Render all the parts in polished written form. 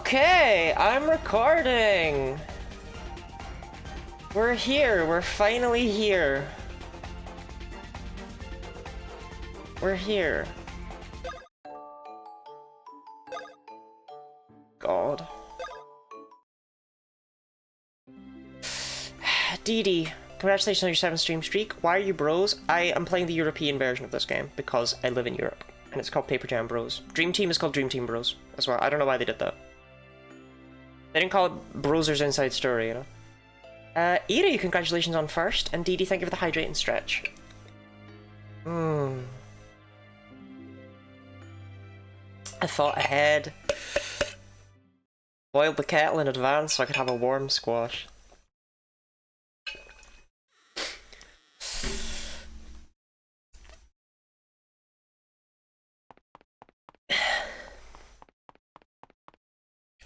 Okay, I'm recording. We're here. We're finally here. We're here. God. Dee, congratulations on your 7th stream streak. Why are you bros? I am playing the European version of this game because I live in Europe. And it's called Paper Jam Bros. Dream Team is called Dream Team Bros as well. I don't know why they did that. They didn't call it Brosers Inside Story, you know? Eri, congratulations on 1st. And Dee, thank you for the hydrate and stretch. I thought ahead. Boiled the kettle in advance so I could have a warm squash.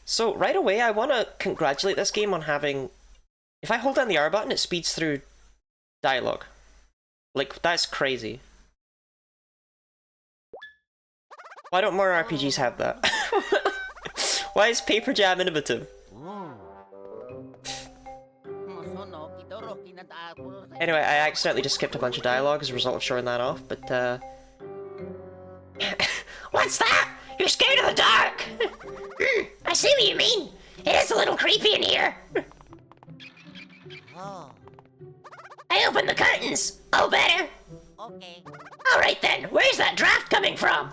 So, right away, I want to congratulate this game on having... If I hold down the R button, it speeds through dialogue. Like, that's crazy. Why don't more RPGs have that? Why is Paper Jam innovative? Anyway, I accidentally just skipped a bunch of dialogue as a result of showing that off, but What's that? You're scared of the dark! I see what you mean. It is a little creepy in here. I opened the curtains. Oh, better? Okay. Alright then, where's that draft coming from?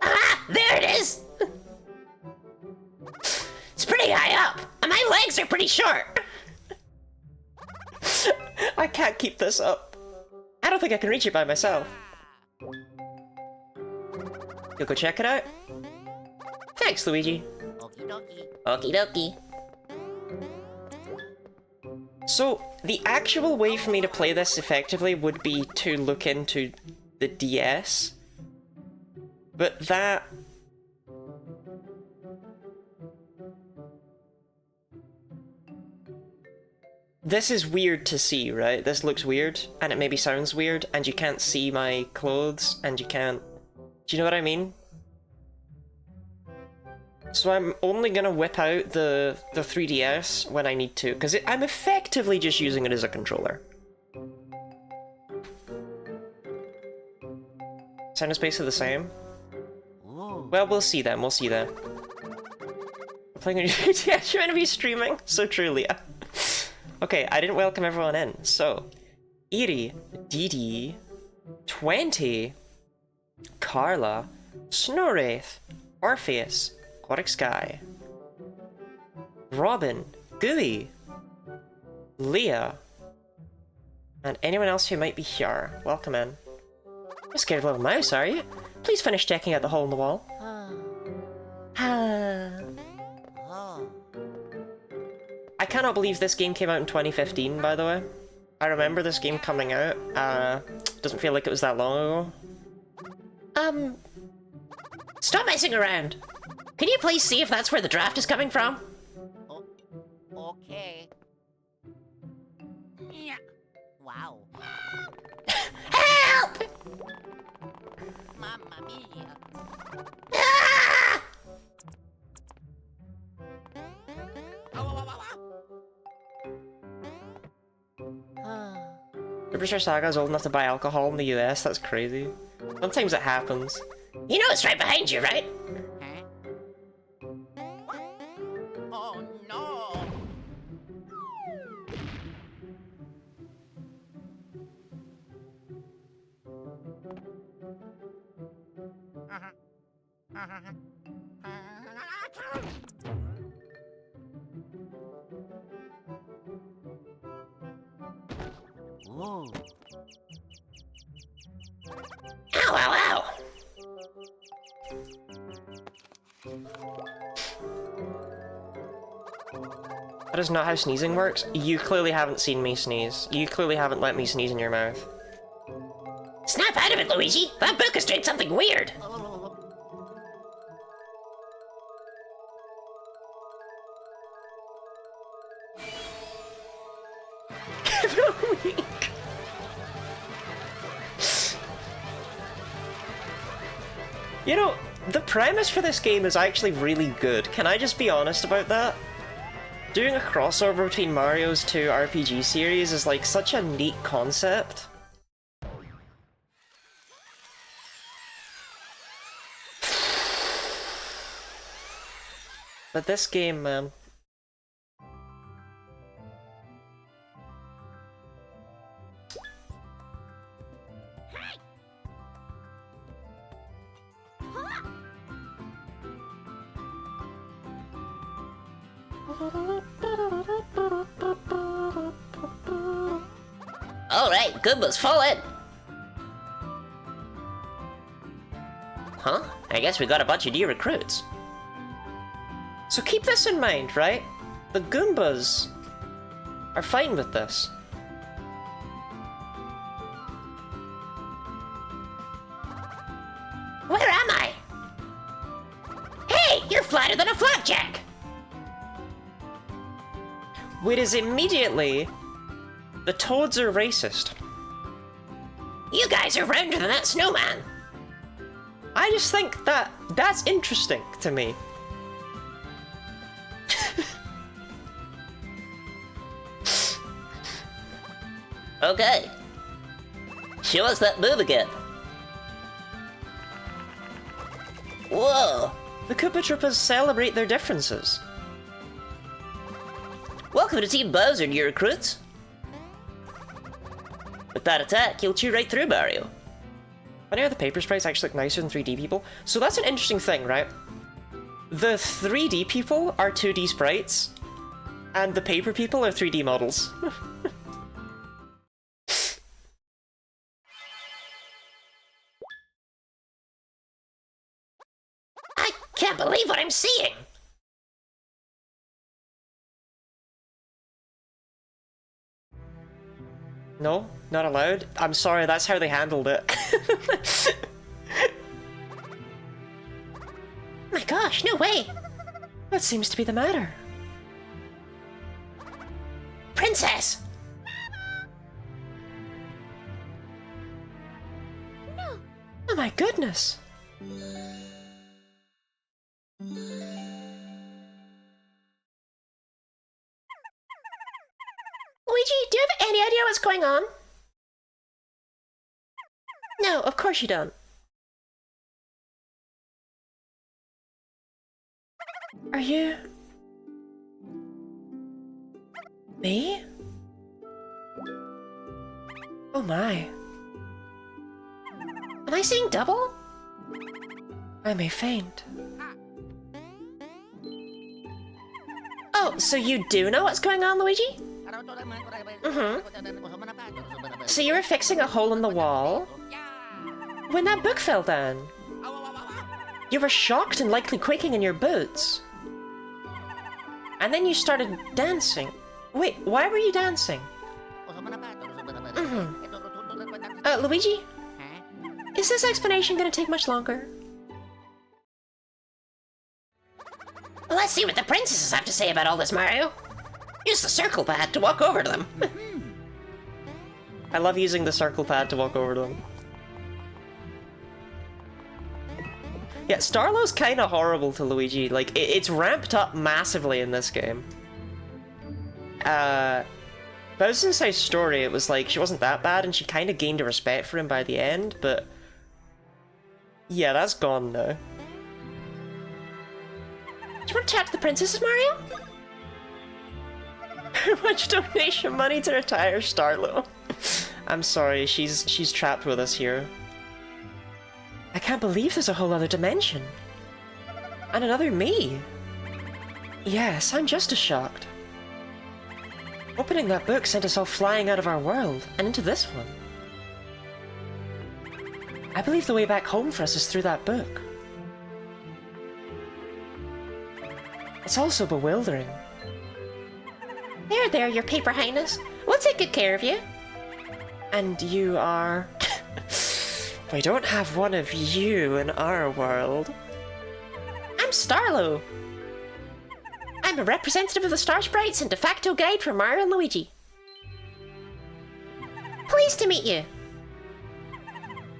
Ah, there it is! It's pretty high up, and my legs are pretty short. I can't keep this up. I don't think I can reach it by myself. You'll go check it out? Thanks, Luigi. Okie dokie. Okie dokie. So, the actual way for me to play this effectively would be to look into the DS. But that... This is weird to see, right? This looks weird, and it maybe sounds weird, and you can't see my clothes, and you can't... Do you know what I mean? So I'm only gonna whip out the 3DS when I need to, because I'm effectively just using it as a controller. Sound is basically the same? Well, we'll see then, we'll see then. I'm playing on YouTube, yeah, trying to be streaming? So true, Leah. Okay, I didn't welcome everyone in, so... Eri, Dee, 20, Carla, Snowwraith, Orpheus, Aquatic Sky, Robin, Gooey, Leah, and anyone else who might be here. Welcome in. You're scared of little mouse, are you? Please finish checking out the hole in the wall. I cannot believe this game came out in 2015, by the way. I remember this game coming out. Doesn't feel like it was that long ago. Stop messing around! Can you please see if that's where the draft is coming from? Oh, okay. Yeah. Wow. Help! Mamma mia. Ah! Superstar Saga is old enough to buy alcohol in the US? That's crazy. Sometimes it happens. You know it's right behind you, right? Oh no! Whoa. Ow, ow, ow! That is not how sneezing works. You clearly haven't seen me sneeze. You clearly haven't let me sneeze in your mouth. Snap out of it, Luigi! That book is doing something weird! You know, The premise for this game is actually really good. Can I just be honest about that? Doing a crossover between Mario's two RPG series is like such a neat concept. But this game, man. Alright, Goombas, fall in! Huh? I guess we got a bunch of new recruits. So keep this in mind, right? The Goombas are fine with this. Where am I? Hey, you're flatter than a flapjack! Whereas immediately, the Toads are racist. You guys are rounder than that snowman! I just think that's interesting to me. Okay. Show us that move again. Whoa! The Koopa Troopas celebrate their differences. Welcome to Team Bowser, new recruits. With that attack, you'll chew right through Mario. Funny how the paper sprites actually look nicer than 3D people. So that's an interesting thing, right? The 3D people are 2D sprites, and the paper people are 3D models. I can't believe what I'm seeing! No, not allowed. I'm sorry, that's how they handled it. My gosh, no way! What seems to be the matter? Princess! Oh my goodness! Luigi, do you have any idea what's going on? No, of course you don't. Are you... me? Oh my. Am I seeing double? I may faint. Oh, so you do know what's going on, Luigi? Mm-hmm. So you were fixing a hole in the wall when that book fell down. You were shocked and likely quaking in your boots. And then you started dancing. Wait, why were you dancing? Luigi? Is this explanation gonna take much longer? Let's see what the princesses have to say about all this, Mario. Use the circle pad to walk over to them. I love using the circle pad to walk over to them. Yeah, Starlow's kind of horrible to Luigi. Like, it's ramped up massively in this game. Bowser's Inside Story, it was like, she wasn't that bad, and she kind of gained a respect for him by the end, but... yeah, that's gone now. Do you want to chat to the princesses, Mario? How much donation money to retire Starlow? I'm sorry, she's trapped with us here. I can't believe there's a whole other dimension. And another me. Yes, I'm just as shocked. Opening that book sent us all flying out of our world, and into this one. I believe the way back home for us is through that book. It's also bewildering. There, your paper highness. We'll take good care of you. And you are... We don't have one of you in our world. I'm Starlow. I'm a representative of the Star Sprites and de facto guide for Mario and Luigi. Pleased to meet you.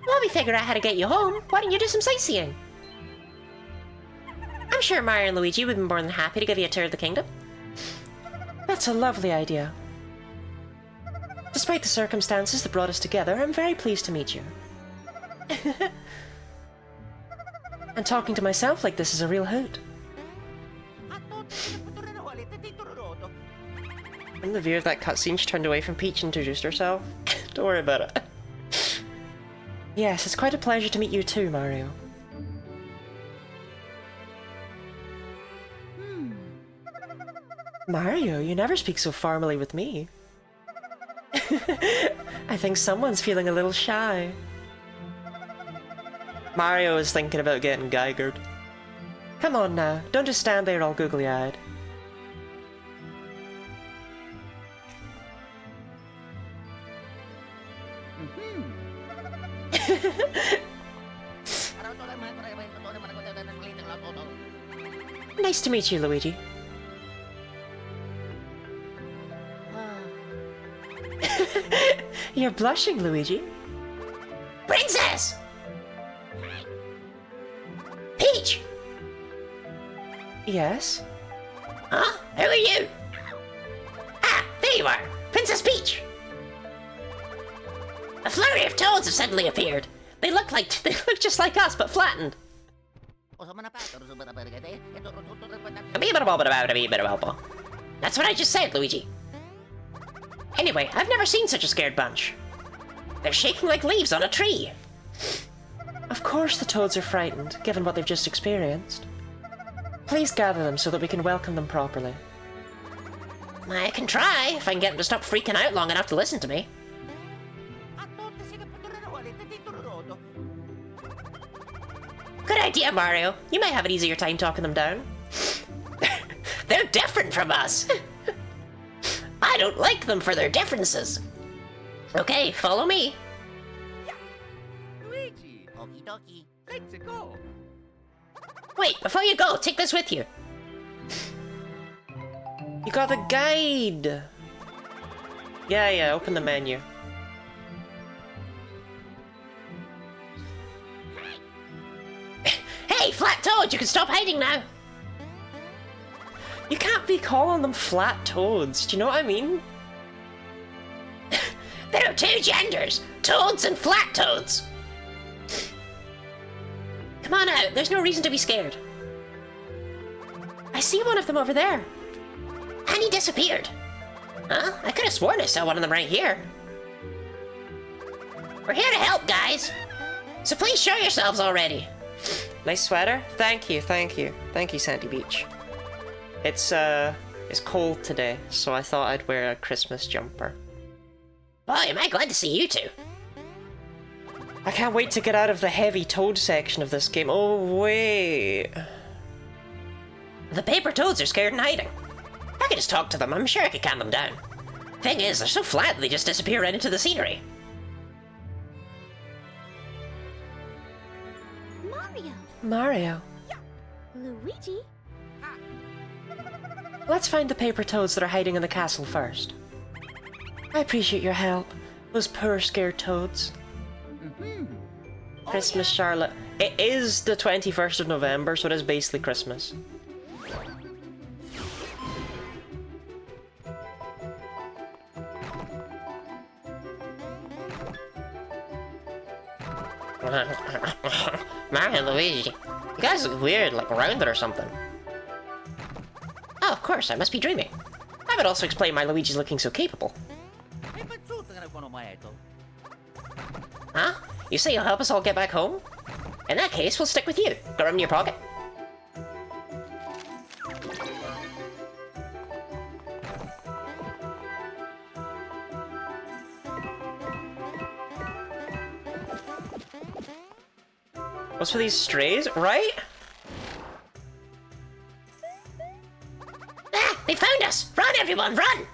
While we figure out how to get you home, why don't you do some sightseeing? I'm sure Mario and Luigi would be more than happy to give you a tour of the kingdom. That's a lovely idea. Despite the circumstances that brought us together, I'm very pleased to meet you. And talking to myself like this is a real hoot. In the view of that cutscene, she turned away from Peach and introduced herself. Don't worry about it. Yes, it's quite a pleasure to meet you too, Mario. Mario, you never speak so formally with me. I think someone's feeling a little shy. Mario is thinking about getting geigered. Come on now, don't just stand there all googly-eyed. Nice to meet you, Luigi. You're blushing, Luigi. Princess! Peach! Yes? Huh? Who are you? Ah, there you are! Princess Peach! A flurry of toads have suddenly appeared. They look just like us, but flattened. That's what I just said, Luigi. Anyway, I've never seen such a scared bunch. They're shaking like leaves on a tree. Of course the toads are frightened, given what they've just experienced. Please gather them so that we can welcome them properly. I can try, if I can get them to stop freaking out long enough to listen to me. Good idea, Mario. You might have an easier time talking them down. They're different from us. I don't like them for their differences. Okay, follow me. Luigi, okie dokie, let's go. Wait, before you go, take this with you. You got the guide! Yeah, open the menu. Hey, Flat Toad, you can stop hiding now. You can't be calling them flat toads, do you know what I mean? There are two genders, toads and flat toads. Come on out, there's no reason to be scared. I see one of them over there. And he disappeared. Huh? I could have sworn I saw one of them right here. We're here to help, guys. So please show yourselves already. Nice sweater? Thank you. Thank you, Sandy Beach. It's cold today, so I thought I'd wear a Christmas jumper. Boy, am I glad to see you two. I can't wait to get out of the heavy toad section of this game. Oh, wait. The paper toads are scared and hiding. I could just talk to them, I'm sure I could calm them down. Thing is, they're so flat they just disappear right into the scenery. Mario. Mario. Luigi. Let's find the paper toads that are hiding in the castle first. I appreciate your help. Those poor scared toads. Christmas, Charlotte. It is the 21st of November, so it is basically Christmas. Mario and Luigi, you guys look weird, like rounded or something. Oh, of course, I must be dreaming. That would also explain why Luigi's looking so capable. Huh? You say you'll help us all get back home? In that case, we'll stick with you. Got room in your pocket? What's for these strays, right? Ah! They found us! Run, everyone, run!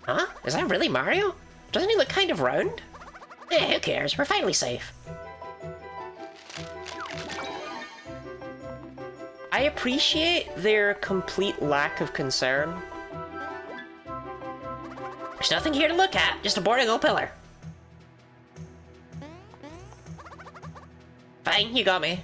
Huh? Is that really Mario? Doesn't he look kind of round? Eh, who cares? We're finally safe. I appreciate their complete lack of concern. There's nothing here to look at, just a boring old pillar. Fine, you got me.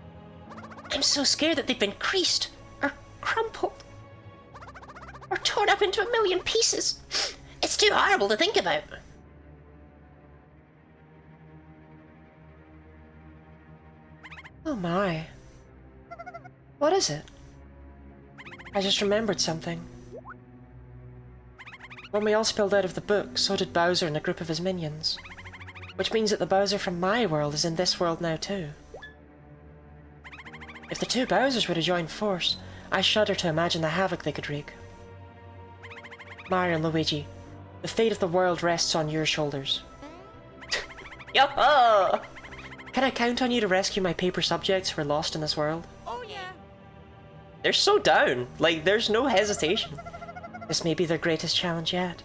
I'm so scared that they've been creased, or crumpled, or torn up into a million pieces. It's too horrible to think about. Oh my. What is it? I just remembered something. When we all spilled out of the book, so did Bowser and a group of his minions. Which means that the Bowser from my world is in this world now too. If the two Bowsers were to join force, I shudder to imagine the havoc they could wreak. Mario and Luigi, the fate of the world rests on your shoulders. Yo-ho! Can I count on you to rescue my paper subjects who are lost in this world? Oh yeah. They're so down. Like, there's no hesitation. This may be their greatest challenge yet.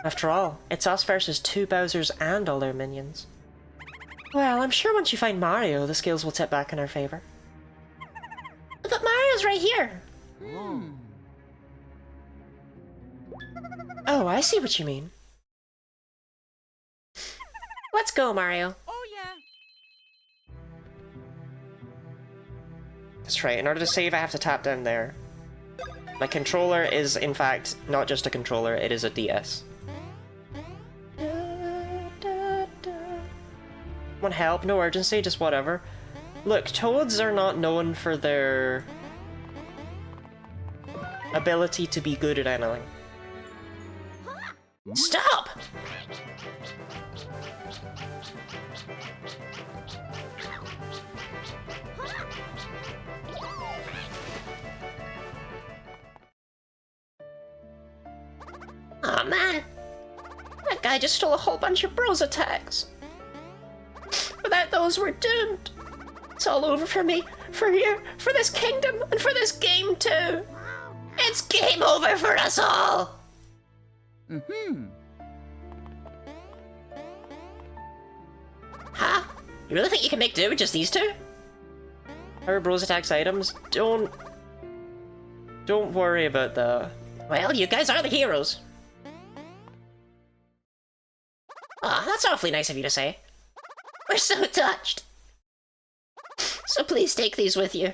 After all, it's us versus two Bowsers and all their minions. Well, I'm sure once you find Mario, the scales will tip back in our favor. But Mario's right here. Oh, I see what you mean. Let's go, Mario. Oh yeah. That's right, in order to save I have to tap down there. My controller is, in fact, not just a controller, it is a DS. Want help? No urgency, just whatever. Look, Toads are not known for their ability to be good at anything. Stop! Aw, man. That guy just stole a whole bunch of bros attacks. Without those, we're doomed. It's all over for me, for here, for this kingdom, and for this game too. It's game over for us all. Huh? You really think you can make do with just these two? Our Bros Attacks items, don't worry about that. Well, you guys are the heroes. Aw, that's awfully nice of you to say. We're so touched. So please take these with you.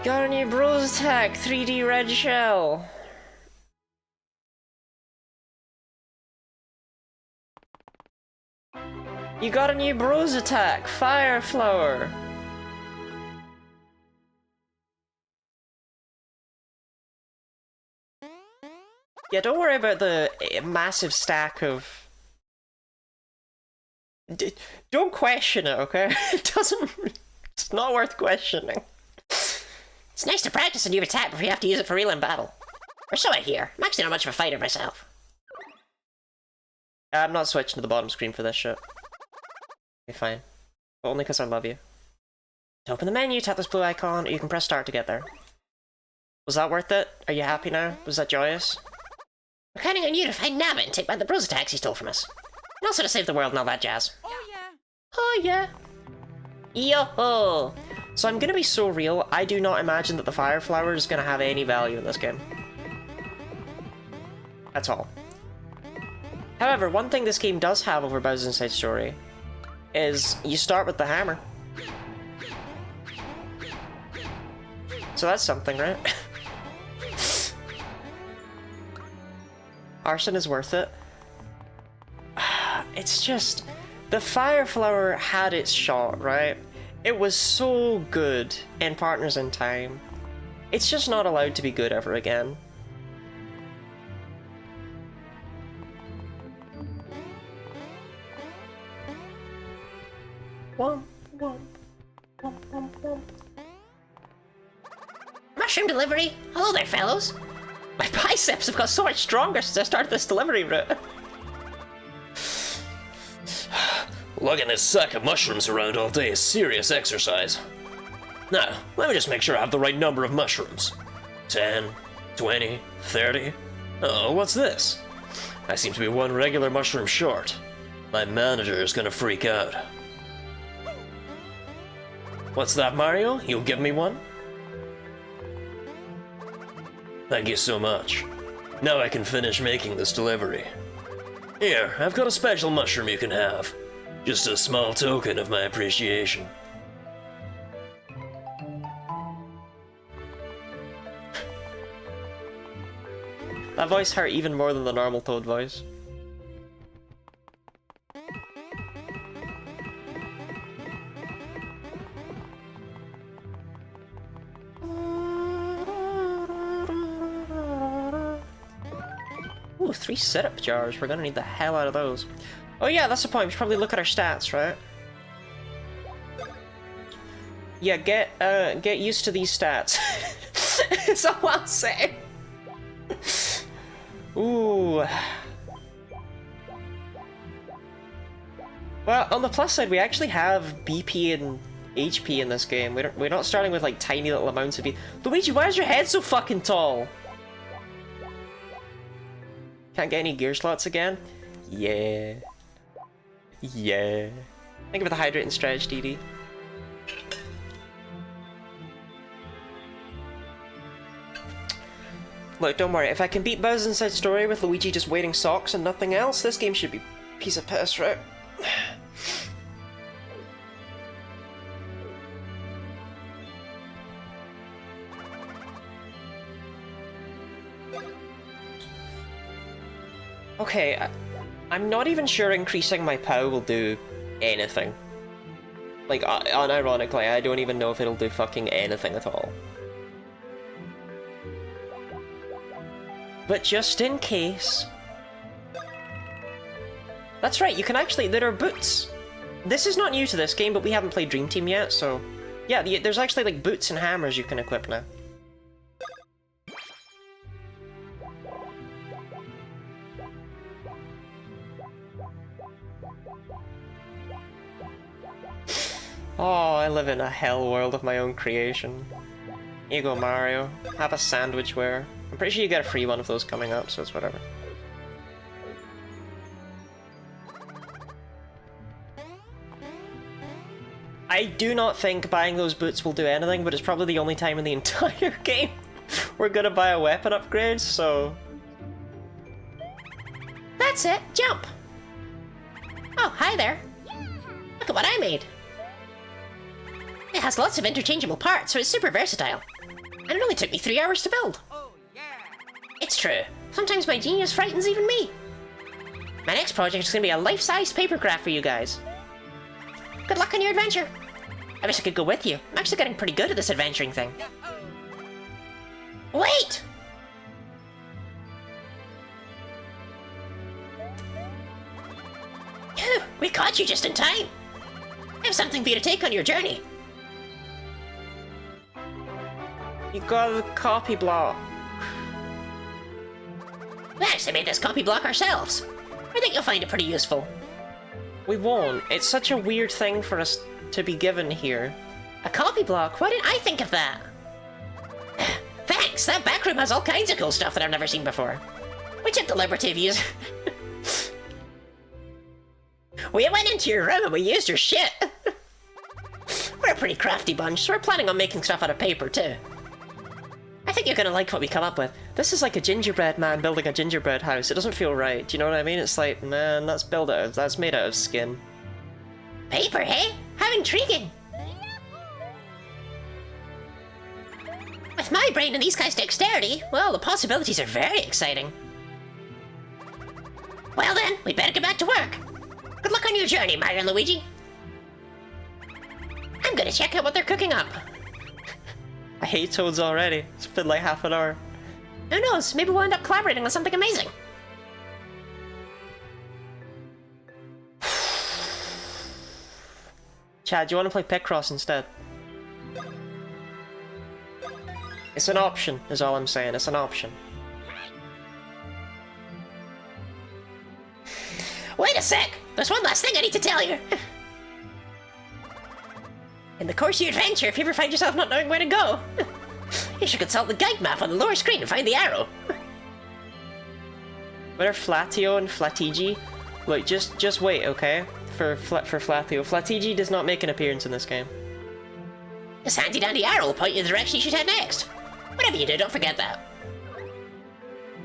Got a new Bros Attack 3D red shell. You got a new Bros Attack Fire Flower. Yeah, don't worry about the massive stack of... don't question it, okay? It doesn't... It's not worth questioning. It's nice to practice a new attack before you have to use it for real in battle. Or so I hear. I'm actually not much of a fighter myself. I'm not switching to the bottom screen for this shit. Okay, fine. But only because I love you. To open the menu, tap this blue icon, or you can press start to get there. Was that worth it? Are you happy now? Was that joyous? We're counting on you to find Nabbit and take back the bros attacks he stole from us. And also to save the world and all that jazz. Oh yeah. Oh yeah. Yo-ho! So I'm gonna be so real, I do not imagine that the Fire Flower is gonna have any value in this game. That's all. However, one thing this game does have over Bowser's Inside Story is you start with the hammer. So that's something, right? Arson is worth it. It's just... the Fire Flower had its shot, right? It was so good in Partners in Time. It's just not allowed to be good ever again. Womp, womp, womp, womp, womp. Mushroom delivery? Hello there, fellows. My biceps have got so much stronger since I started this delivery route. Lugging this sack of mushrooms around all day is serious exercise. Now, let me just make sure I have the right number of mushrooms. 10, 20, 30. Oh, what's this? I seem to be one regular mushroom short. My manager is gonna freak out. What's that, Mario? You'll give me one? Thank you so much. Now I can finish making this delivery. Here, I've got a special mushroom you can have. Just a small token of my appreciation. That voice hurt even more than the normal Toad voice. Ooh, 3 syrup jars. We're gonna need the hell out of those. Oh yeah, that's the point. We should probably look at our stats, right? Yeah, get used to these stats. That's all I'll say. Ooh. Well, on the plus side, we actually have BP and HP in this game. We're not starting with like tiny little amounts of BP. Luigi, why is your head so fucking tall? Can't get any gear slots again? Yeah. Yeah. Think of the hydrate and stretch, DD. Look, don't worry. If I can beat Bowser's Inside Story with Luigi just wearing socks and nothing else, this game should be a piece of piss, right? Okay, I'm not even sure increasing my POW will do anything. Like, unironically, I don't even know if it'll do fucking anything at all. But just in case... That's right, you can actually... There are boots. This is not new to this game, but we haven't played Dream Team yet, so... Yeah, there's actually like boots and hammers you can equip now. Oh, I live in a hell world of my own creation. Here you go, Mario. Have a sandwich ware. I'm pretty sure you get a free one of those coming up, so it's whatever. I do not think buying those boots will do anything, but it's probably the only time in the entire game we're gonna buy a weapon upgrade, so... That's it, jump! Oh, hi there. Look at what I made. It has lots of interchangeable parts, so it's super versatile. And it only took me 3 hours to build. Oh, yeah. It's true. Sometimes my genius frightens even me. My next project is going to be a life-size papercraft for you guys. Good luck on your adventure. I wish I could go with you. I'm actually getting pretty good at this adventuring thing. Wait! Phew, we caught you just in time. I have something for you to take on your journey. You got the copy block. We actually made this copy block ourselves. I think you'll find it pretty useful. We won't. It's such a weird thing for us to be given here. A copy block? Why didn't I think of that? Thanks! That back room has all kinds of cool stuff that I've never seen before. We took the liberty of using... We went into your room and we used your shit! We're a pretty crafty bunch, so we're planning on making stuff out of paper, too. I think you're gonna like what we come up with. This is like a gingerbread man building a gingerbread house. It doesn't feel right. Do you know what I mean? It's like, man, that's made out of skin. Paper, hey? How intriguing! With my brain and these guys' dexterity, well, the possibilities are very exciting. Well then, we'd better get back to work. Good luck on your journey, Mario and Luigi. I'm gonna check out what they're cooking up. I hate Toads already. It's been like half an hour. Who knows, maybe we'll end up collaborating on something amazing. Chad, do you want to play Picross instead? It's an option, is all I'm saying. It's an option. Wait a sec! There's one last thing I need to tell you. In the course of your adventure, if you ever find yourself not knowing where to go, you should consult the guide map on the lower screen and find the arrow. What are Flatio and Flatigi? Look, just wait, okay? For Flatio. Flatigi does not make an appearance in this game. This handy-dandy arrow will point you in the direction you should head next. Whatever you do, don't forget that.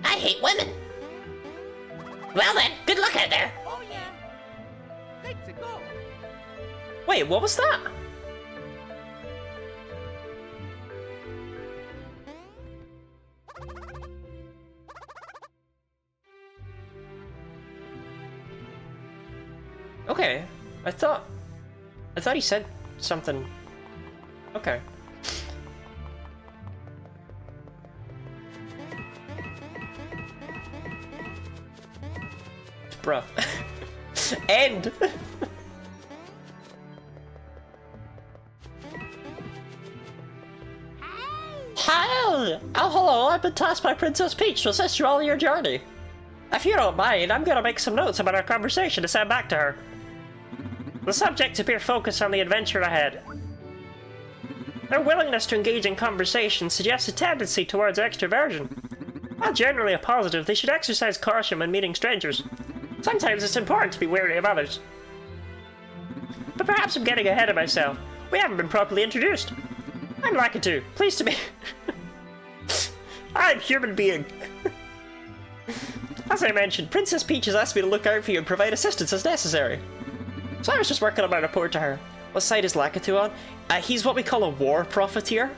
I hate women. Well then, good luck out there. Oh yeah. Let's go. Wait, what was that? Okay, I thought he said something. Okay. Bruh. End! Hi! Oh, hello, I've been tasked by Princess Peach to assist you all in your journey. If you don't mind, I'm gonna make some notes about our conversation to send back to her. The subjects appear focused on the adventure ahead. Their willingness to engage in conversation suggests a tendency towards extroversion. While generally a positive, they should exercise caution when meeting strangers. Sometimes it's important to be wary of others. But perhaps I'm getting ahead of myself. We haven't been properly introduced. I'm Lakitu. Pleased to be... I'm human being. As I mentioned, Princess Peach has asked me to look out for you and provide assistance as necessary. So I was just working on my report to her. What side is Lakitu on? He's what we call a war profiteer.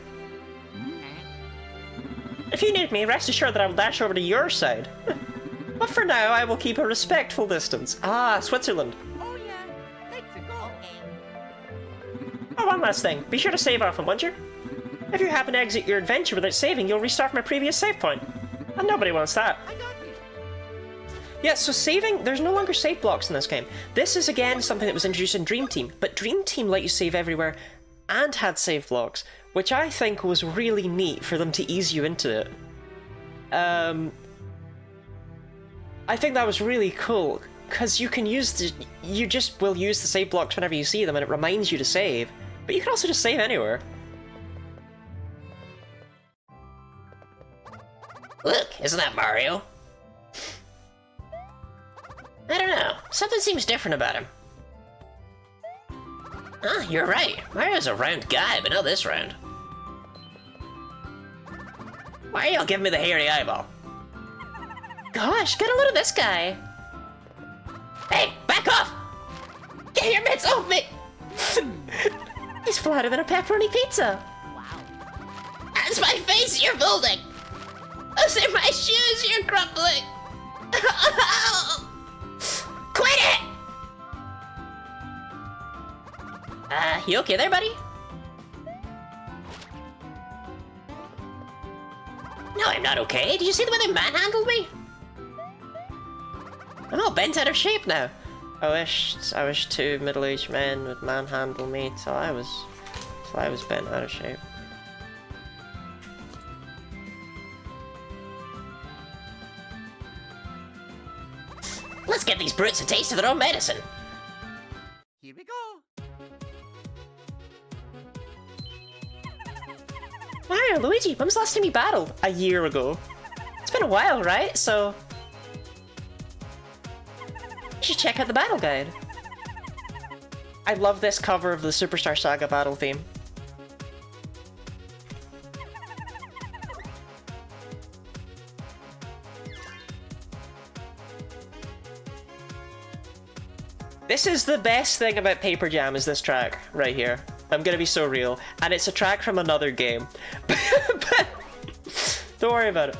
If you need me, rest assured that I will dash over to your side. But for now, I will keep a respectful distance. Ah, Switzerland. Oh yeah. Let's go. Oh, one last thing. Be sure to save often, won't you? If you happen to exit your adventure without saving, you'll restart from a previous save point. And nobody wants that. I got you. Yeah, so saving, there's no longer save blocks in this game. This is again something that was introduced in Dream Team, but Dream Team let you save everywhere and had save blocks, which I think was really neat for them to ease you into it. I think that was really cool, because you can use the, you just will use the save blocks whenever you see them and it reminds you to save, but you can also just save anywhere. Look, isn't that Mario? I don't know. Something seems different about him. Ah, you're right. Mario's a round guy, but not this round. Why are y'all giving me the hairy eyeball? Gosh, get a load of this guy. Hey, back off! Get your mitts off me! He's flatter than a pepperoni pizza. Wow. That's my face you're building! Those are my shoes you're crumpling! Quit it! You okay there, buddy? No, I'm not okay. Did you see the way they manhandled me? I'm all bent out of shape now. I wish two middle-aged men would manhandle me till I was bent out of shape. Let's give these brutes a taste of their own medicine. Here we go. Mario, Luigi, when was the last time you battled? A year ago. It's been a while, right? So... you should check out the battle guide. I love this cover of the Superstar Saga battle theme. This is the best thing about Paper Jam is this track right here. I'm gonna be so real. And it's a track from another game. But don't worry about it.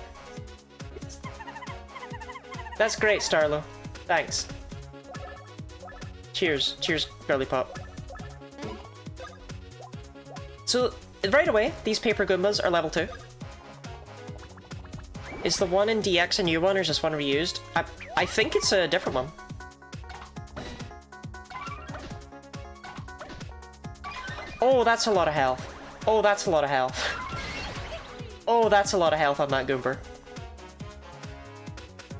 That's great, Starlo. Thanks. Cheers. Cheers, Girly Pop. So, right away, these Paper Goombas are level 2. Is the one in DX a new one, or is this one reused? I think it's a different one. Oh, that's a lot of health. Oh, that's a lot of health. Oh, that's a lot of health on that Goomber.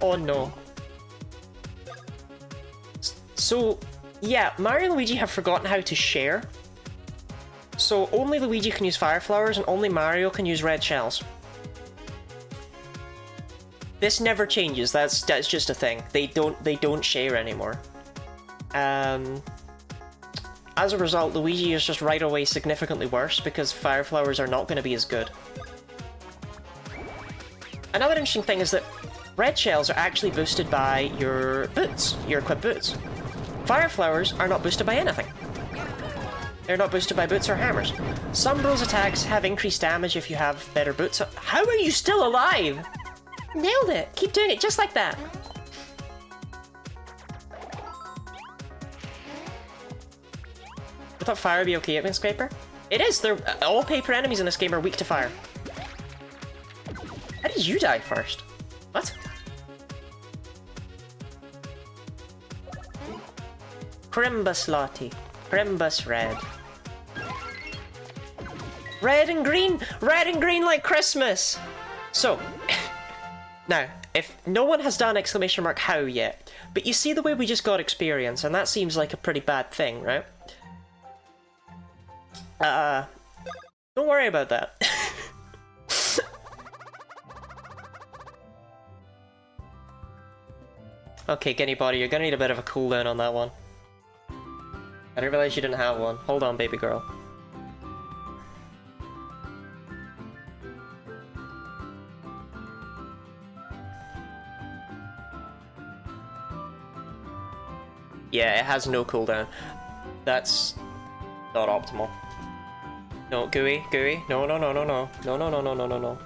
Oh no. So, yeah, Mario and Luigi have forgotten how to share. So only Luigi can use fire flowers and only Mario can use red shells. This never changes, that's just a thing. They don't share anymore. As a result, Luigi is just right away significantly worse because fire flowers are not going to be as good. Another interesting thing is that red shells are actually boosted by your boots, your equipped boots. Fire flowers are not boosted by anything. They're not boosted by boots or hammers. Some bros attacks have increased damage if you have better boots. How are you still alive? Nailed it. Keep doing it just like that. I thought fire would be okay against paper. It is. They're all paper enemies in this game are weak to fire. How did you die first? What? Crimbus Lottie. Crimbus Red. Red and green! Red and green like Christmas! So, now, if no one has done exclamation mark how yet, but you see the way we just got experience, and that seems like a pretty bad thing, right? Don't worry about that. Okay, Guinea Body, you're gonna need a bit of a cooldown on that one. I didn't realize you didn't have one. Hold on, baby girl. Yeah, it has no cooldown. That's not optimal. No, Gooey, Gooey. No, no, no, no, no. No, no, no, no, no, no, no.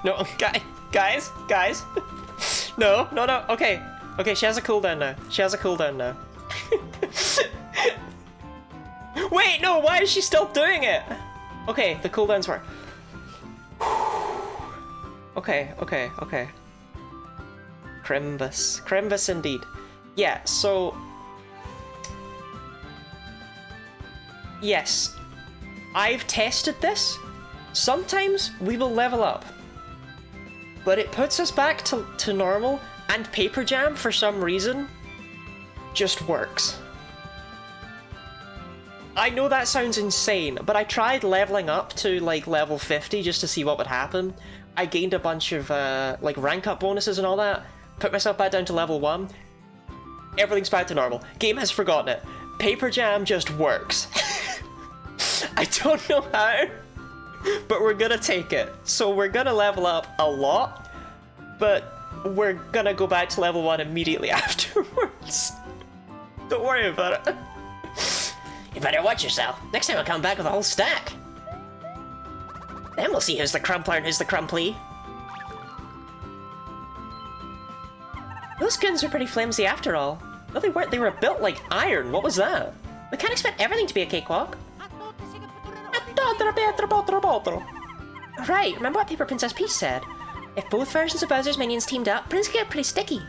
No, guys. No, no, no. Okay. Okay, she has a cooldown now. She has a cooldown now. Wait, no, why is she still doing it? Okay, the cooldowns work. Okay. Crimbus indeed. Yeah, so... Yes. I've tested this. Sometimes we will level up. But it puts us back to normal, and Paper Jam, for some reason, just works. I know that sounds insane, but I tried leveling up to, like, level 50 just to see what would happen. I gained a bunch of, like, rank up bonuses and all that, put myself back down to level 1. Everything's back to normal. Game has forgotten it. Paper Jam just works. I don't know how, but we're gonna take it. So we're gonna level up a lot, but we're gonna go back to level 1 immediately afterwards. Don't worry about it. You better watch yourself. Next time I'll come back with a whole stack. Then we'll see who's the crumpler and who's the crumply. Those guns are pretty flimsy after all. No, they weren't. They were built like iron. What was that? We can't expect everything to be a cakewalk. Right, remember what Paper Princess Peach said? If both versions of Bowser's minions teamed up, Prince could get pretty sticky.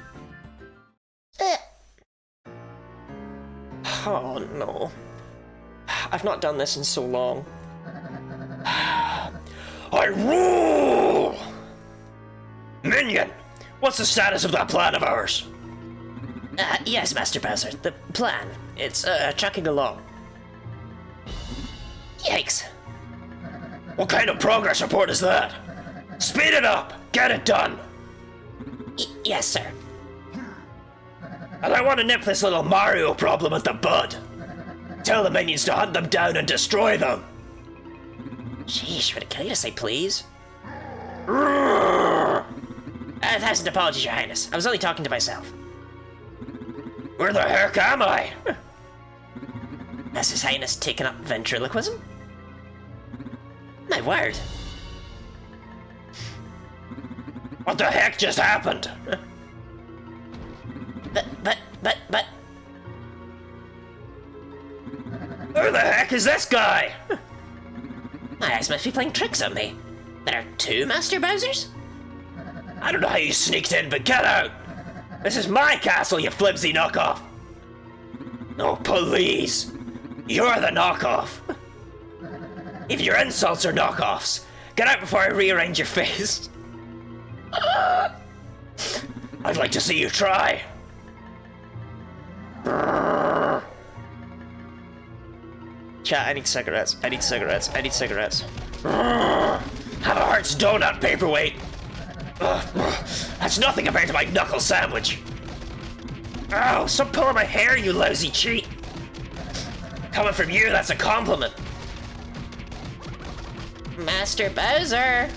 Oh no. I've not done this in so long. I rule! Minion, what's the status of that plan of ours? Yes, Master Bowser, the plan. It's, chucking along. Yikes. What kind of progress report is that? Speed it up! Get it done! Yes, sir. And I want to nip this little Mario problem at the bud. Tell the minions to hunt them down and destroy them. Sheesh, would it kill you to say please? Roar! 1,000 apologies, Your Highness. I was only talking to myself. Where the heck am I? Has His Highness taken up ventriloquism? My word. What the heck just happened? But... Who the heck is this guy? My eyes must be playing tricks on me. There are 2 Master Bowsers? I don't know how you sneaked in, but get out! This is my castle, you flimsy knockoff! Oh, please! You're the knockoff! If your insults are knockoffs, get out before I rearrange your face! I'd like to see you try! Chat, I need cigarettes. I need cigarettes. I need cigarettes. Have a heart's donut, paperweight! That's nothing compared to my knuckle sandwich! Ow, stop pulling my hair, you lousy cheat! Coming from you, that's a compliment! Master Bowser!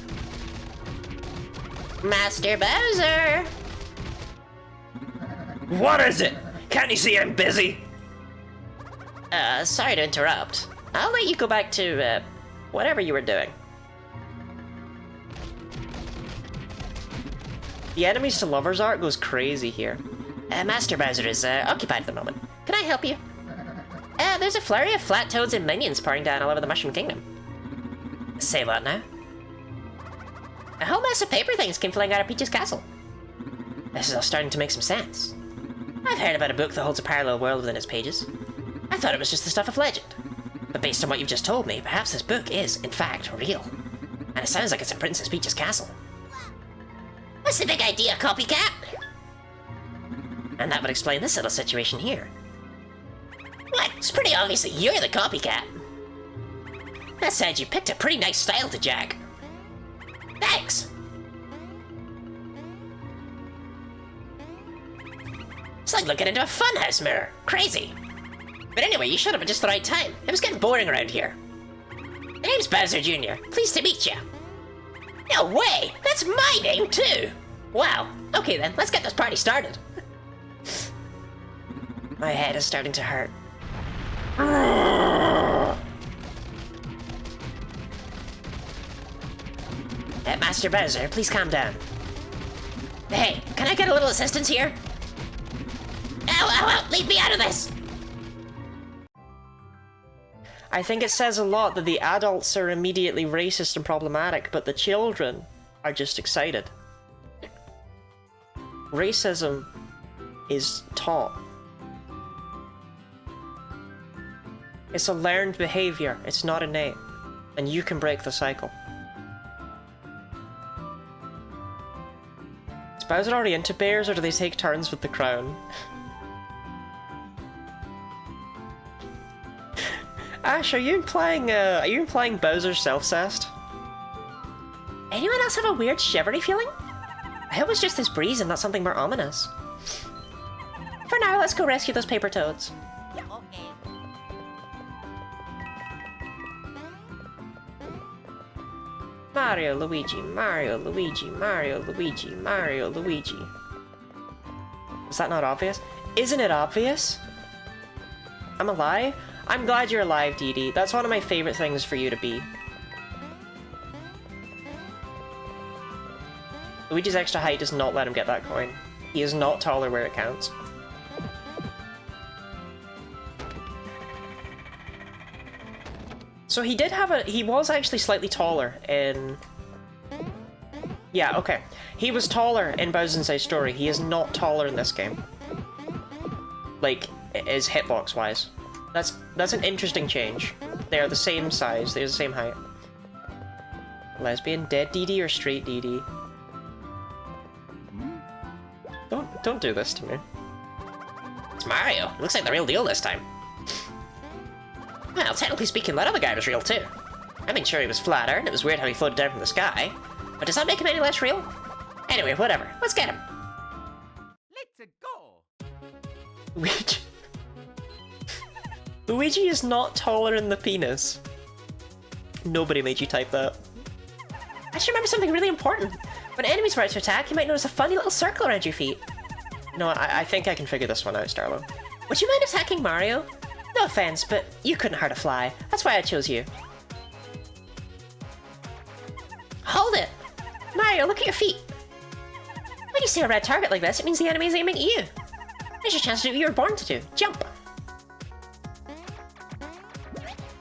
Master Bowser! What is it? Can't you see I'm busy? Sorry to interrupt. I'll let you go back to, whatever you were doing. The enemies to lovers art goes crazy here. Master Bowser is, occupied at the moment. Can I help you? There's a flurry of flat toads and minions pouring down all over the Mushroom Kingdom. Say what now? A whole mess of paper things came flying out of Peach's castle. This is all starting to make some sense. I've heard about a book that holds a parallel world within its pages. I thought it was just the stuff of legend. But based on what you've just told me, perhaps this book is, in fact, real. And it sounds like it's in Princess Peach's castle. What's the big idea, copycat? And that would explain this little situation here. What? It's pretty obvious that you're the copycat. That said, you picked a pretty nice style to jag. Thanks! It's like looking into a funhouse mirror. Crazy. But anyway, you showed up at just the right time. It was getting boring around here. My name's Bowser Jr. Pleased to meet you. No way! That's my name, too! Wow. Okay then, let's get this party started. My head is starting to hurt. Master Bowser, please calm down. Hey, can I get a little assistance here? Ow, ow, ow! Leave me out of this! I think it says a lot that the adults are immediately racist and problematic, but the children are just excited. Racism is taught. It's a learned behavior, it's not innate. And you can break the cycle. Is Bowser already into bears, or do they take turns with the crown? Ash, are you implying Bowser's self-cessed? Anyone else have a weird shivery feeling? I hope it's just this breeze and not something more ominous. For now, let's go rescue those paper toads. Yeah, okay. Mario, Luigi, Mario, Luigi, Mario, Luigi, Mario, Luigi. Is that not obvious? Isn't it obvious? I'm alive? I'm glad you're alive, Dee Dee. That's one of my favorite things for you to be. Luigi's extra height does not let him get that coin. He is not taller where it counts. So he was actually slightly taller in... Yeah, okay. He was taller in Bowser's Inside Story. He is not taller in this game. Like, is hitbox-wise. That's an interesting change. They are the same size, they're the same height. Lesbian, dead Dee Dee or straight Dee Dee? Don't do this to me. It's Mario. Looks like the real deal this time. Well, technically speaking, that other guy was real too. I mean, sure, he was flatter, and it was weird how he floated down from the sky. But does that make him any less real? Anyway, whatever. Let's get him. Let's go. Luigi. Luigi is not taller in the penis. Nobody made you type that. I just remember something really important. When enemies were out to attack, you might notice a funny little circle around your feet. No, I think I can figure this one out, Starlo. Would you mind attacking Mario? No offense, but you couldn't hurt a fly. That's why I chose you. Hold it! Mario, look at your feet. When you see a red target like this, it means the enemy is aiming at you. Here's your chance to do what you were born to do. Jump!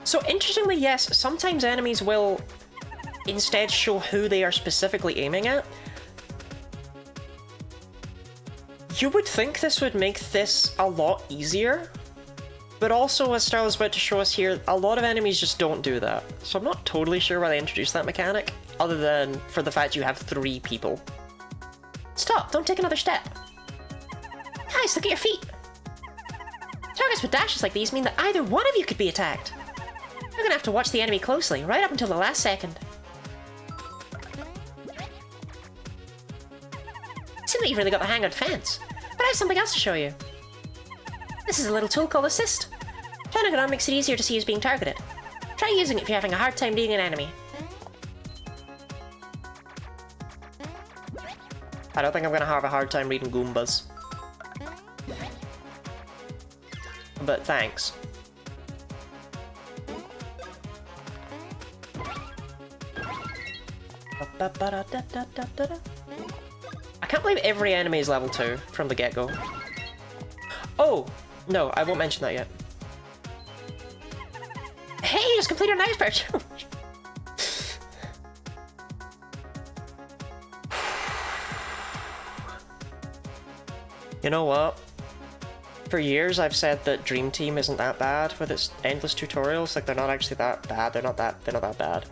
So interestingly, yes, sometimes enemies will instead show who they are specifically aiming at. You would think this would make this a lot easier, but also, as Starla's about to show us here, a lot of enemies just don't do that. So I'm not totally sure why they introduced that mechanic, other than for the fact you have 3 people. Stop, don't take another step. Guys, look at your feet. Targets with dashes like these mean that either one of you could be attacked. You're gonna have to watch the enemy closely, right up until the last second. Seems like you've really got the hang of defense, but I have something else to show you. This is a little tool called Assist. Turning it on makes it easier to see who's being targeted. Try using it if you're having a hard time beating an enemy. I don't think I'm gonna have a hard time reading Goombas. But thanks. I can't believe every enemy is level 2 from the get-go. Oh! No, I won't mention that yet. Hey, you just completed an iceberg challenge! You know what? For years I've said that Dream Team isn't that bad with its endless tutorials. Like, they're not actually that bad. They're not that bad.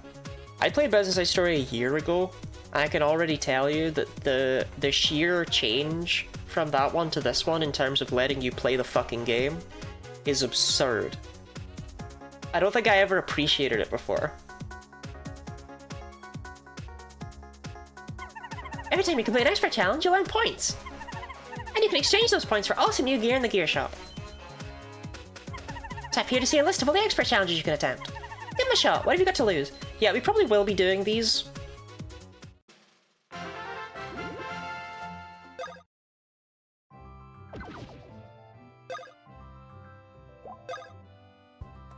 I played Bowser's Inside Story a year ago, and I can already tell you that the sheer change from that one to this one in terms of letting you play the fucking game is absurd. I don't think I ever appreciated it before. Every time you complete an expert challenge, you'll earn points. And you can exchange those points for awesome new gear in the gear shop. Tap here to see a list of all the expert challenges you can attempt. Give them a shot. What have you got to lose? Yeah, we probably will be doing these.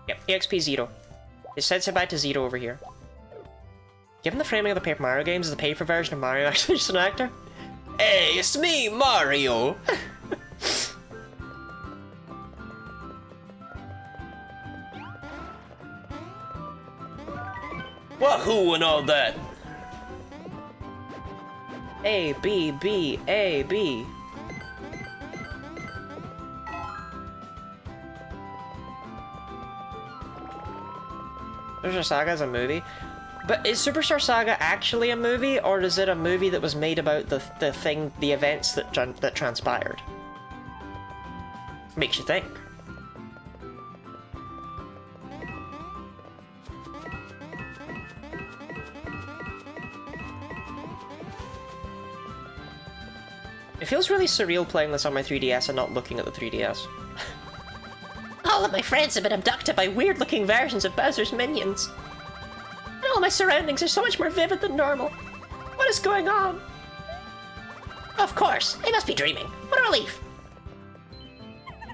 Yep, EXP 0. It says goodbye to 0 over here. Given the framing of the Paper Mario games, is the paper version of Mario actually just an actor? Hey, it's me, Mario! Wahoo and all that! A, B, B, A, B. Superstar Saga is a movie? But is Superstar Saga actually a movie, or is it a movie that was made about the events that transpired? Makes you think. It feels really surreal playing this on my 3DS and not looking at the 3DS. All of my friends have been abducted by weird-looking versions of Bowser's minions. And all my surroundings are so much more vivid than normal. What is going on? Of course, I must be dreaming. What a relief.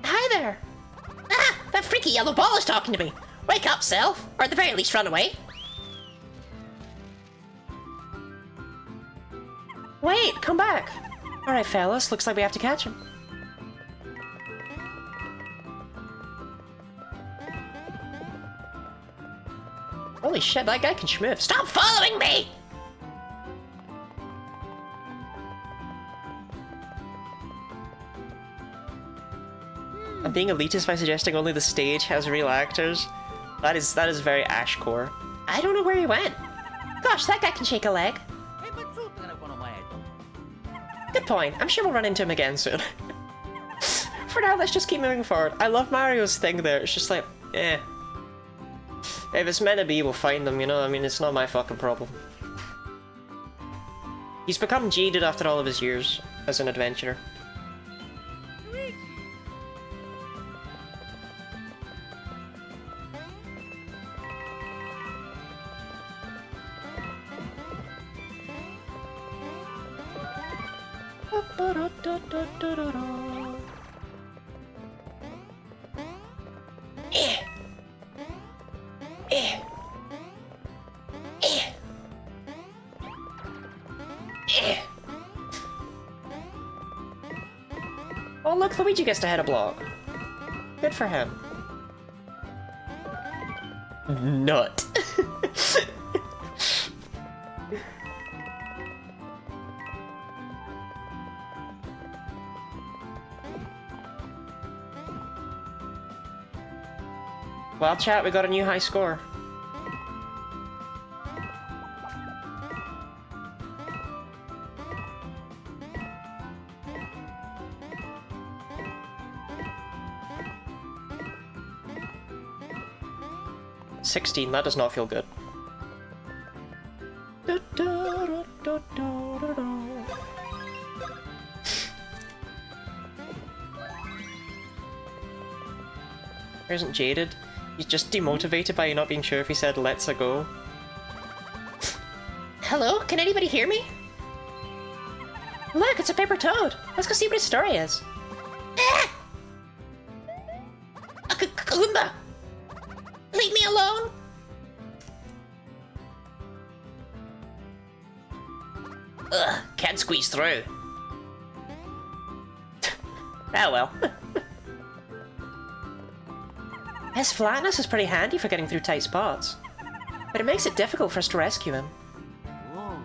Hi there. Ah, that freaky yellow ball is talking to me. Wake up, self. Or at the very least, run away. Wait, come back. Alright, fellas, looks like we have to catch him. Holy shit, that guy can schmoof. Stop following me! I'm being elitist by suggesting only the stage has real actors. That is very Ashcore. I don't know where he went. Gosh, that guy can shake a leg. Good point. I'm sure we'll run into him again soon. For now, let's just keep moving forward. I love Mario's thing there. It's just like, eh. If it's meant to be, we'll find them, you know? I mean, it's not my fucking problem. He's become jaded after all of his years as an adventurer. Oh look, Luigi gets to hit a block. Good for him. Nut. Well, chat, we got a new high score. $16, that does not feel good. Isn't jaded? He's just demotivated by you not being sure if he said let's-a go. Hello? Can anybody hear me? Look, it's a paper toad. Let's go see what his story is. Ah! Goomba! Leave me alone! Ugh, can't squeeze through. Oh well. His flatness is pretty handy for getting through tight spots, but it makes it difficult for us to rescue him. Whoa.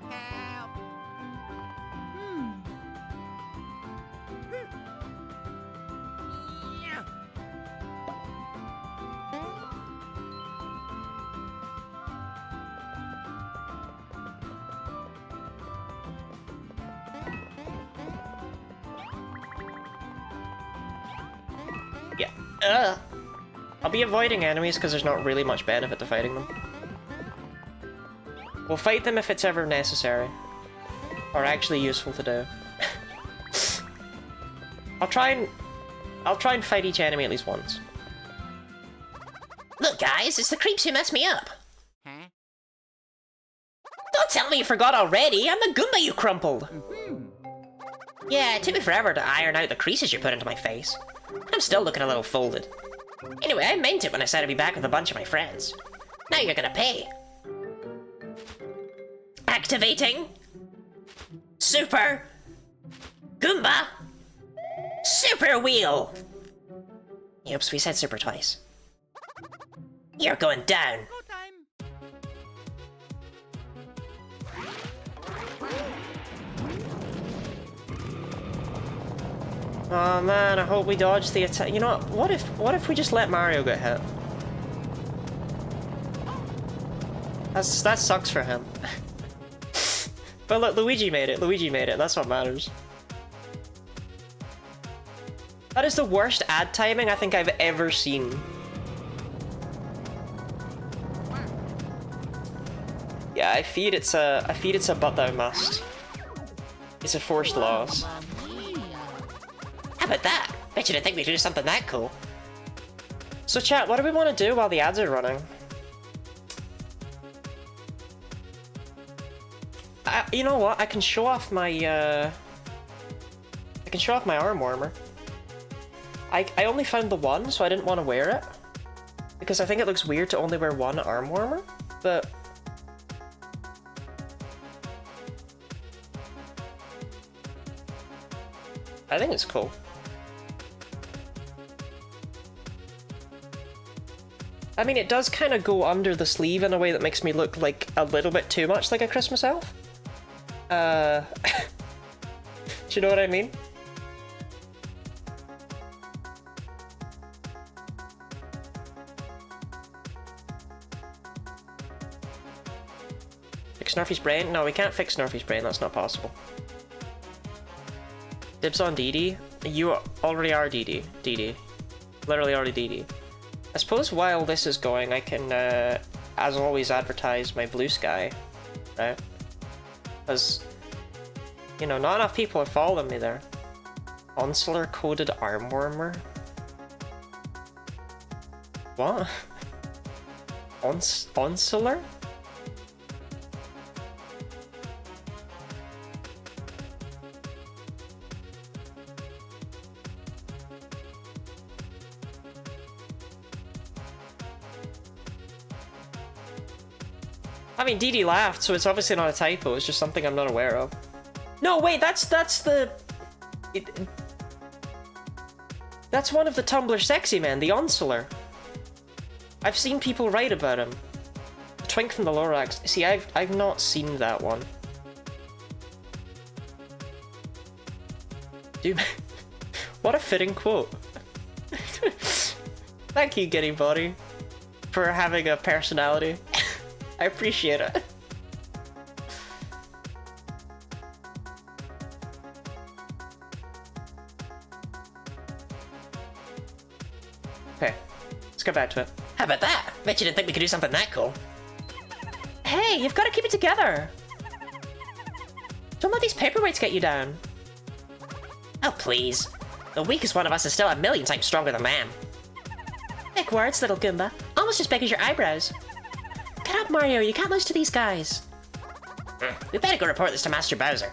Help. Yeah. Yeah. I'll be avoiding enemies because there's not really much benefit to fighting them. We'll fight them if it's ever necessary. Or actually useful to do. I'll try and fight each enemy at least once. Look, guys, it's the creeps who messed me up. Huh? Don't tell me you forgot already. I'm the Goomba you crumpled. Yeah, it took me forever to iron out the creases you put into my face. I'm still looking a little folded. Anyway, I meant it when I said I'd be back with a bunch of my friends. Now you're gonna pay. Activating. Super. Goomba. Super Wheel. Oops, we said super twice. You're going down. No time. Oh man, I hope we dodge the attack. You know what? What if we just let Mario get hit? That sucks for him. But look, Luigi made it. Luigi made it. That's what matters. That is the worst ad timing I think I've ever seen. Yeah, I feed it's a but thou must. It's a forced loss. How about that? Bet you didn't think we could do something that cool. So chat, what do we want to do while the ads are running? You know what? I can show off my arm warmer. I only found the one, so I didn't want to wear it because I think it looks weird to only wear one arm warmer. But I think it's cool. I mean, it does kind of go under the sleeve in a way that makes me look like a little bit too much like a Christmas elf. Do you know what I mean? Fix Snurfy's brain? No, we can't fix Snurfy's brain. That's not possible. Dibs on DD? You already are DD. DD. Literally already DD. I suppose while this is going, I can, as always, advertise my blue sky, right? Because, you know, not enough people are following me there. Onsular coded arm warmer? What? Onsular? I mean, DD laughed, so it's obviously not a typo, it's just something I'm not aware of. No, wait, that's the... That's one of the Tumblr sexy men, the Onsular. I've seen people write about him. The Twink from the Lorax. See, I've not seen that one. Dude, what a fitting quote. Thank you, Giddy Body, for having a personality. I appreciate it. Okay, let's get back to it. How about that? Bet you didn't think we could do something that cool. Hey, you've got to keep it together. Don't let these paperweights get you down. Oh, please. The weakest one of us is still a million times stronger than man. Big words, little Goomba. Almost as big as your eyebrows. Get up, Mario. You can't lose to these guys. We better go report this to Master Bowser.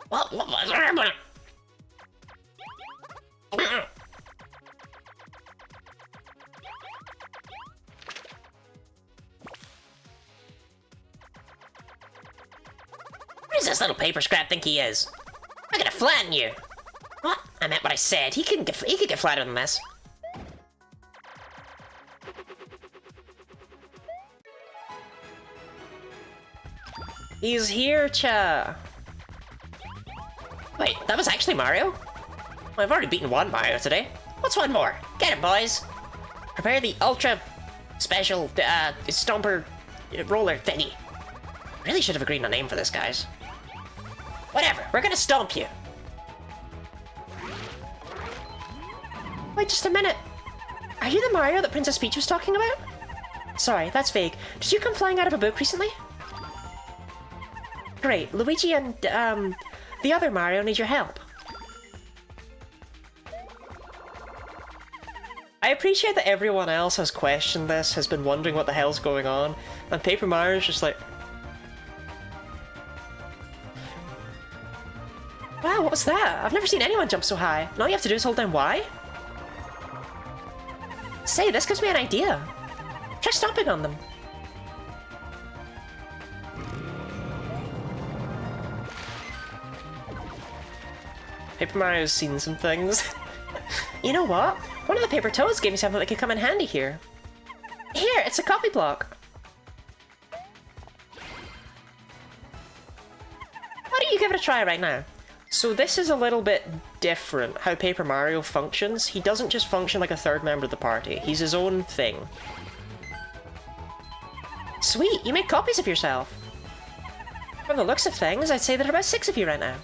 What does this little paper scrap think he is? I'm gonna flatten you! What? I meant what I said. He could get flatter than this. He's here, cha! Wait, that was actually Mario? Well, I've already beaten one Mario today. What's one more? Get it, boys! Prepare the ultra special stomper roller thingy. Really should have agreed on a name for this, guys. Whatever, we're gonna stomp you. Wait just a minute. Are you the Mario that Princess Peach was talking about? Sorry, that's vague. Did you come flying out of a book recently? Great. Luigi and, the other Mario need your help. I appreciate that everyone else has questioned this, has been wondering what the hell's going on, and Paper Mario's just like... Wow, what was that? I've never seen anyone jump so high. And all you have to do is hold down Y? Say, this gives me an idea. Try stomping on them. Paper Mario's seen some things. You know what? One of the paper toads gave me something that could come in handy here. Here, it's a copy block. Why don't you give it a try right now? So this is a little bit different, how Paper Mario functions. He doesn't just function like a third member of the party. He's his own thing. Sweet, you made copies of yourself. From the looks of things, I'd say there are about 6 of you right now.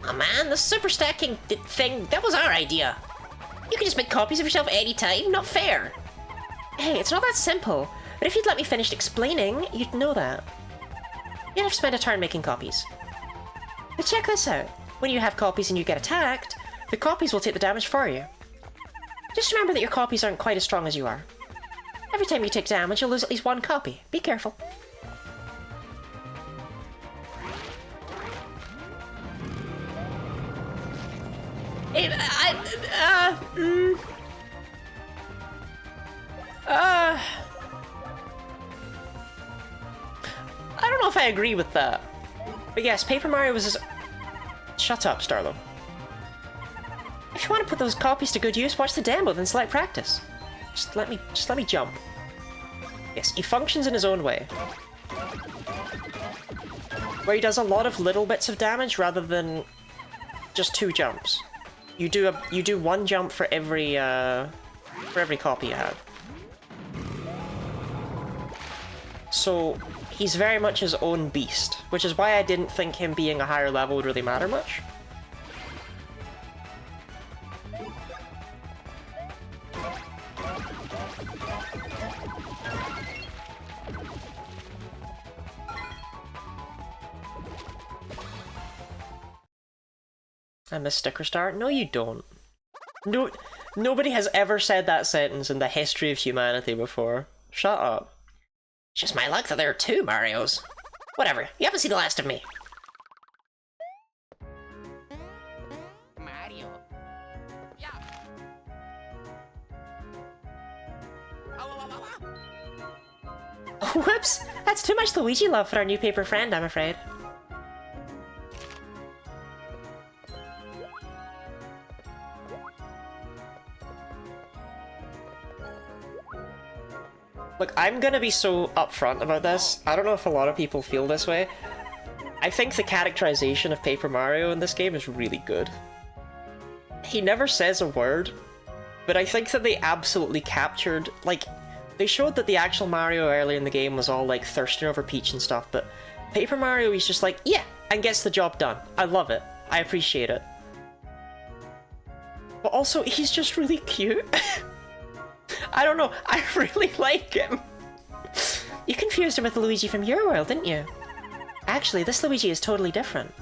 Oh man, the super stacking thing, that was our idea. You can just make copies of yourself anytime, not fair. Hey, it's not that simple. But if you'd let me finish explaining, you'd know that. You'd have to spend a turn making copies. But check this out. When you have copies and you get attacked, the copies will take the damage for you. Just remember that your copies aren't quite as strong as you are. Every time you take damage, you'll lose at least 1 copy. Be careful. I don't know if I agree with that. But yes, Paper Mario was... Shut up, Starlo. If you want to put those copies to good use, watch the demo, then select practice. Just let me jump. Yes, he functions in his own way. Where he does a lot of little bits of damage rather than just 2 jumps. You do 1 jump for every copy you have. So he's very much his own beast, which is why I didn't think him being a higher level would really matter much. I miss Sticker Star? No, you don't. No, nobody has ever said that sentence in the history of humanity before. Shut up. It's just my luck that there are 2 Marios. Whatever, you haven't seen the last of me. Mario. Yeah. Whoops! That's too much Luigi love for our new paper friend, I'm afraid. Look, I'm gonna be so upfront about this. I don't know if a lot of people feel this way. I think the characterization of Paper Mario in this game is really good. He never says a word, but I think that they absolutely captured, like, they showed that the actual Mario earlier in the game was all, like, thirsting over Peach and stuff, but Paper Mario, he's just like, yeah, and gets the job done. I love it. I appreciate it. But also, he's just really cute. I don't know, I really like him. You confused him with the Luigi from your world, didn't you? Actually, this Luigi is totally different.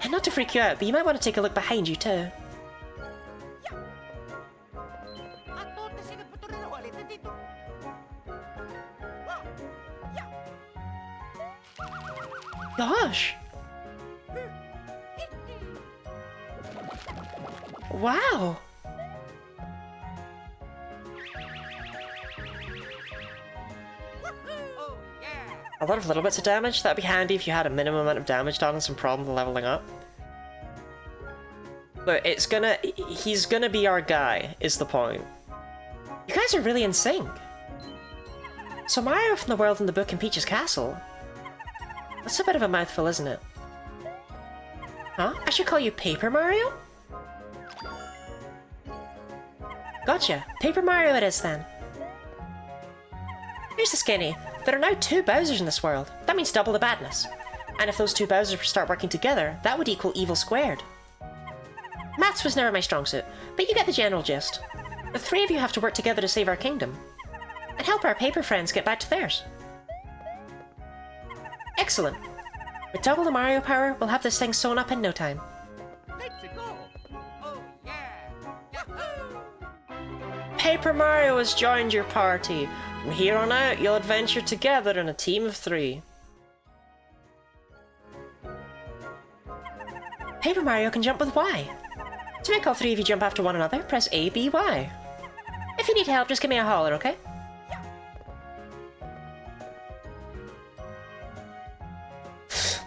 And not to freak you out, but you might want to take a look behind you too. Gosh! Wow! A lot of little bits of damage. That'd be handy if you had a minimum amount of damage done and some problem leveling up. Look, he's gonna be our guy, is the point. You guys are really in sync. So Mario from the world in the book in Peach's castle? That's a bit of a mouthful, isn't it? Huh? I should call you Paper Mario? Gotcha. Paper Mario it is then. Here's the skinny. There are now 2 Bowsers in this world. That means double the badness. And if those 2 Bowsers start working together, that would equal evil squared. Maths was never my strong suit, but you get the general gist. The 3 of you have to work together to save our kingdom. And help our paper friends get back to theirs. Excellent. With double the Mario power, we'll have this thing sewn up in no time. Let's go. Oh yeah. Yahoo! Paper Mario has joined your party. From here on out, you'll adventure together in a team of 3. Paper Mario can jump with Y. To make all 3 of you jump after one another, press A, B, Y. If you need help, just give me a holler, okay?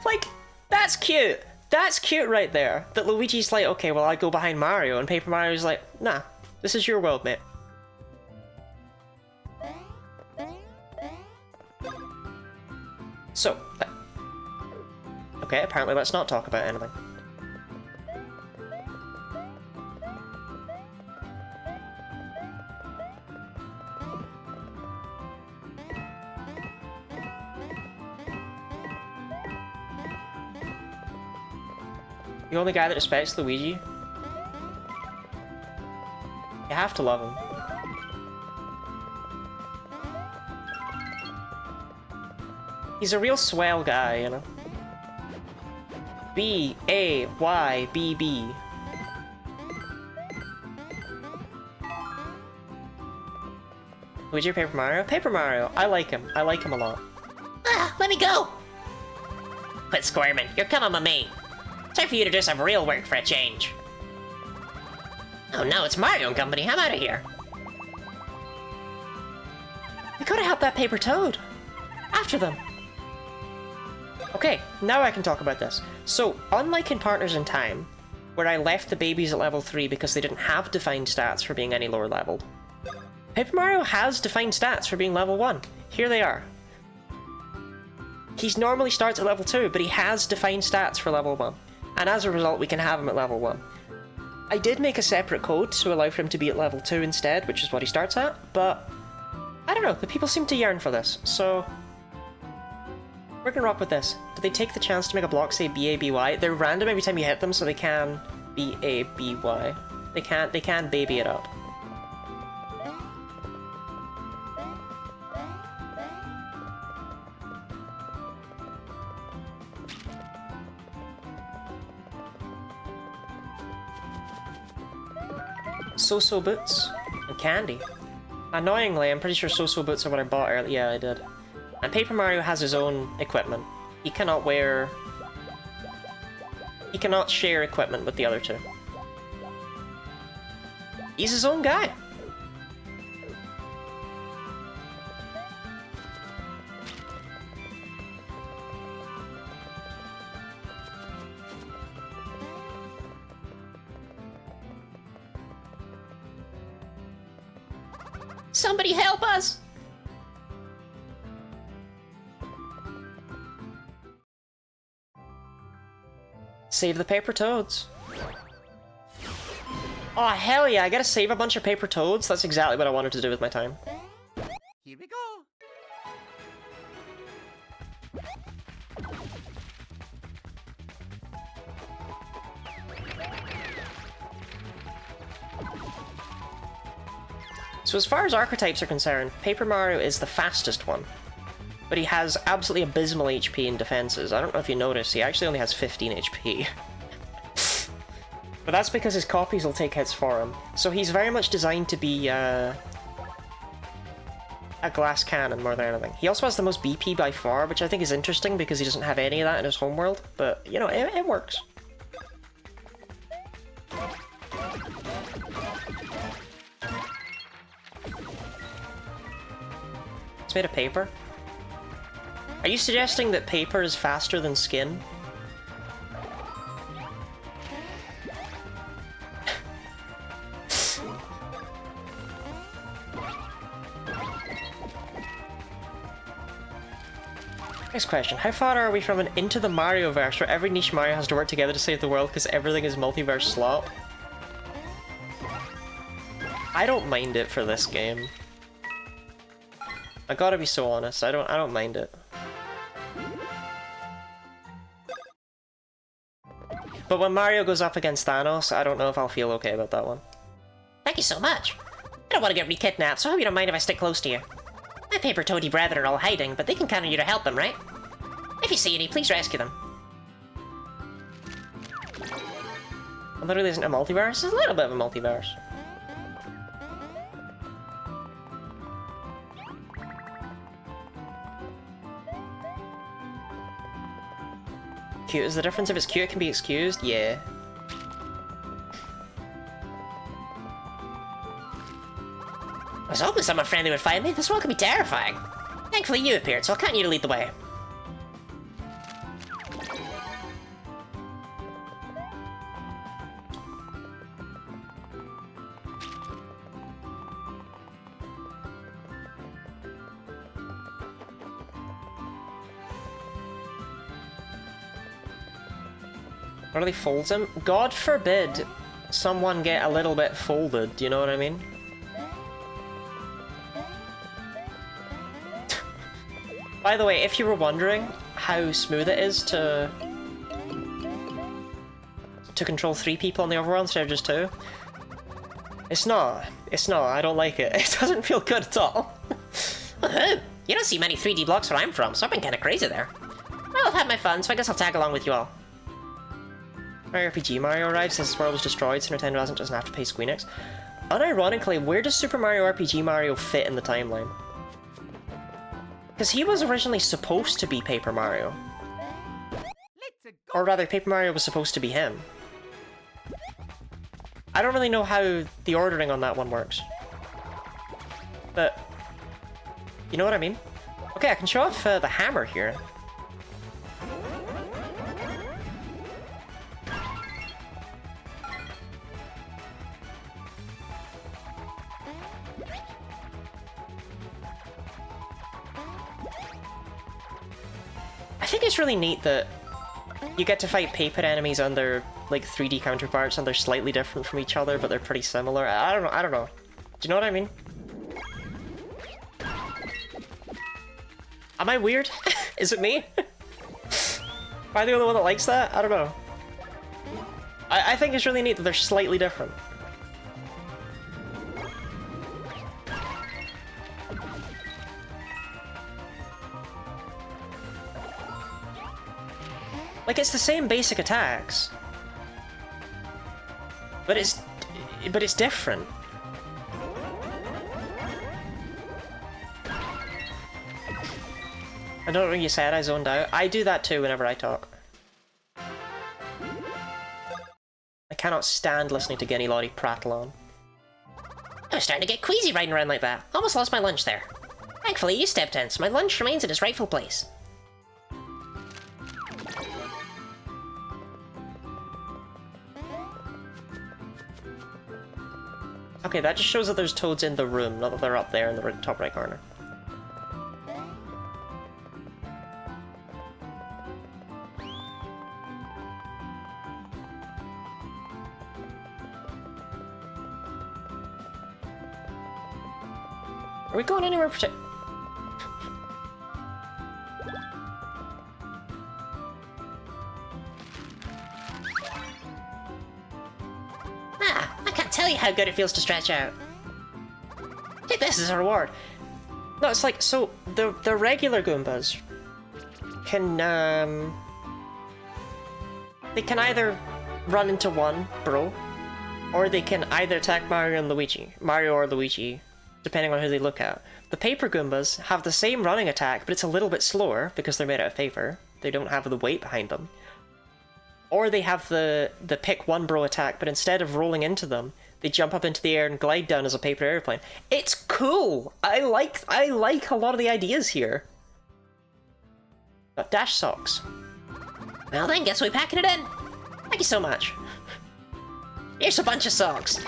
Like, that's cute. That's cute right there. That Luigi's like, okay, well, I go behind Mario, and Paper Mario's like, nah, this is your world, mate. So, okay, apparently let's not talk about anything. The only guy that respects Luigi? You have to love him. He's a real swell guy, you know? B-A-Y-B-B. Luigi or Paper Mario? Paper Mario. I like him. I like him a lot. Ah, let me go! Quit squirming. You're coming with me. Time for you to do some real work for a change. Oh no, it's Mario and company. I'm out of here. We could have helped that paper toad. After them. Okay, now I can talk about this. So, unlike in Partners in Time, where I left the babies at level 3 because they didn't have defined stats for being any lower leveled, Paper Mario has defined stats for being level 1. Here they are. He normally starts at level 2, but he has defined stats for level 1. And as a result, we can have him at level 1. I did make a separate code to allow for him to be at level 2 instead, which is what he starts at, but I don't know, the people seem to yearn for this, so we're gonna rock with this. Did they take the chance to make a block say B-A-B-Y? They're random every time you hit them, so they can B-A-B-Y. They can baby it up. So-so boots and candy. Annoyingly, I'm pretty sure so-so boots are what I bought earlier. Yeah, I did. And Paper Mario has his own equipment. He cannot wear... He cannot share equipment with the other 2. He's his own guy. Somebody help us! Save the paper toads. Oh, hell yeah, I gotta save a bunch of paper toads? That's exactly what I wanted to do with my time. Here we go. So as far as archetypes are concerned, Paper Mario is the fastest one. But he has absolutely abysmal HP and defenses. I don't know if you noticed, he actually only has 15 HP. But that's because his copies will take hits for him. So he's very much designed to be, a a glass cannon more than anything. He also has the most BP by far, which I think is interesting because he doesn't have any of that in his homeworld. But, you know, it works. It's made of paper. Are you suggesting that paper is faster than skin? Next question. How far are we from an Into the Mario verse where every niche Mario has to work together to save the world because everything is multiverse slop? I don't mind it for this game. I gotta be so honest, I don't mind it. But when Mario goes up against Thanos, I don't know if I'll feel okay about that one. Thank you so much. I don't want to get re-kidnapped, so I hope you don't mind if I stick close to you. My paper toady brethren are all hiding, but they can count on you to help them, right? If you see any, please rescue them. It literally isn't a multiverse, it's a little bit of a multiverse. Cute is the difference. If it's cute, it can be excused. Yeah. I was hoping someone friendly would find me. This world can be terrifying. Thankfully you appeared, so I'll count you to lead the way. What really folds him? God forbid someone get a little bit folded, do you know what I mean? By the way, if you were wondering how smooth it is to control 3 people on the overworld instead of just 2, it's not. It's not. I don't like it. It doesn't feel good at all. Woohoo! You don't see many 3D blocks where I'm from, so I've been kinda crazy there. Well, I've had my fun, so I guess I'll tag along with you all. Mario RPG Mario arrives since this world was destroyed, so Nintendo doesn't have to pay Squeenix. Unironically, where does Super Mario RPG Mario fit in the timeline? Because he was originally supposed to be Paper Mario. Or rather, Paper Mario was supposed to be him. I don't really know how the ordering on that one works. But, you know what I mean? Okay, I can show off the hammer here. I think it's really neat that you get to fight paper enemies and their like 3D counterparts and they're slightly different from each other, but they're pretty similar. I don't know. Do you know what I mean? Am I weird? Is it me? Am I the only one that likes that? I don't know. I think it's really neat that they're slightly different. Like, it's the same basic attacks. But it's different. I don't know what you said, I zoned out. I do that too whenever I talk. I cannot stand listening to Guinea Lottie prattle on. I was starting to get queasy riding around like that. Almost lost my lunch there. Thankfully you stepped in, so my lunch remains at its rightful place. Okay, that just shows that there's toads in the room, not that they're up there in the top right corner. Are we going anywhere particular? I can't tell you how good it feels to stretch out. Take this as a reward. No, it's like, so, the regular Goombas can, they can either run into one, bro, or they can either attack Mario or Luigi depending on who they look at. The paper Goombas have the same running attack, but it's a little bit slower because they're made out of paper. They don't have the weight behind them. Or they have the pick one bro attack, but instead of rolling into them, they jump up into the air and glide down as a paper airplane. It's cool! I like a lot of the ideas here. Got dash socks. Well then, guess we're packing it in. Thank you so much. Here's a bunch of socks.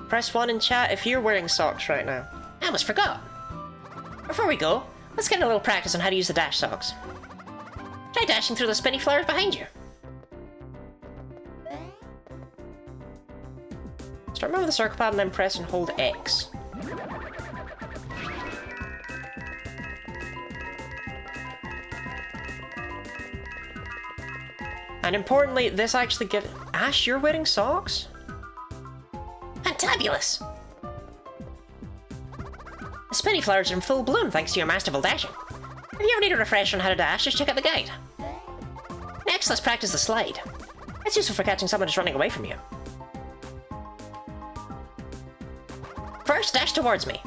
Press 1 in chat if you're wearing socks right now. I almost forgot. Before we go, let's get a little practice on how to use the dash socks. Try dashing through the spinny flowers behind you. Start moving the circle pad and then press and hold X. And importantly, this actually gives... Ash, you're wearing socks? Fantabulous! The spinny flowers are in full bloom thanks to your masterful dashing. If you ever need a refresher on how to dash, just check out the guide. Next, let's practice the slide. It's useful for catching someone who's running away from you. First, dash towards me.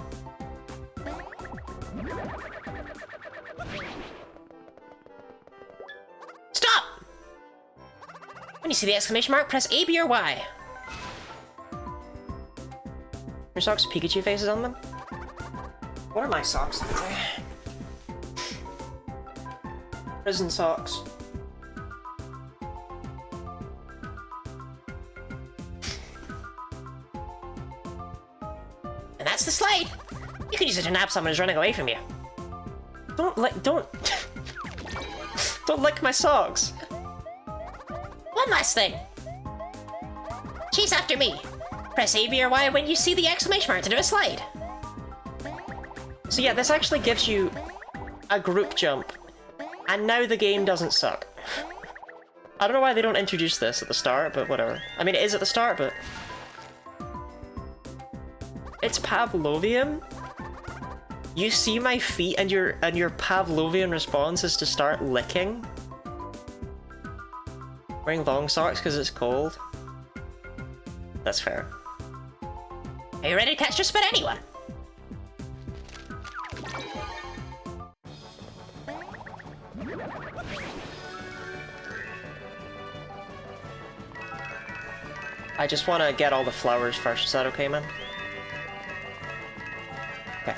Stop! When you see the exclamation mark, press A, B, or Y. Your socks have Pikachu faces on them? What are my socks? Prison socks. And that's the slide. You can use it to nab someone who's running away from you. Don't lick my socks. One last thing. Chase after me. Press A, B, or Y when you see the exclamation mark to do a slide. So yeah, this actually gives you a group jump. And now the game doesn't suck. I don't know why they don't introduce this at the start, but whatever. I mean, it is at the start, but... It's Pavlovian? You see my feet and your Pavlovian response is to start licking? Wearing long socks because it's cold? That's fair. Are you ready to catch just about anyone? I just want to get all the flowers first. Is that okay, man? Okay.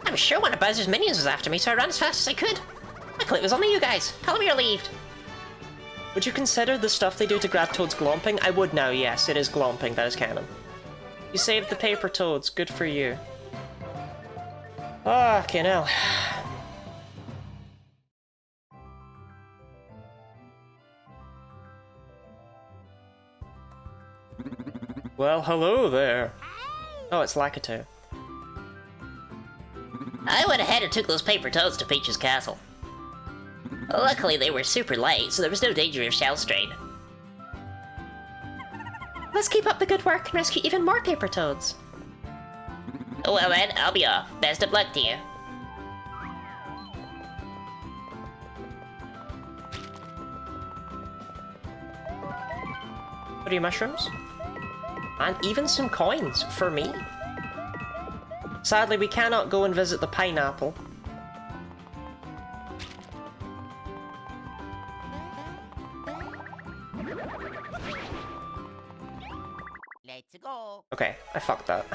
I'm sure one of Bowser's minions was after me, so I ran as fast as I could. Luckily, it was only you guys. Call me relieved. Would you consider the stuff they do to grab toads glomping? I would now, yes. It is glomping. That is canon. You saved the paper toads. Good for you. Ah, okay, now. Well, hello there. Oh, it's Lakitu. I went ahead and took those paper toads to Peach's castle. Luckily, they were super light, so there was no danger of shell strain. Let's keep up the good work and rescue even more paper toads. Well then, I'll be off. Best of luck to you. What are your mushrooms? And even some coins for me. Sadly, we cannot go and visit the pineapple. Let's go. Okay, I fucked that.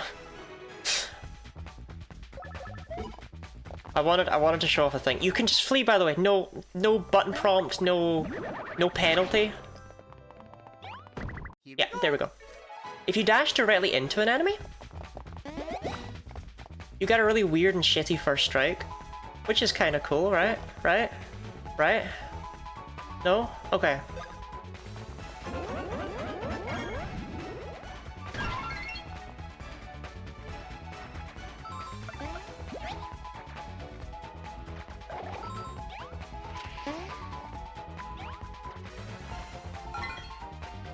I wanted to show off a thing. You can just flee, by the way. No button prompt, no penalty. Yeah, there we go. If you dash directly into an enemy, you get a really weird and shitty first strike, which is kind of cool, right? Right? Right? No? Okay.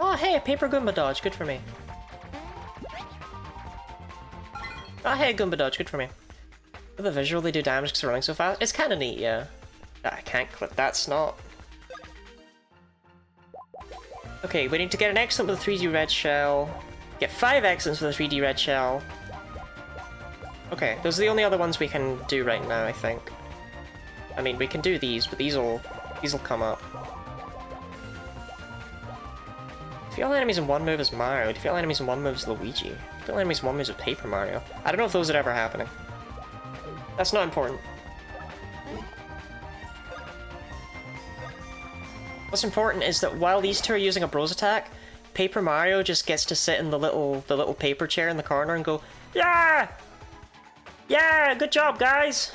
Oh, hey, a paper Goomba dodge. Good for me. Oh, hey, Goomba dodge. Good for me. With the visual, they do damage because they're running so fast. It's kind of neat, yeah. I can't clip. That's not... Okay, we need to get an excellent with a 3D red shell. Get 5 excellents with a 3D red shell. Okay, those are the only other ones we can do right now, I think. I mean, we can do these, but these'll come up. If all enemies in one move is Mario, if all enemies in one move is Luigi, if all enemies in one move is Paper Mario. I don't know if those are ever happening. That's not important. What's important is that while these two are using a Bros attack, Paper Mario just gets to sit in the little paper chair in the corner and go, yeah! Yeah, good job, guys!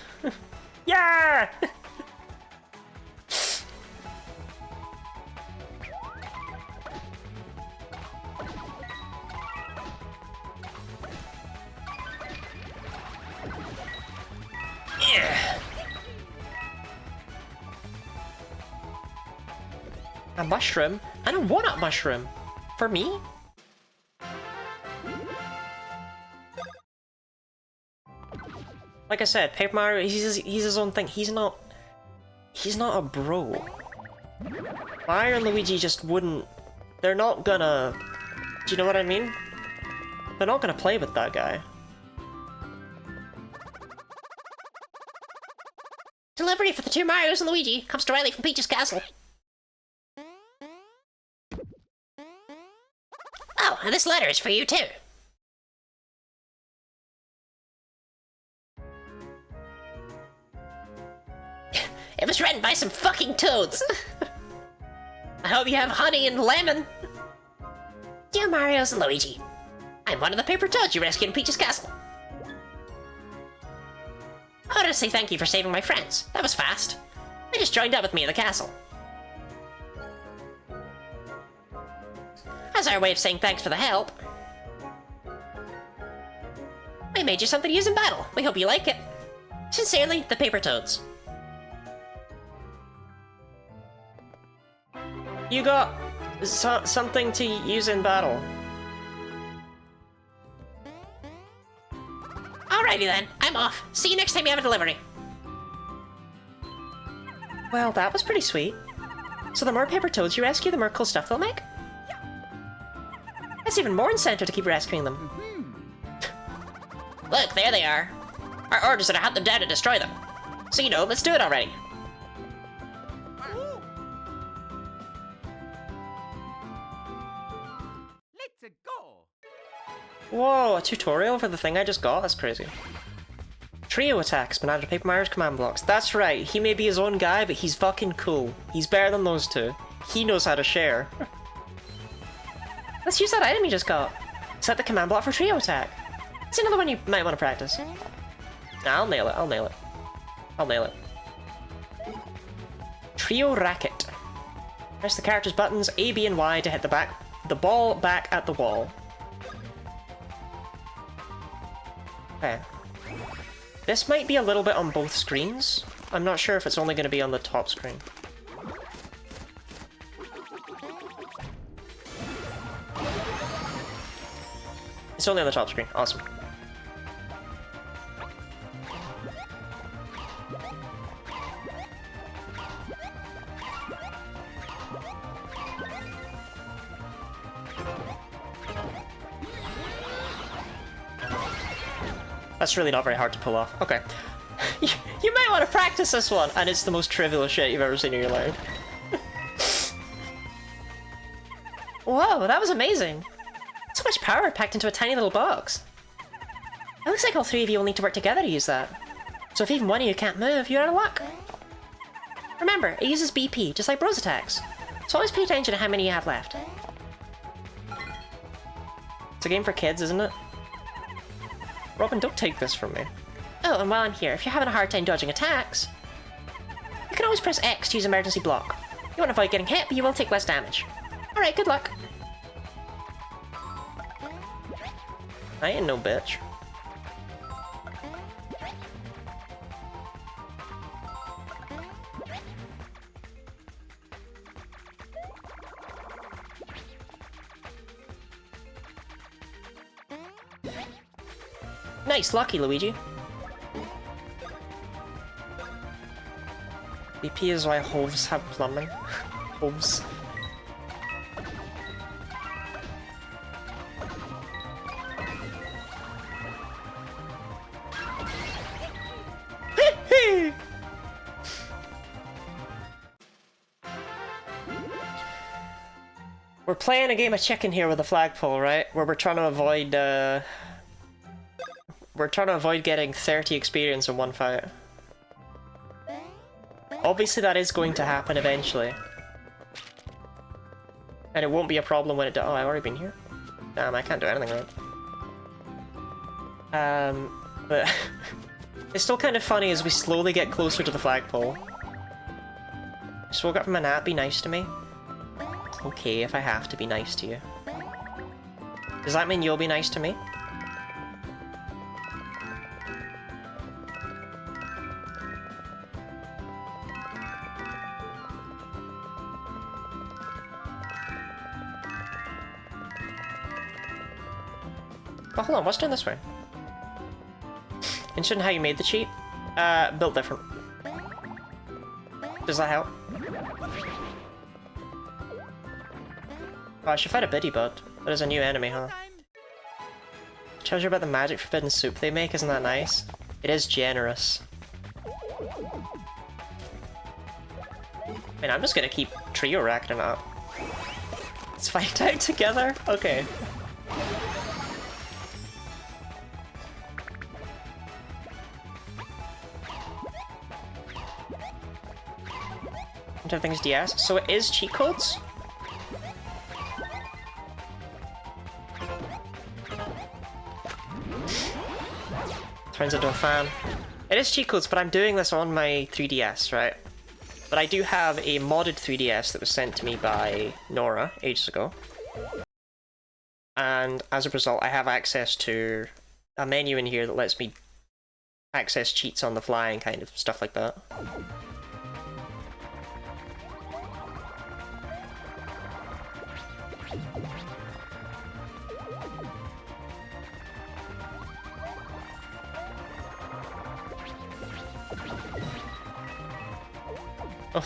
Yeah! Yeah! A mushroom? And a one-up mushroom! For me? Like I said, Paper Mario, he's his own thing. He's not a bro. Mario and Luigi just wouldn't... They're not gonna... Do you know what I mean? They're not gonna play with that guy. Delivery for the 2 Marios and Luigi comes directly from Peach's castle. Oh, and this letter is for you too. It was written by some fucking toads. I hope you have honey and lemon. Dear Marios and Luigi, I'm one of the paper toads you rescued in Peach's castle. I wanted to say thank you for saving my friends. That was fast. They just joined up with me in the castle. As our way of saying thanks for the help, we made you something to use in battle. We hope you like it. Sincerely, the Paper Toads. You got something to use in battle. Alrighty then, I'm off. See you next time you have a delivery. Well, that was pretty sweet. So the more paper toads you rescue, the more cool stuff they'll make? That's even more incentive to keep rescuing them. Look, there they are. Our orders are to hunt them down and destroy them. So you know, let's do it already. Let's go. Whoa, a tutorial for the thing I just got? That's crazy. Trio attacks been added to Paper Mario's command blocks. That's right, he may be his own guy, but he's fucking cool. He's better than those two. He knows how to share. Let's use that item you just got. Set the command block for trio attack. It's another one you might want to practice. Nah, I'll nail it, I'll nail it. I'll nail it. Trio racket. Press the character's buttons A, B, and Y to hit the ball back at the wall. Okay. This might be a little bit on both screens. I'm not sure if it's only going to be on the top screen. It's only on the top screen. Awesome. That's really not very hard to pull off. Okay. You might want to practice this one, and it's the most trivial shit you've ever seen in your life. Whoa, that was amazing. So much power packed into a tiny little box. It looks like all 3 of you will need to work together to use that. So if even one of you can't move, you're out of luck. Remember, it uses BP, just like Bros attacks. So always pay attention to how many you have left. It's a game for kids, isn't it? Robin, don't take this from me. Oh, and while I'm here, if you're having a hard time dodging attacks, you can always press X to use emergency block. You won't avoid getting hit, but you will take less damage. Alright, good luck. I ain't no bitch. Nice, lucky, Luigi. BP is why hoves have plumbing. Hoves. We're playing a game of chicken here with a flagpole, right? Where we're trying to avoid, getting 30 experience in one fight. Obviously that is going to happen eventually. And it won't be a problem when it does. Oh, I've already been here? Damn, I can't do anything right. But it's still kind of funny as we slowly get closer to the flagpole. Just woke up from a nap, be nice to me. Okay, if I have to be nice to you. Does that mean you'll be nice to me? Oh, hold on, what's down this way? Interested in how you made the cheat? Built different. Does that help? Oh, I should fight a biddy bud. That is a new enemy, huh? Tells you about the magic forbidden soup they make, isn't that nice? It is generous. I mean, I'm just gonna keep trio racking it up. Let's fight out together? Okay. Everything's DS. So it is cheat codes? Turns into a fan. It is cheat codes, but I'm doing this on my 3DS, right? But I do have a modded 3DS that was sent to me by Nora ages ago. And as a result, I have access to a menu in here that lets me access cheats on the fly and kind of stuff like that.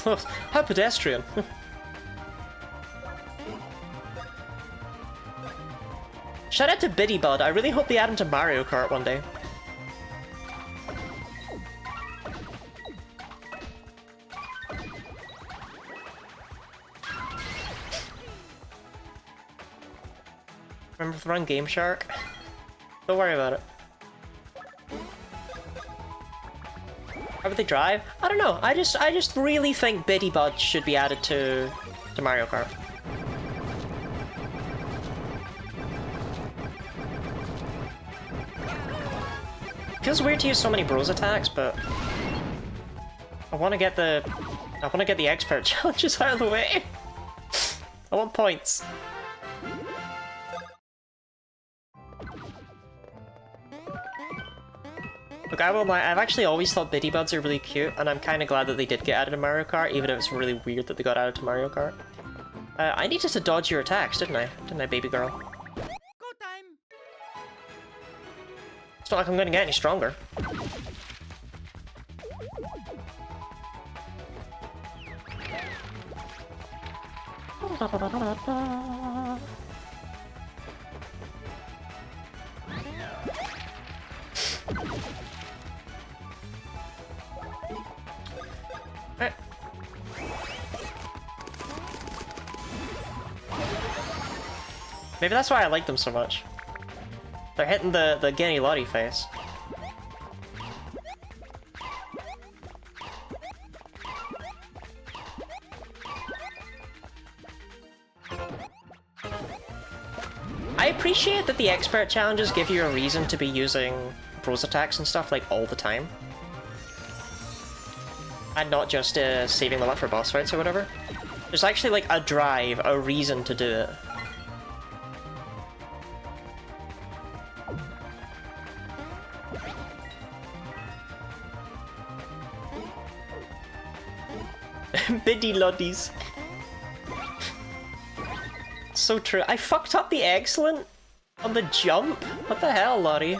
Oh, how pedestrian! Shout out to Biddy Bud, I really hope they add him to Mario Kart one day. Remember to run Game Shark? Don't worry about it. How would they drive? I don't know. I just really think Biddy Bud should be added to Mario Kart. Feels weird to use so many bros attacks, but I want to get the expert challenges out of the way. I want points. Look, I will lie, I've actually always thought Biddy Buds are really cute, and I'm kind of glad that they did get added to Mario Kart, even if it's really weird that they got added to Mario Kart. I needed to dodge your attacks, didn't I? Didn't I, baby girl? Go time. It's not like I'm gonna get any stronger. Maybe that's why I like them so much. They're hitting the Genny Lottie face. I appreciate that the expert challenges give you a reason to be using bros attacks and stuff like all the time. And not just saving them up for boss fights or whatever. There's actually like a drive, a reason to do it. Biddy Loddies. So true. I fucked up the excellent on the jump? What the hell, Lottie?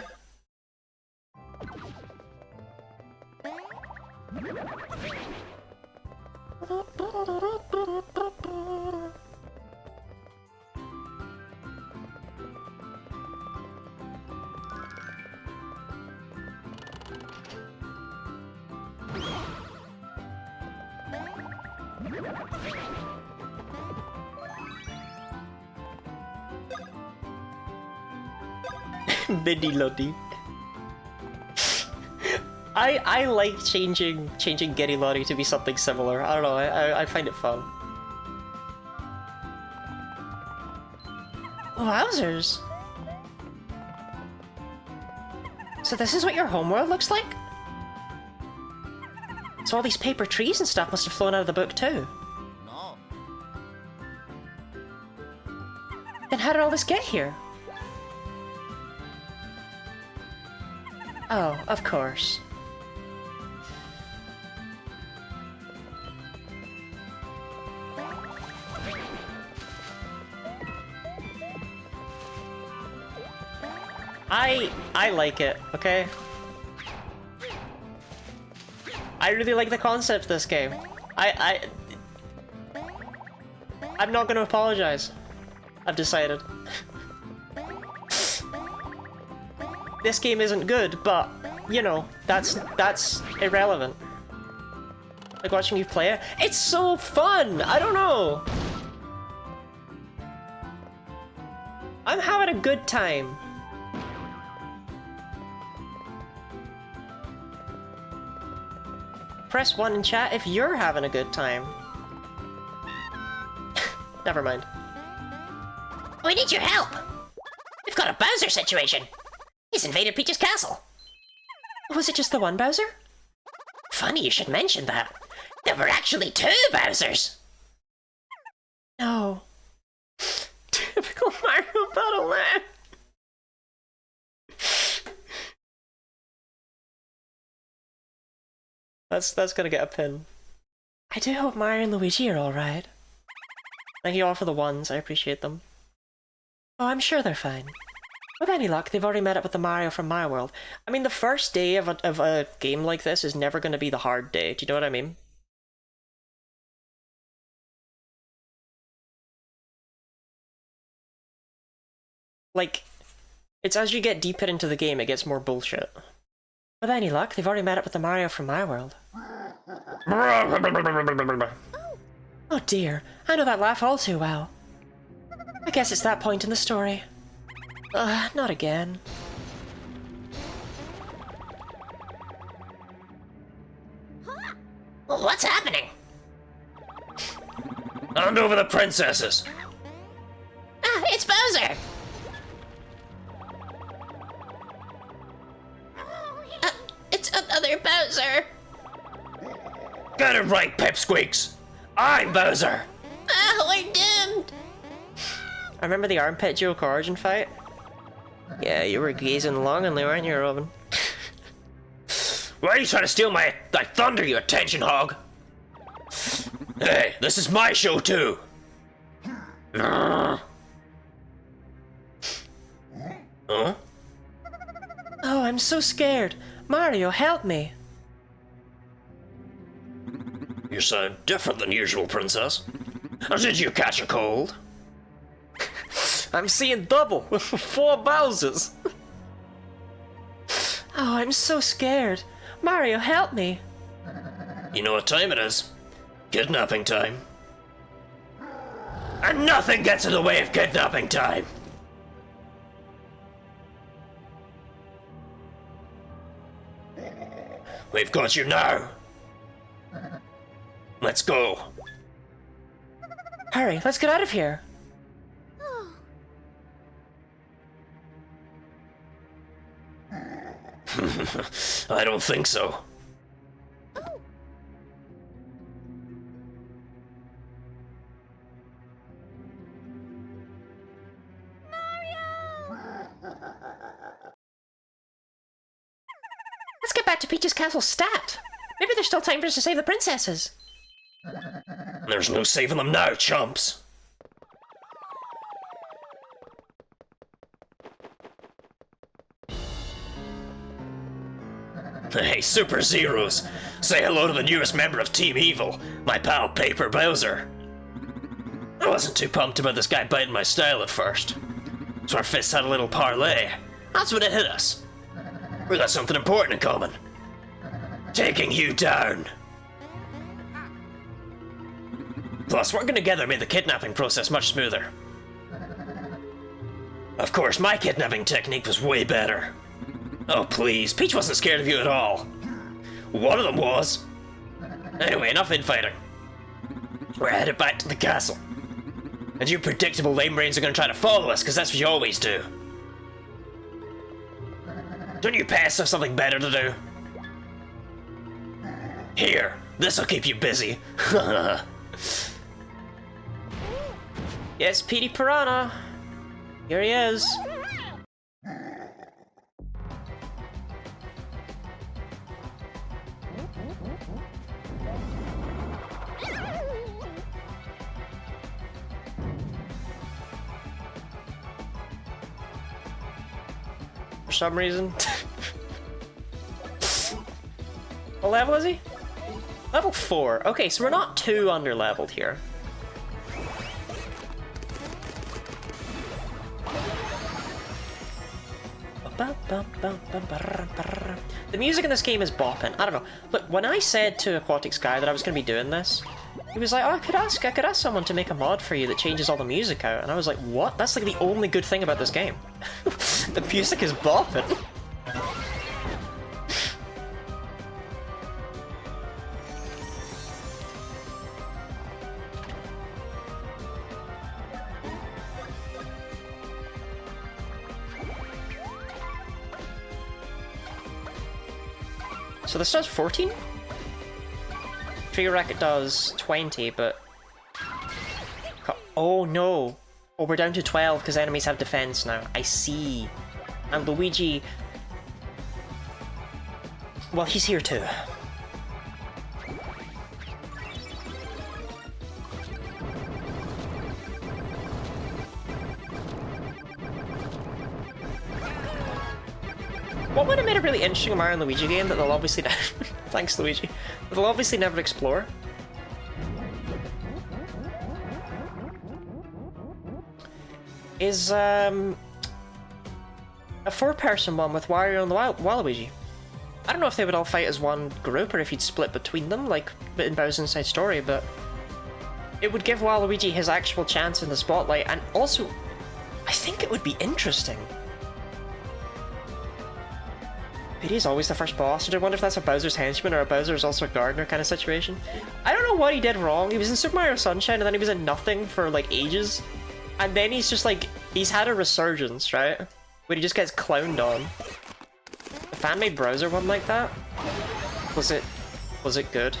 Mini Lottie. I like changing Giddy Lottie to be something similar. I don't know, I find it fun. Wowzers. So this is what your homeworld looks like? So all these paper trees and stuff must have flown out of the book too. No. Then how did all this get here? Oh, of course. I like it, okay? I really like the concept of this game. I'm not gonna apologize. I've decided. This game isn't good, but, you know, that's irrelevant. Like watching you play it, it's so fun! I don't know! I'm having a good time. Press 1 in chat if you're having a good time. Never mind. We need your help! We've got a Bowser situation! He's invaded Peach's castle! Was it just the one Bowser? Funny you should mention that. There were actually 2 Bowsers! No. Typical Mario battle man. That's gonna get a pin. I do hope Mario and Luigi are alright. Thank you all for the ones, I appreciate them. Oh, I'm sure they're fine. With any luck, they've already met up with the Mario from my world. I mean, the first day of a game like this is never gonna be the hard day, do you know what I mean? Like, it's as you get deeper into the game, it gets more bullshit. With any luck, they've already met up with the Mario from my world. Oh dear, I know that laugh all too well. I guess it's that point in the story. Not again. What's happening? Hand over the princesses! Ah, it's Bowser! It's another Bowser! Get it right, Pipsqueaks! I'm Bowser! Ah, we're doomed! I remember the armpit joke origin fight? Yeah, you were gazing longingly, weren't you, Robin? Why are you trying to steal my thunder, you attention hog? Hey, this is my show too! Huh? Oh, I'm so scared. Mario, help me. You sound different than usual, princess. Or did you catch a cold? I'm seeing double with 4 Bowsers. Oh, I'm so scared. Mario, help me. You know what time it is? Kidnapping time. And nothing gets in the way of kidnapping time! We've got you now! Let's go! Hurry, let's get out of here. I don't think so. Let's get back to Peach's castle stat. Maybe there's still time for us to save the princesses. There's no saving them now, chumps! Hey, Super Zeros! Say hello to the newest member of Team Evil, my pal Paper Bowser. I wasn't too pumped about this guy biting my style at first. So our fists had a little parlay. That's when it hit us. We got something important in common. Taking you down. Plus, working together made the kidnapping process much smoother. Of course, my kidnapping technique was way better. Oh, please. Peach wasn't scared of you at all. One of them was. Anyway, enough infighting. We're headed back to the castle. And you predictable lame brains are gonna try to follow us, because that's what you always do. Don't you pests have something better to do? Here, this'll keep you busy. Yes, Petey Piranha. Here he is. For some reason. What level is he? Level 4. Okay, so we're not too under-leveled here. The music in this game is bopping. I don't know. Look, when I said to Aquatic Sky that I was going to be doing this, he was like, oh, I could ask someone to make a mod for you that changes all the music out. And I was like, what? That's like the only good thing about this game. The music is bopping. So this does 14? Trigger Racket does 20, but... Oh no! Oh, we're down to 12 because enemies have defense now. I see. And Luigi... Well, he's here too. What would have made a really interesting Mario and Luigi game that they'll obviously thanks, Luigi. That they'll obviously never explore. Is a 4-person one with Wario and Waluigi. I don't know if they would all fight as one group or if you'd split between them, like in Bowser's Inside Story, but it would give Waluigi his actual chance in the spotlight, and also, I think it would be interesting. He's always the first boss. I wonder if that's a Bowser's henchman or a Bowser's also a gardener kind of situation. I don't know what he did wrong. He was in Super Mario Sunshine and then he was in nothing for like ages. And then he's just like, he's had a resurgence, right? Where he just gets clowned on. The fan-made browser one like that? Was it good?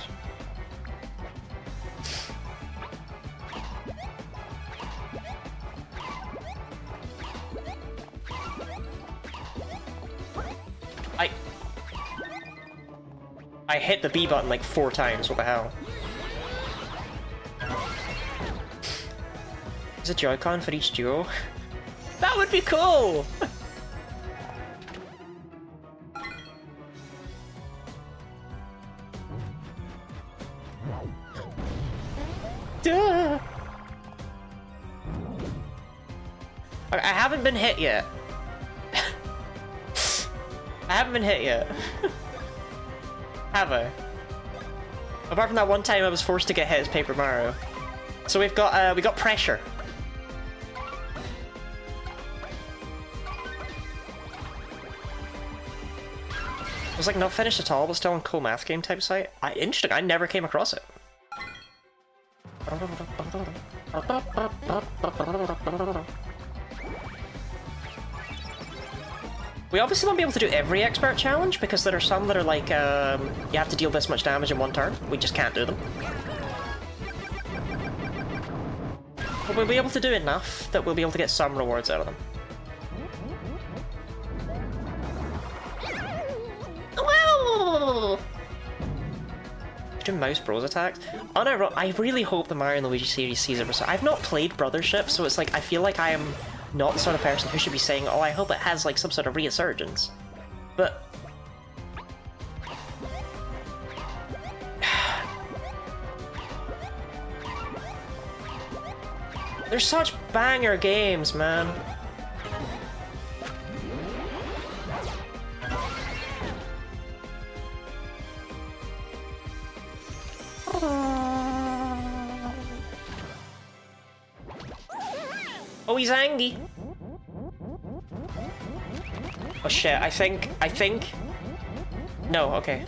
I hit the B button like 4 times, what the hell? Is a Joy-Con for each duo? That would be cool! Duh! I haven't been hit yet. I haven't been hit yet. Have I? Apart from that one time I was forced to get hit as Paper Mario. So we got pressure. It was like not finished at all, but still on cool math game type site. Interesting, I never came across it. We obviously won't be able to do every expert challenge because there are some that are like, you have to deal this much damage in one turn. We just can't do them. But we'll be able to do enough that we'll be able to get some rewards out of them. Wow! Do Mouse Bros attacks? I really hope the Mario and Luigi series sees it. I've not played Brothership, so it's like, I feel like I am not the sort of person who should be saying, oh, I hope it has like some sort of resurgence. But they're such banger games, man. Oh, he's angry. Oh shit, I think... No, okay.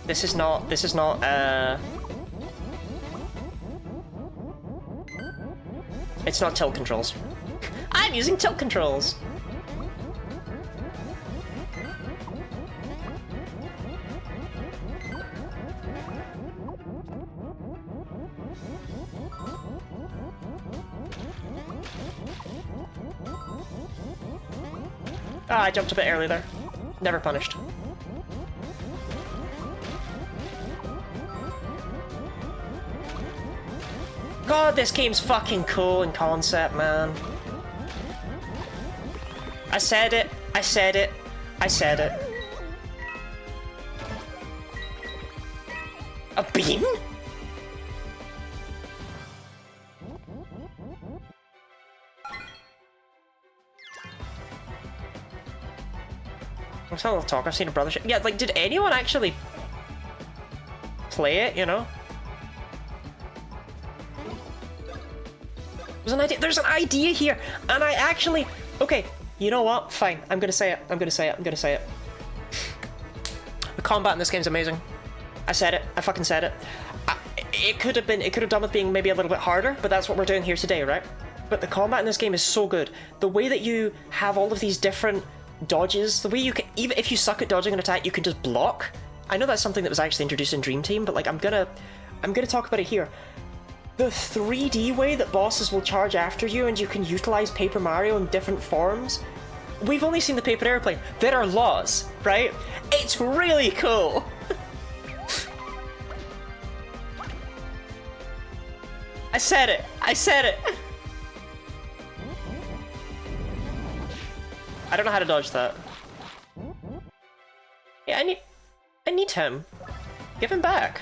This is not, It's not tilt controls. I'm using tilt controls! Ah, I jumped a bit early there. Never punished. God, this game's fucking cool in concept, man. I said it. I said it. I said it. A bean? I'm still a little talk. I've seen a brother. Yeah, like, did anyone actually play it? You know? There's an idea. There's an idea here, and I actually. Okay, you know what? Fine. I'm gonna say it. I'm gonna say it. I'm gonna say it. The combat in this game's amazing. I said it. I fucking said it. It could have been. It could have done with being maybe a little bit harder, but that's what we're doing here today, right? But the combat in this game is so good. The way that you have all of these different dodges, the way you can, even if you suck at dodging an attack, you can just block. I know that's something that was actually introduced in Dream Team, but like I'm gonna talk about it here. The 3D way that bosses will charge after you and you can utilize Paper Mario in different forms. We've only seen the paper airplane. There are laws, right? It's really cool. I said it. I said it. I don't know how to dodge that. Yeah, I need him. Give him back.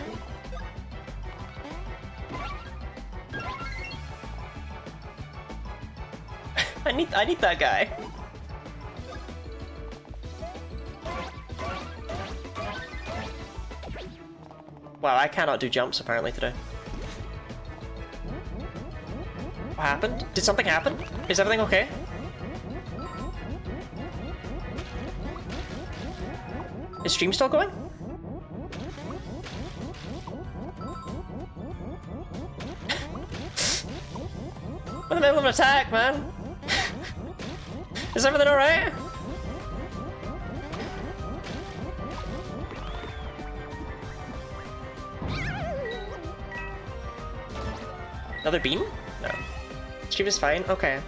I need that guy. Wow, I cannot do jumps apparently today. What happened? Did something happen? Is everything okay? Is stream still going? We're in the middle of an attack, man. Is everything alright? Another bean? No. Stream is fine? Okay.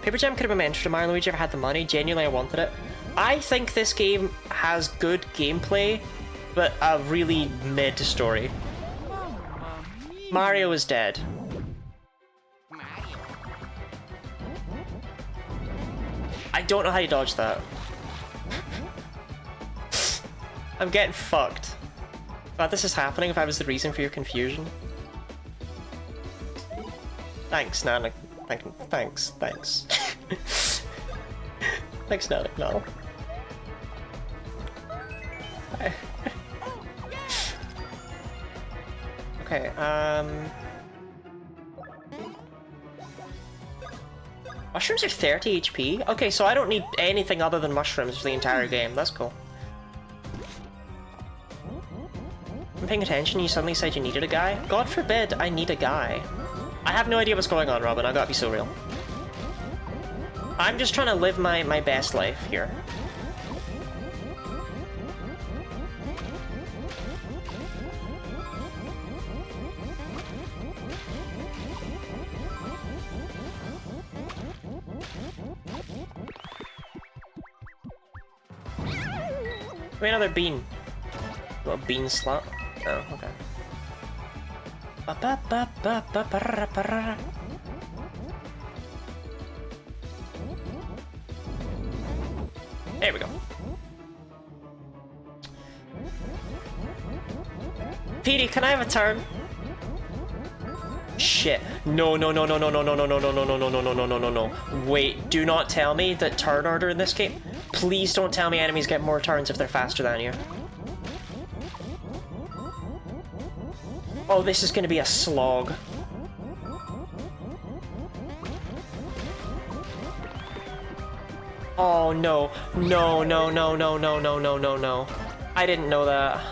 Paper Jam could have been mentioned to Mario Luigi if I had the money. Genuinely, I wanted it. I think this game has good gameplay, but a really mid story. Mario is dead. I don't know how you dodge that. I'm getting fucked. Glad this is happening if I was the reason for your confusion. Thanks, Nanak. Thanks. Thanks, Nanak. No. Okay, mushrooms are 30 HP? Okay, so I don't need anything other than mushrooms for the entire game. That's cool. I'm paying attention, you suddenly said you needed a guy? God forbid I need a guy. I have no idea what's going on, Robin. I gotta be so real. I'm just trying to live my best life here. Wait, another bean. A bean slot? Oh, okay. There we go. Petey, can I have a turn? Shit. No. Wait, do not tell me that turn order in this game. Please don't tell me enemies get more turns if they're faster than you. Oh, this is gonna be a slog. Oh no. No, no, no, no, no, no, no, no, no. I didn't know that.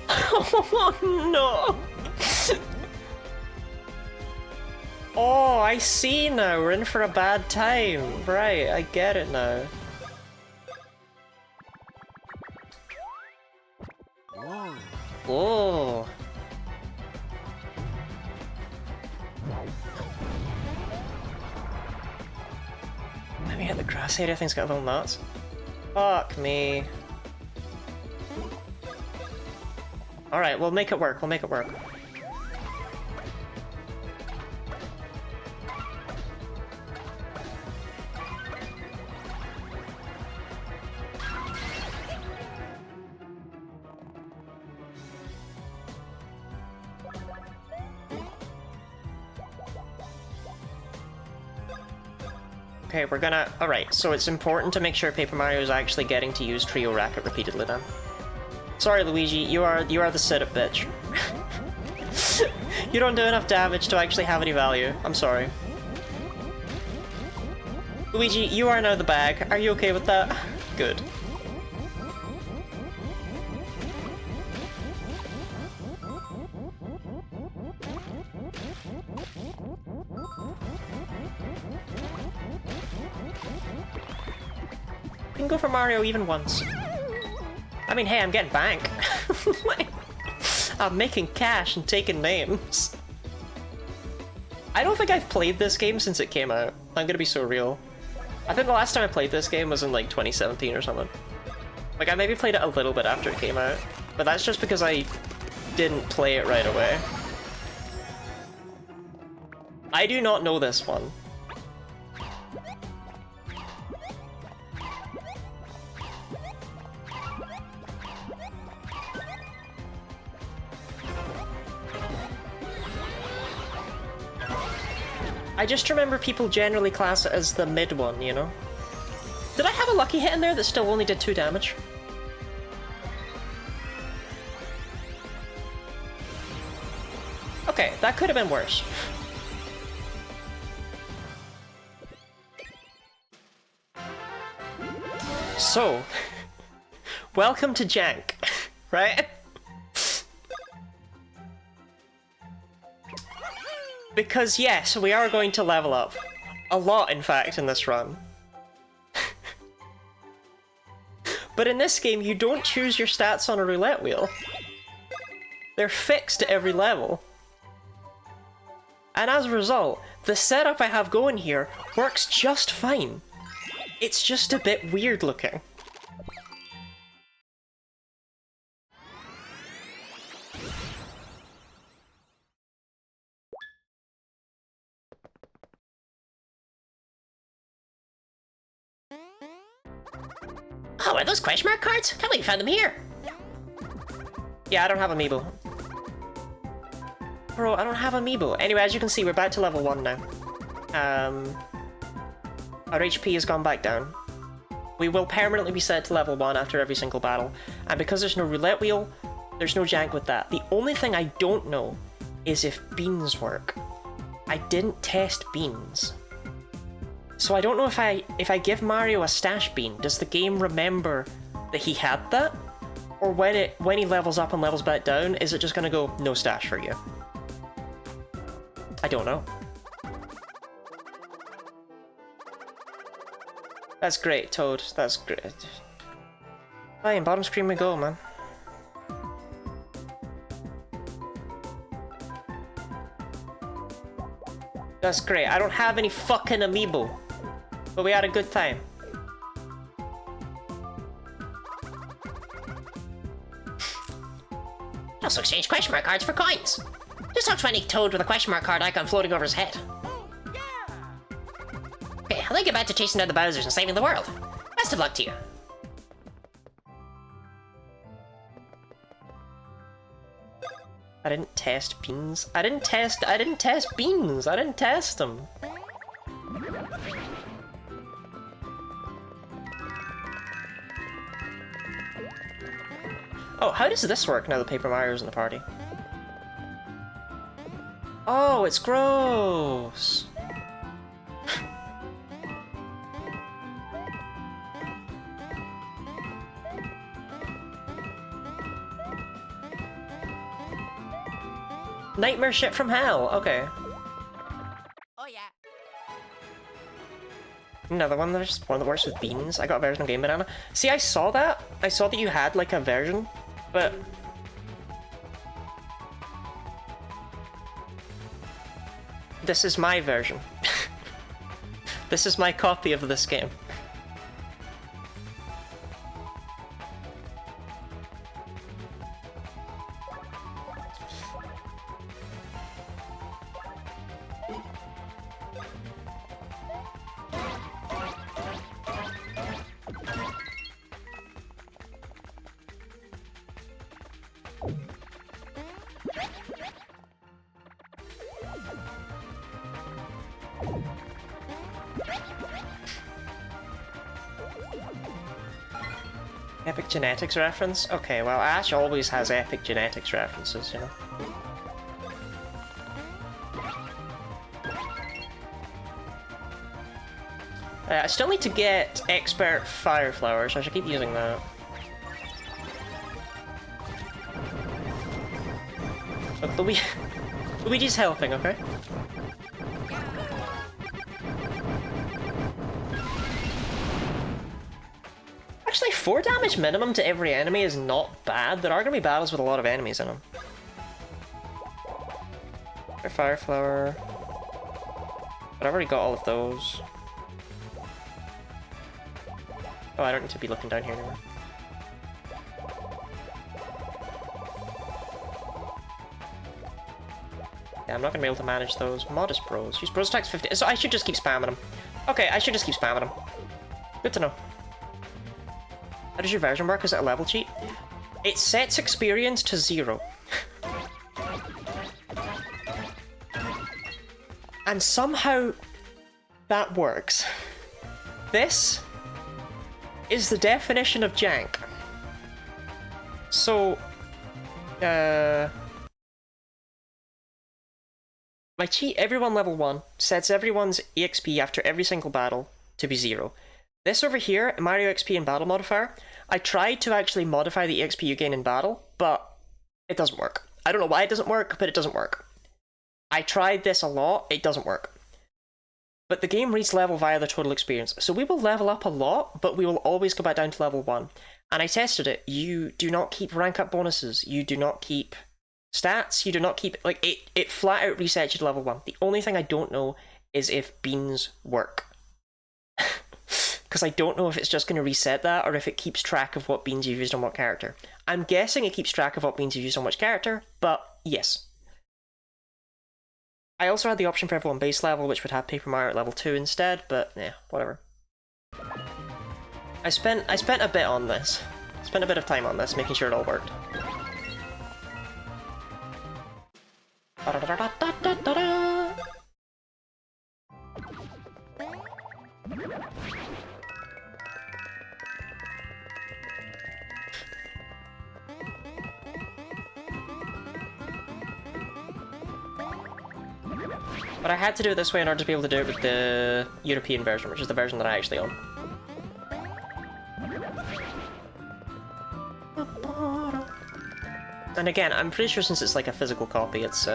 Oh no. Oh, I see now. We're in for a bad time. Right, I get it now. Oh. Let me hit the grass area. Things got a little nuts. Fuck me. Alright, we'll make it work. We'll make it work. Okay, we're gonna... Alright, so it's important to make sure Paper Mario is actually getting to use Trio Racket repeatedly then. Sorry, Luigi, you are the sit-up bitch. You don't do enough damage to actually have any value. I'm sorry. Luigi, you are now the bag. Are you okay with that? Good. We can go for Mario even once. I mean, hey, I'm getting bank. I'm making cash and taking names. I don't think I've played this game since it came out. I'm gonna be so real. I think the last time I played this game was in like 2017 or something. Like, I maybe played it a little bit after it came out, but that's just because I didn't play it right away. I do not know this one. I just remember people generally class it as the mid one, you know? Did I have a lucky hit in there that still only did 2 damage? Okay, that could have been worse. So, welcome to Jank, right? Because yes, we are going to level up. A lot, in fact, in this run. But in this game, you don't choose your stats on a roulette wheel. They're fixed at every level. And as a result, the setup I have going here works just fine. It's just a bit weird looking. Oh, are those question mark cards? Can't believe you found them here. Yeah, I don't have Amiibo. Bro, I don't have Amiibo. Anyway, as you can see, we're back to level 1 now. Our HP has gone back down. We will permanently be set to level 1 after every single battle. And because there's no roulette wheel, there's no jank with that. The only thing I don't know is if beans work. I didn't test beans. So I don't know if I give Mario a stash bean, does the game remember that he had that? Or when he levels up and levels back down, is it just gonna go, no stash for you? I don't know. That's great, Toad. That's great. Fine, bottom screen we go, man. That's great. I don't have any fucking Amiibo. But we had a good time. Also exchange question mark cards for coins. Just talk to any Toad with a question mark card icon floating over his head. Okay, I'll get back to chasing down the Bowsers and saving the world. Best of luck to you. I didn't test beans. I didn't test beans. I didn't test them. Oh, how does this work now that Paper Mario's in the party? Oh, it's gross. Nightmare shit from hell. Okay. Oh yeah. Another one that's one that works with beans. I got a version of Game Banana. See, I saw that. I saw that you had like a version, but this is my version. This is my copy of this game. Epic genetics reference? Okay, well, Ash always has epic genetics references, you know. I still need to get expert fire flowers, so I should keep using that. Look, Luigi's helping, okay? Actually, 4 damage minimum to every enemy is not bad. There are going to be battles with a lot of enemies in them. Fire flower. But I've already got all of those. Oh, I don't need to be looking down here anymore. Yeah, I'm not going to be able to manage those. Modest bros. Use bros attacks 50. So I should just keep spamming them. Okay, I should just keep spamming them. Good to know. How does your version work? Is it a level cheat? It sets experience to 0. And somehow that works. This is the definition of jank. So, my cheat, everyone level 1, sets everyone's EXP after every single battle to be 0. This over here, Mario XP and battle modifier, I tried to actually modify the EXP you gain in battle, but it doesn't work. I don't know why it doesn't work, but it doesn't work. I tried this a lot, it doesn't work. But the game reads level via the total experience, so we will level up a lot, but we will always go back down to level 1. And I tested it, you do not keep rank up bonuses, you do not keep stats, you do not keep, like, it flat out resets you to level 1. The only thing I don't know is if beans work. Because I don't know if it's just going to reset that, or if it keeps track of what beans you've used on what character. I'm guessing it keeps track of what beans you've used on which character, but yes. I also had the option for everyone base level, which would have Paper Mario at level 2 instead, but yeah, whatever. I spent a bit on this. Spent a bit of time on this, making sure it all worked. But I had to do it this way in order to be able to do it with the European version, which is the version that I actually own. And again, I'm pretty sure since it's like a physical copy, it's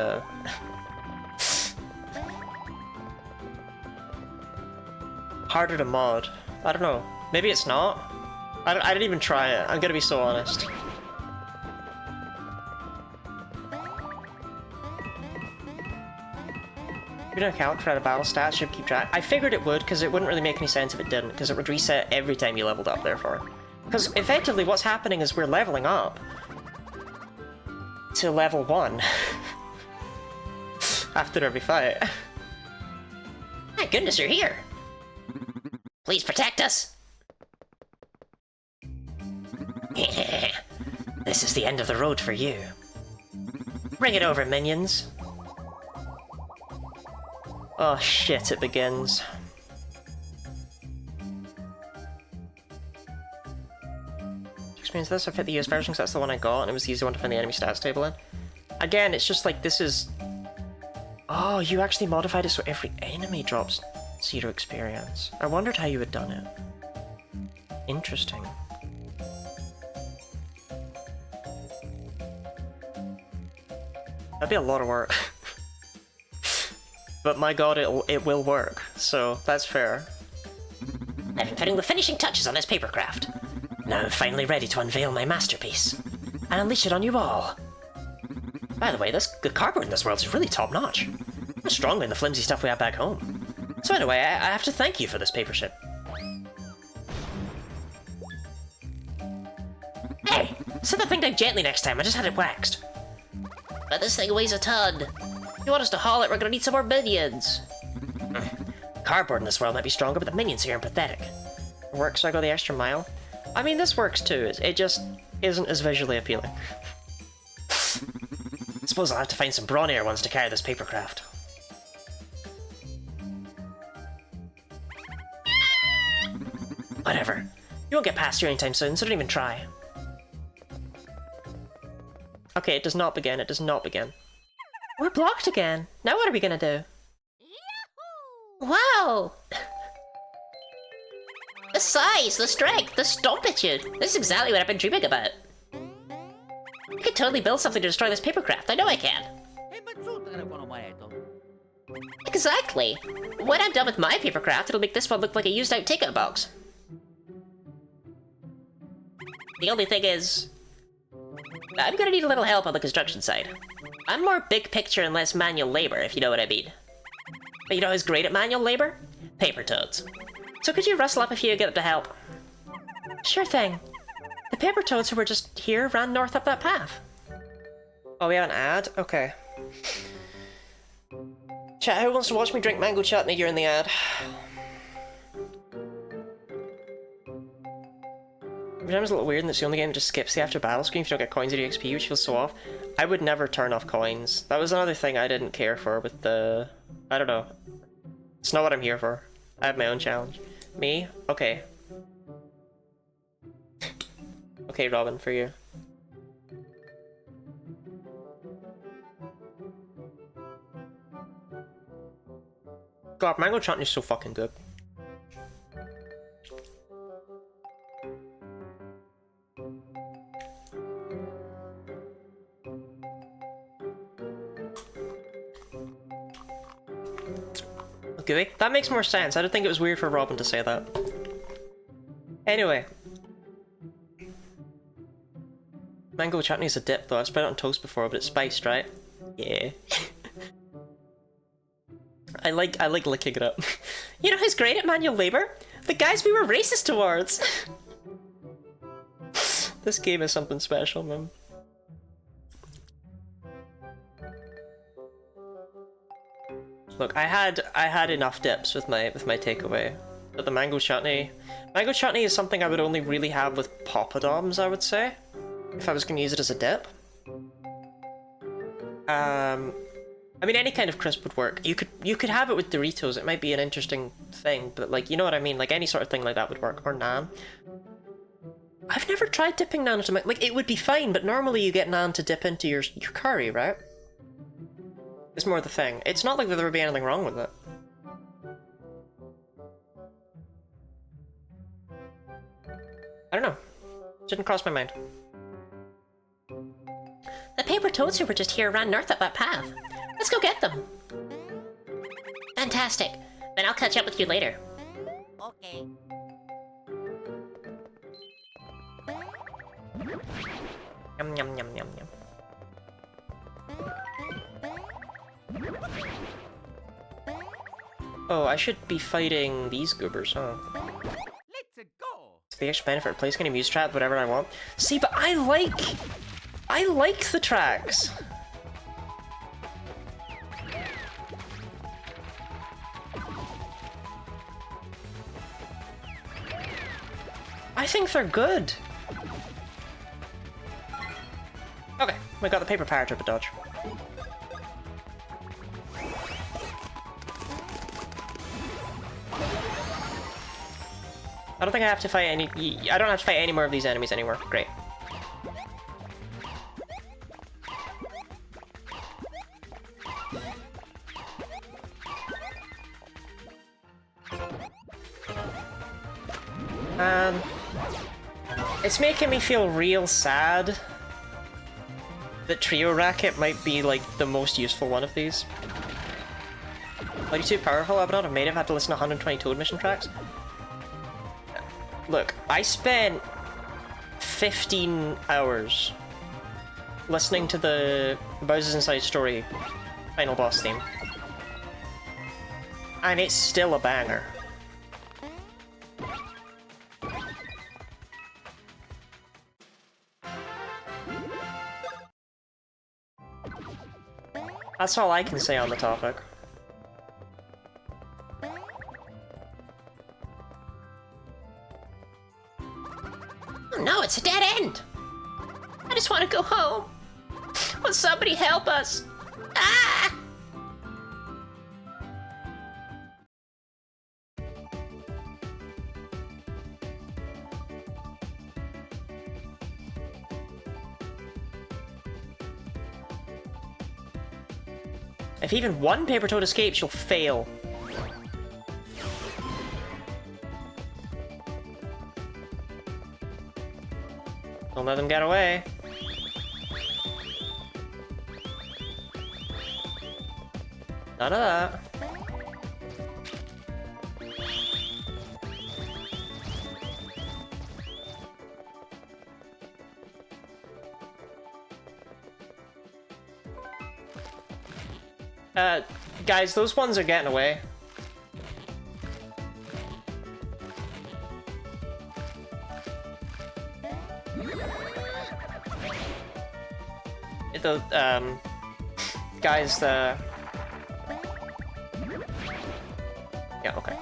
harder to mod. I don't know. Maybe it's not. I didn't even try it. I'm gonna be so honest. If you don't account for a battle stats, should keep track. I figured it would, because it wouldn't really make any sense if it didn't, because it would reset every time you leveled up, therefore. Because effectively what's happening is we're leveling up to level 1 after every fight. My goodness, you're here. Please protect us. This is the end of the road for you. Bring it over, minions. Oh shit, it begins. Which means this, I fit the US version because that's the one I got, and it was the easy one to find the enemy stats table in. Again, it's just like, this is... Oh, you actually modified it so every enemy drops 0 experience. I wondered how you had done it. Interesting. That'd be a lot of work. But my god, it will work, so that's fair. I've been putting the finishing touches on this papercraft. Now I'm finally ready to unveil my masterpiece. And unleash it on you all. By the way, the cardboard in this world is really top-notch. Much stronger than the flimsy stuff we have back home. So anyway, I have to thank you for this paper ship. Hey! Set the thing down gently next time, I just had it waxed. But this thing weighs a ton. If you want us to haul it, we're gonna need some more minions. Cardboard in this world might be stronger, but the minions here are pathetic. It works, so I go the extra mile. I mean, this works too, it just isn't as visually appealing. I suppose I'll have to find some brawnier ones to carry this papercraft. Whatever. You won't get past here anytime soon, so don't even try. Okay, it does not begin, it does not begin. We're blocked again. Now what are we gonna do? Wow! The size, the strength, the stompitude. This is exactly what I've been dreaming about. I could totally build something to destroy this papercraft. I know I can. Exactly. When I'm done with my papercraft, it'll make this one look like a used-out ticket box. The only thing is, I'm gonna need a little help on the construction side. I'm more big picture and less manual labor, if you know what I mean. But you know who's great at manual labor? Paper toads. So could you rustle up a few and get them to help? Sure thing. The paper toads who were just here ran north up that path. Oh, we have an ad? Okay. Chat, who wants to watch me drink mango chutney during the ad? Every time it's a little weird and it's the only game that just skips the after battle screen if you don't get coins or EXP, which feels so off. I would never turn off coins. That was another thing I didn't care for with the... I don't know. It's not what I'm here for. I have my own challenge. Me? Okay. Okay, Robin, for you. God, mango chutney is so fucking good. Gooey. That makes more sense. I don't think it was weird for Robin to say that. Anyway. Mango chutney is a dip though. I've spread it on toast before, but it's spiced, right? Yeah. I like licking it up. You know who's great at manual labor? The guys we were racist towards! This game is something special, man. Look, I had enough dips with my takeaway, but the mango chutney is something I would only really have with poppadoms, I would say, if I was going to use it as a dip. I mean, any kind of crisp would work. You could have it with Doritos. It might be an interesting thing, but like, you know what I mean? Like any sort of thing like that would work. Or naan. I've never tried dipping naan into my... Like, it would be fine, but normally you get naan to dip into your curry, right? It's more the thing. It's not like there would be anything wrong with it. I don't know. Didn't cross my mind. The paper toads who were just here ran north up that path. Let's go get them. Fantastic. Then I'll catch up with you later. Okay. Yum yum yum yum yum. Oh, I should be fighting these goobers, huh? Let's go. It's the extra benefit of placing a muse trap, whatever I want. See, but I like the tracks. I think they're good. Okay, we got the paper paratrooper to dodge. I don't think I have to fight any... I don't have to fight any more of these enemies anymore. Great. It's making me feel real sad the trio racket might be like the most useful one of these. Are you too powerful? I would not have made it if I had to listen to 120 Toad mission tracks. Look, I spent 15 hours listening to the Bowser's Inside Story final boss theme. And it's still a banger. That's all I can say on the topic. Oh no, it's a dead end! I just want to go home. Will somebody help us? Ah! If even one Paper Toad escapes, you'll fail. Don't let them get away. None of that. Guys, those ones are getting away. The, guys, the... Yeah, okay.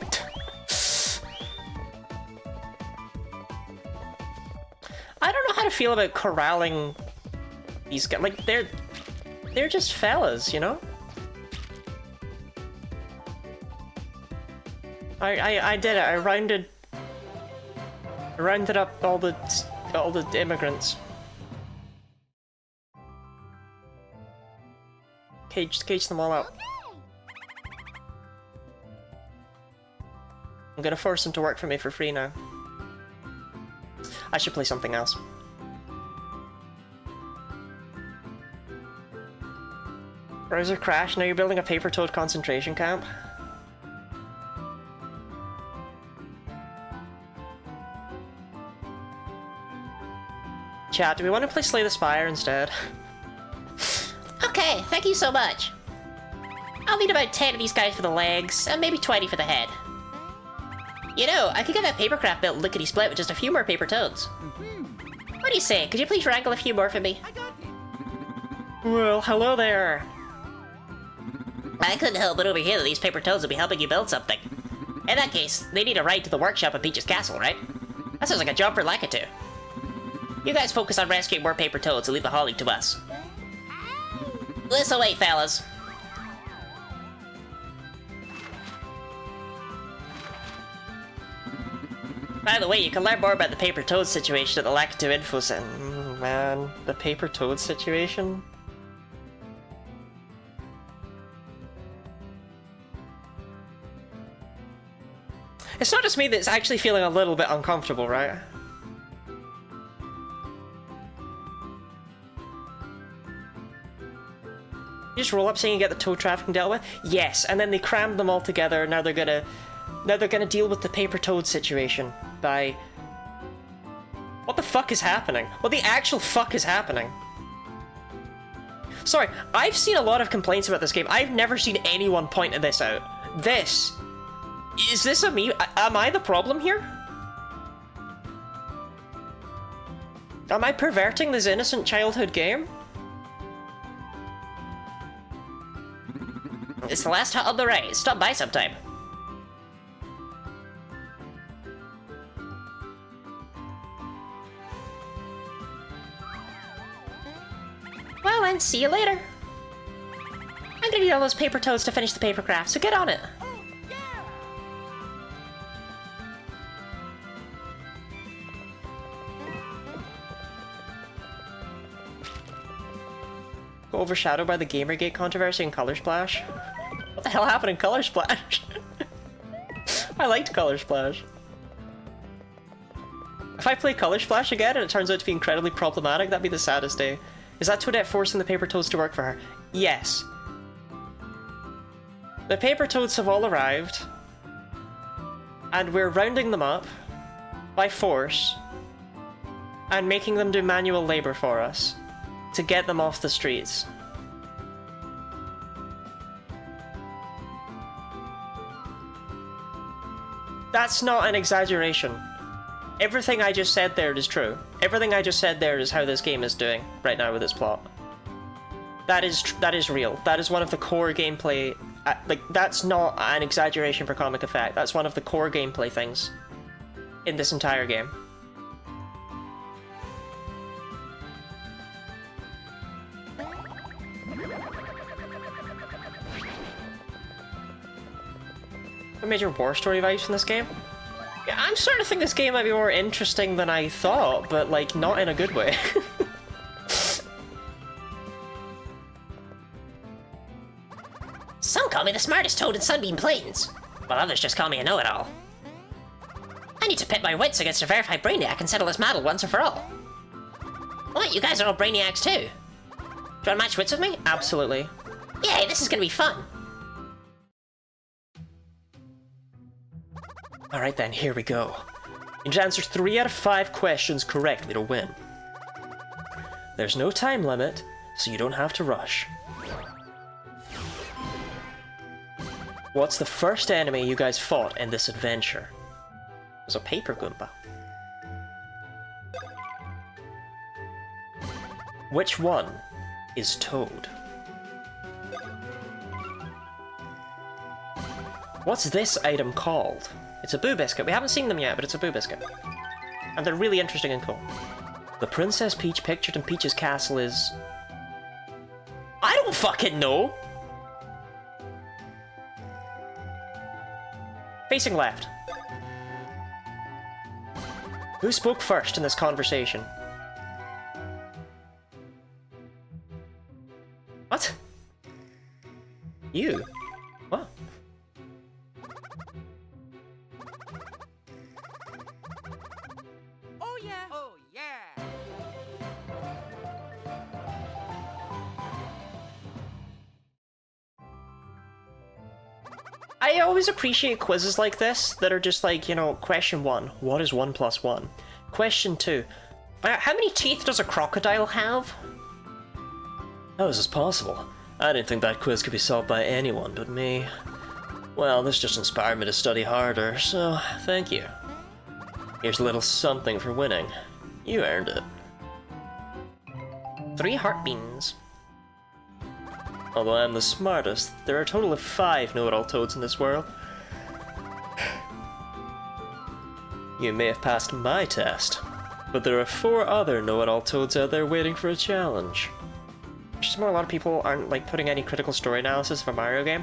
I don't know how to feel about corralling these guys. Like, they're just fellas, you know? I did it. I rounded up all the immigrants. Cage them all up. I'm gonna force them to work for me for free now. I should play something else. Browser crash. Now you're building a Paper Toad concentration camp. Chat, do we want to play Slay the Spire instead? Okay, thank you so much. I'll need about 10 of these guys for the legs, and maybe 20 for the head. You know, I could get that papercraft built lickety-split with just a few more Paper Toads. What do you say? Could you please wrangle a few more for me? Well, hello there. I couldn't help but overhear that these Paper Toads will be helping you build something. In that case, they need a ride to the workshop at Peach's Castle, right? That sounds like a job for Lakitu. You guys focus on rescuing more Paper Toads and leave the hauling to us. This'll wait, fellas. By the way, you can learn more about the Paper Toad situation at the Lakitu Info Center. Man, the Paper Toad situation? It's not just me that's actually feeling a little bit uncomfortable, right? You just roll up saying you get the toad trafficking dealt with? Yes, and then they crammed them all together, now they're gonna deal with the Paper Toad situation by... What the fuck is happening? What the actual fuck is happening? Sorry, I've seen a lot of complaints about this game. I've never seen anyone point this out. This... Is this a me? Am I the problem here? Am I perverting this innocent childhood game? It's the last hut on the right. Stop by sometime. Well then, see you later. I'm gonna need all those Paper Toads to finish the paper craft, so get on it. Overshadowed by the Gamergate controversy and Color Splash. What the hell happened in Color Splash? I liked Color Splash. If I play Color Splash again and it turns out to be incredibly problematic, that'd be the saddest day. Is that Toadette forcing the Paper Toads to work for her? Yes. The Paper Toads have all arrived, and we're rounding them up by force and making them do manual labor for us to get them off the streets. That's not an exaggeration. Everything I just said there is true. Everything I just said there is how this game is doing right now with its plot. That is real. That is one of the core gameplay. Like, that's not an exaggeration for comic effect. That's one of the core gameplay things in this entire game. What major war story vibes from this game? Yeah, I'm starting to think this game might be more interesting than I thought, but like not in a good way. Some call me the smartest toad in Sunbeam Plains, while others just call me a know-it-all. I need to pit my wits against a verified brainiac and settle this battle once and for all. What, you guys are all brainiacs too? Do you want to match wits with me? Absolutely. Yay, this is gonna be fun. Alright then, here we go. You need to answer 3 out of 5 questions correctly to win. There's no time limit, so you don't have to rush. What's the first enemy you guys fought in this adventure? It was a paper Goomba. Which one is Toad? What's this item called? It's a Boo Biscuit. We haven't seen them yet, but it's a Boo Biscuit. And they're really interesting and cool. The Princess Peach pictured in Peach's castle is... I don't fucking know! Facing left. Who spoke first in this conversation? What? You? What? Oh yeah. Oh yeah. I always appreciate quizzes like this that are just like, you know, question 1, what is 1 plus 1? Question 2, how many teeth does a crocodile have? How is this possible? I didn't think that quiz could be solved by anyone but me. Well, this just inspired me to study harder, so thank you. Here's a little something for winning. You earned it. 3 heart beans. Although I'm the smartest, there are a total of 5 know-it-all toads in this world. You may have passed my test, but there are 4 other know-it-all toads out there waiting for a challenge. Just more a lot of people aren't like putting any critical story analysis of a Mario game.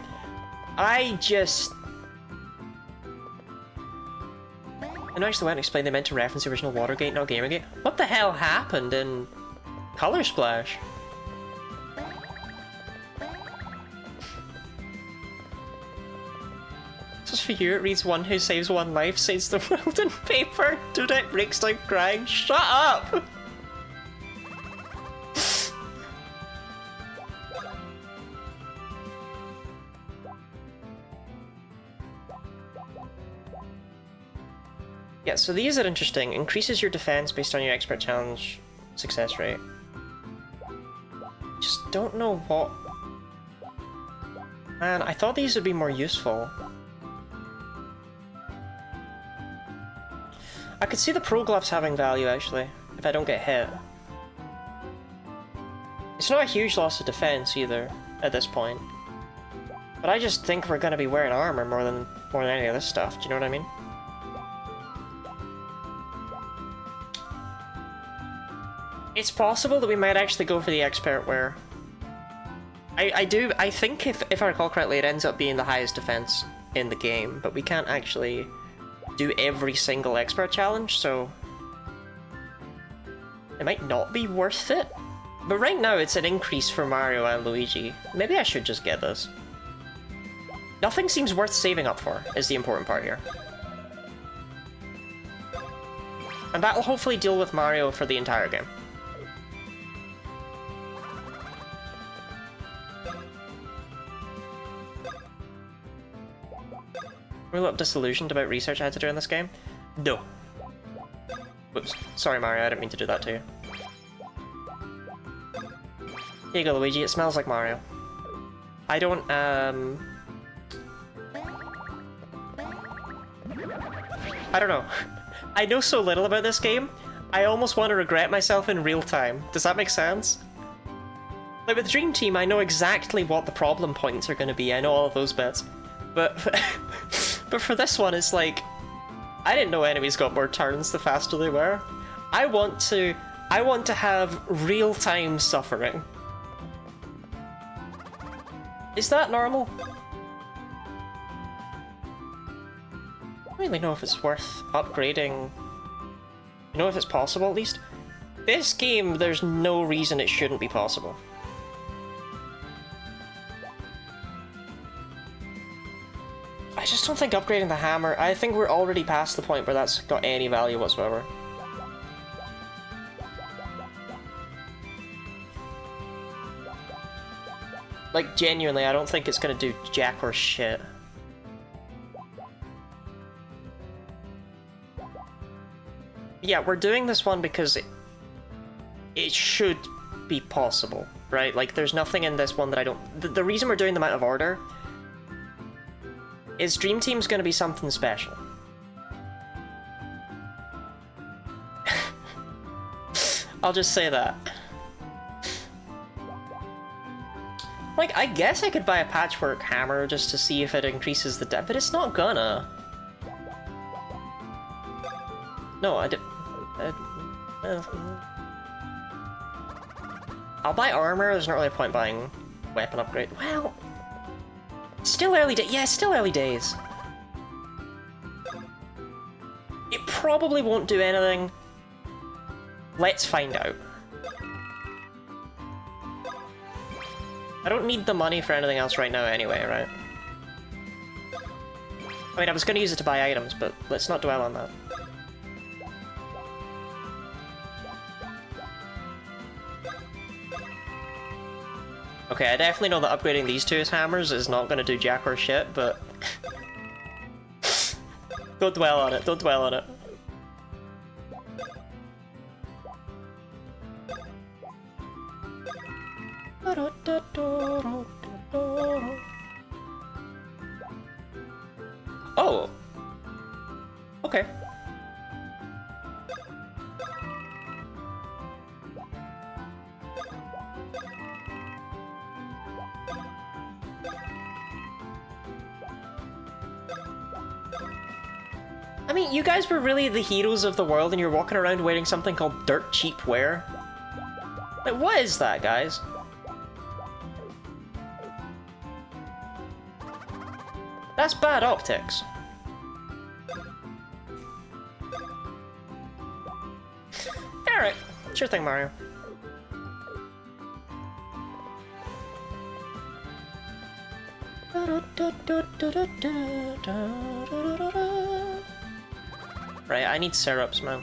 I actually went and explained they meant to reference the original Watergate, not Gamergate. What the hell happened in Color Splash? Just for you, it reads one who saves 1 life, saves the world in paper. Toadette breaks down crying. Shut up! Yeah, so these are interesting. Increases your defense based on your expert challenge success rate. Just don't know what... Man, I thought these would be more useful. I could see the Pro Gloves having value, actually, if I don't get hit. It's not a huge loss of defense, either, at this point. But I just think we're gonna be wearing armor more than any of this stuff, do you know what I mean? It's possible that we might actually go for the expert wear. I think if I recall correctly, it ends up being the highest defense in the game, but we can't actually do every single expert challenge, so it might not be worth it. But right now it's an increase for Mario and Luigi. Maybe I should just get this. Nothing seems worth saving up for, is the important part here. And that'll hopefully deal with Mario for the entire game. We're a little disillusioned about research I had to do in this game. No. Whoops. Sorry, Mario, I didn't mean to do that to you. Here you go, Luigi. It smells like Mario. I don't, I don't know. I know so little about this game, I almost want to regret myself in real time. Does that make sense? Like, with Dream Team, I know exactly what the problem points are going to be. I know all of those bits. But, but for this one, it's like... I didn't know enemies got more turns the faster they were. I want to have real-time suffering. Is that normal? I don't really know if it's worth upgrading. You know if it's possible, at least? This game, there's no reason it shouldn't be possible. I just don't think upgrading the hammer... I think we're already past the point where that's got any value whatsoever. Like, genuinely, I don't think it's gonna do jack or shit. Yeah, we're doing this one because it should be possible, right? Like, there's nothing in this one that I don't... The reason we're doing them out of order is Dream Team's gonna be something special. I'll just say that. Like, I guess I could buy a patchwork hammer just to see if it increases the depth, but it's not gonna. No, I did. I'll buy armor. There's not really a point buying weapon upgrade. Well, still early days. Yeah, still early days. It probably won't do anything. Let's find out. I don't need the money for anything else right now anyway, right? I mean, I was going to use it to buy items, but let's not dwell on that. Okay, I definitely know that upgrading these two hammers is not going to do jack or shit, but... don't dwell on it, don't dwell on it. Oh! Okay. I mean, you guys were really the heroes of the world and you're walking around wearing something called dirt cheap wear. Like, what is that, guys? That's bad optics. Alright, sure thing, Mario. Right, I need syrups, man.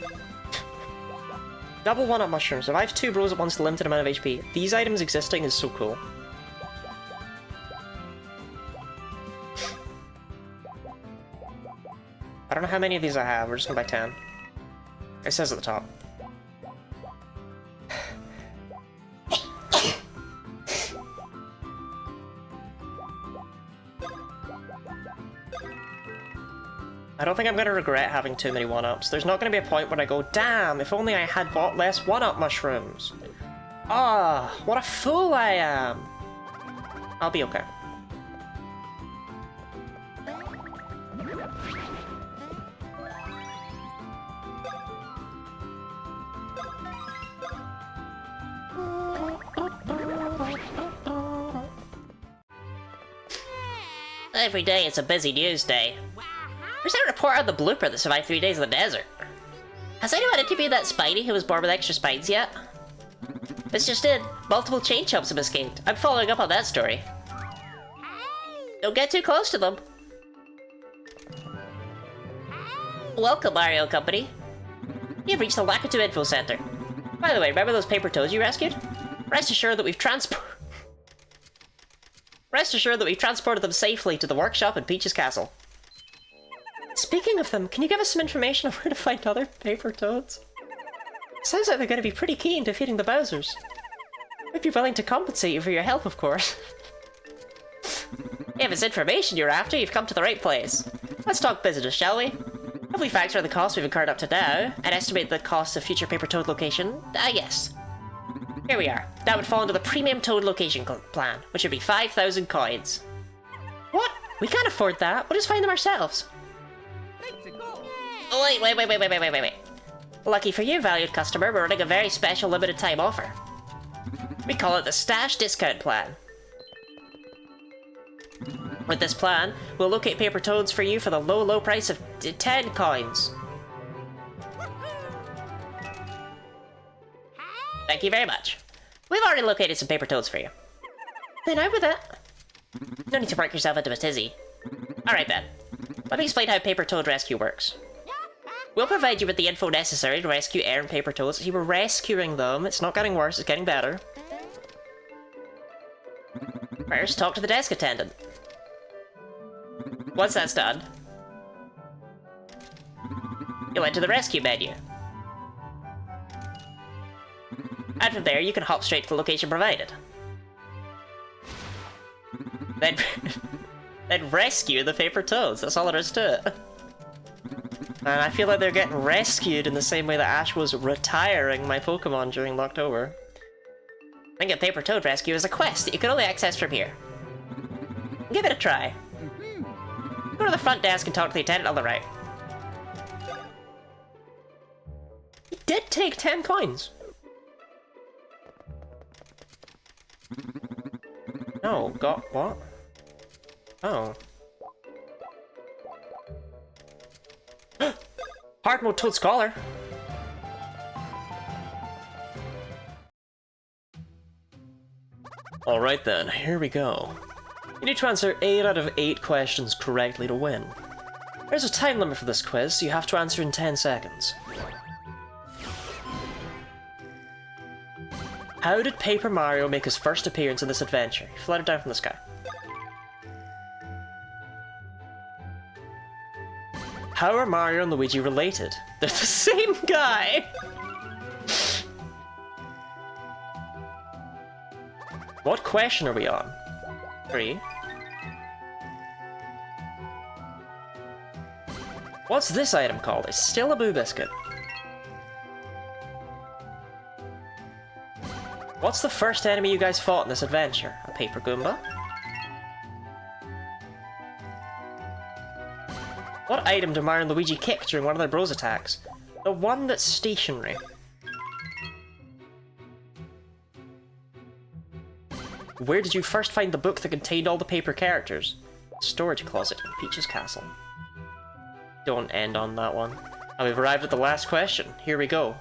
Double one-up mushrooms. Revive 2 bros at once, a limited amount of HP. These items existing is so cool. I don't know how many of these I have, we're just gonna buy 10. It says at the top. I don't think I'm gonna regret having too many 1-ups. There's not gonna be a point when I go, damn, if only I had bought less 1-up mushrooms. Ah, what a fool I am. I'll be okay. Every day it's a busy news day. There's that report on the blooper that survived 3 days in the desert. Has anyone interviewed that Spidey who was born with extra spines yet? This just in. Multiple chain chomps have escaped. I'm following up on that story. Don't get too close to them. Welcome, Mario Company. You've reached the Lakitu Info Center. By the way, remember those paper toads you rescued? Rest assured that we've transported them safely to the workshop in Peach's Castle. Speaking of them, can you give us some information on where to find other paper toads? Sounds like they're going to be pretty keen defeating the Bowsers. We'd be willing to compensate you for your help, of course. If it's information you're after, you've come to the right place. Let's talk business, shall we? If we factor in the costs we've incurred up to now, and estimate the cost of future paper toad location, yes. Here we are. That would fall into the premium toad location plan, which would be 5,000 coins. What? We can't afford that. We'll just find them ourselves. Oh, wait. Lucky for you, valued customer, we're running a very special limited time offer. We call it the Stash Discount Plan. With this plan, we'll locate paper toads for you for the low price of 10 coins. Thank you very much. We've already located some paper toads for you. Then out with it. No need to work yourself into a tizzy. Alright then, let me explain how paper toad rescue works. We'll provide you with the info necessary to rescue errant paper toads. You were rescuing them. It's not getting worse, it's getting better. First, talk to the desk attendant. Once that's done, you'll enter the rescue menu. And from there, you can hop straight to the location provided. Then, then rescue the paper toads. That's all there is to it. And I feel like they're getting rescued in the same way that Ash was retiring my Pokemon during Locktober. I think a paper toad rescue is a quest that you can only access from here. Give it a try. Go to the front desk and talk to the attendant on the right. He did take 10 coins. No, got what? Oh. Hard mode Toad Scholar. Alright then, here we go. You need to answer 8 out of 8 questions correctly to win. There's a time limit for this quiz, so you have to answer in 10 seconds. How did Paper Mario make his first appearance in this adventure? He fluttered down from the sky. How are Mario and Luigi related? They're the same guy! What question are we on? 3. What's this item called? It's still a Boo Biscuit. What's the first enemy you guys fought in this adventure? A Paper Goomba? What item do Mario and Luigi kick during one of their bros attacks? The one that's stationary. Where did you first find the book that contained all the paper characters? Storage closet in Peach's castle. Don't end on that one. And we've arrived at the last question. Here we go.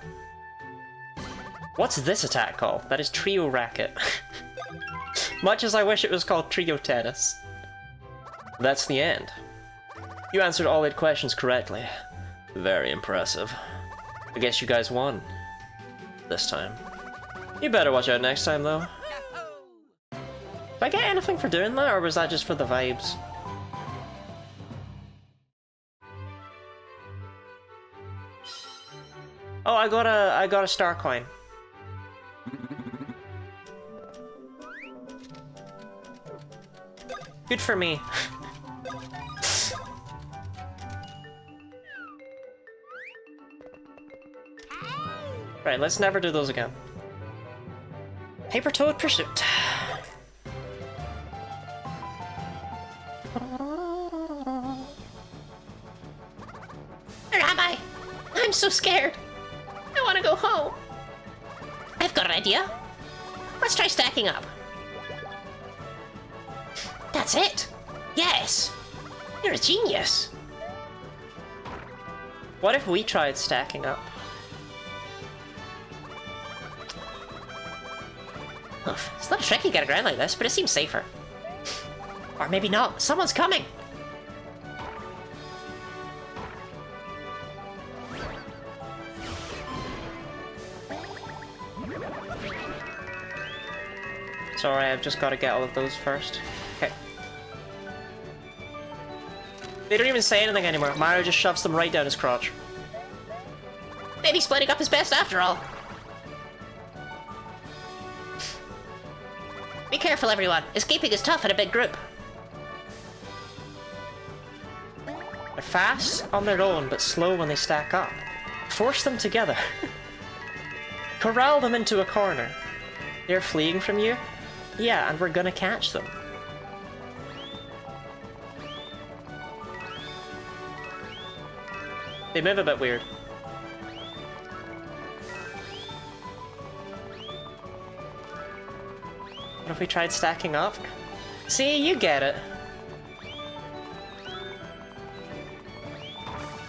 What's this attack called? That is Trio Racket. Much as I wish it was called Trio Tennis. That's the end. You answered all 8 questions correctly. Very impressive. I guess you guys won. This time. You better watch out next time, though. Did I get anything for doing that, or was that just for the vibes? Oh, I got a star coin. Good for me. Right, let's never do those again. Paper Toad Pursuit. Where am I? I'm so scared. I want to go home. I've got an idea. Let's try stacking up. That's it. Yes. You're a genius. What if we tried stacking up? Oof, it's a little tricky getting around like this, but it seems safer. Or maybe not. Someone's coming. Sorry, I've just got to get all of those first. Okay. They don't even say anything anymore. Mario just shoves them right down his crotch. Maybe splitting up is best after all. Be careful, everyone. Escaping is tough in a big group. They're fast on their own, but slow when they stack up. Force them together. Corral them into a corner. They're fleeing from you? Yeah, and we're gonna catch them. They move a bit weird. What if we tried stacking up? See, you get it.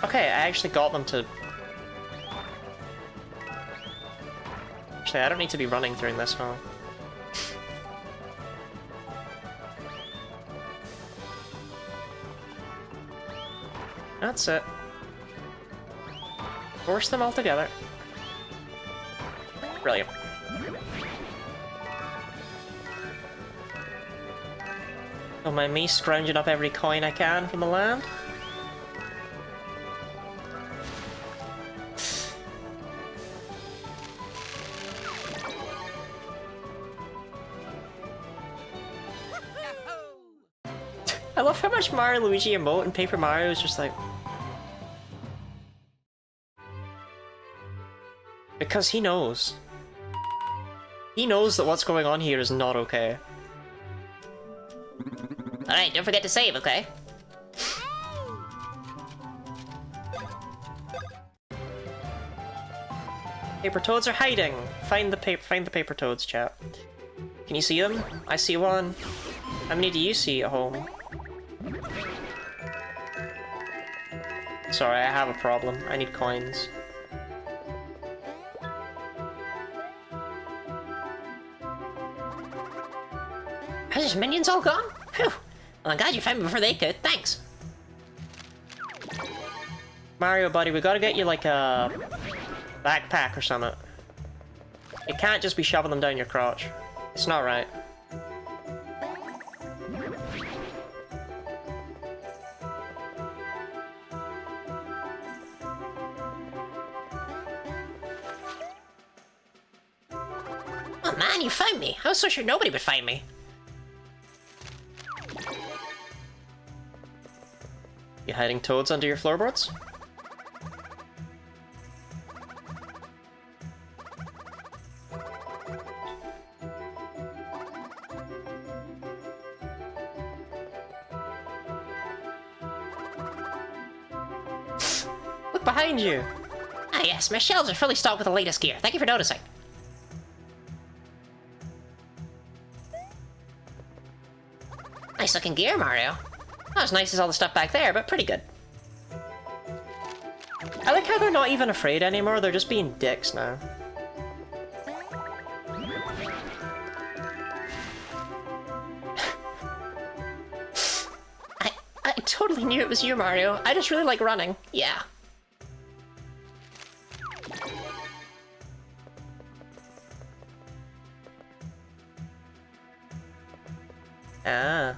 Okay, I actually got them to... Actually, I don't need to be running during this one. That's it. Force them all together. Brilliant. Don't mind me scrounging up every coin I can from the land. I love how much Mario Luigi emote and Paper Mario is just like... Because he knows. He knows that what's going on here is not okay. Alright, don't forget to save, okay? Paper toads are hiding. Find the paper toads, chat. Can you see them? I see one. How many do you see at home? Sorry, I have a problem. I need coins. Are his minions all gone? Phew. Well, I'm glad you found me before they could. Thanks. Mario, buddy, we gotta get you like a backpack or something. You can't just be shoving them down your crotch. It's not right. Oh man, you found me. I was so sure nobody would find me. You hiding toads under your floorboards? Look behind you! Ah yes, my shelves are fully stocked with the latest gear. Thank you for noticing. Nice looking gear, Mario. Not as nice as all the stuff back there, but pretty good. I like how they're not even afraid anymore, they're just being dicks now. I totally knew it was you, Mario. I just really like running. Yeah. Ah.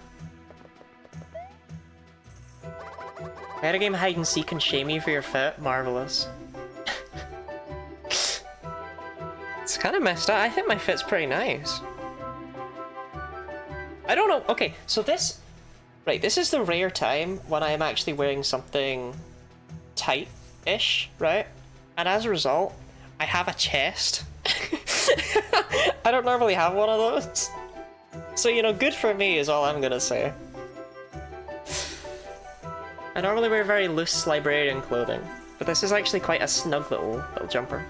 Meta game hide and seek and shame you for your fit? Marvelous. It's kind of messed up. I think my fit's pretty nice. I don't know. Okay, so this... Right, this is the rare time when I am actually wearing something tight-ish, right? And as a result, I have a chest. I don't normally have one of those. So, you know, good for me is all I'm gonna say. I normally wear very loose librarian clothing, but this is actually quite a snug little jumper.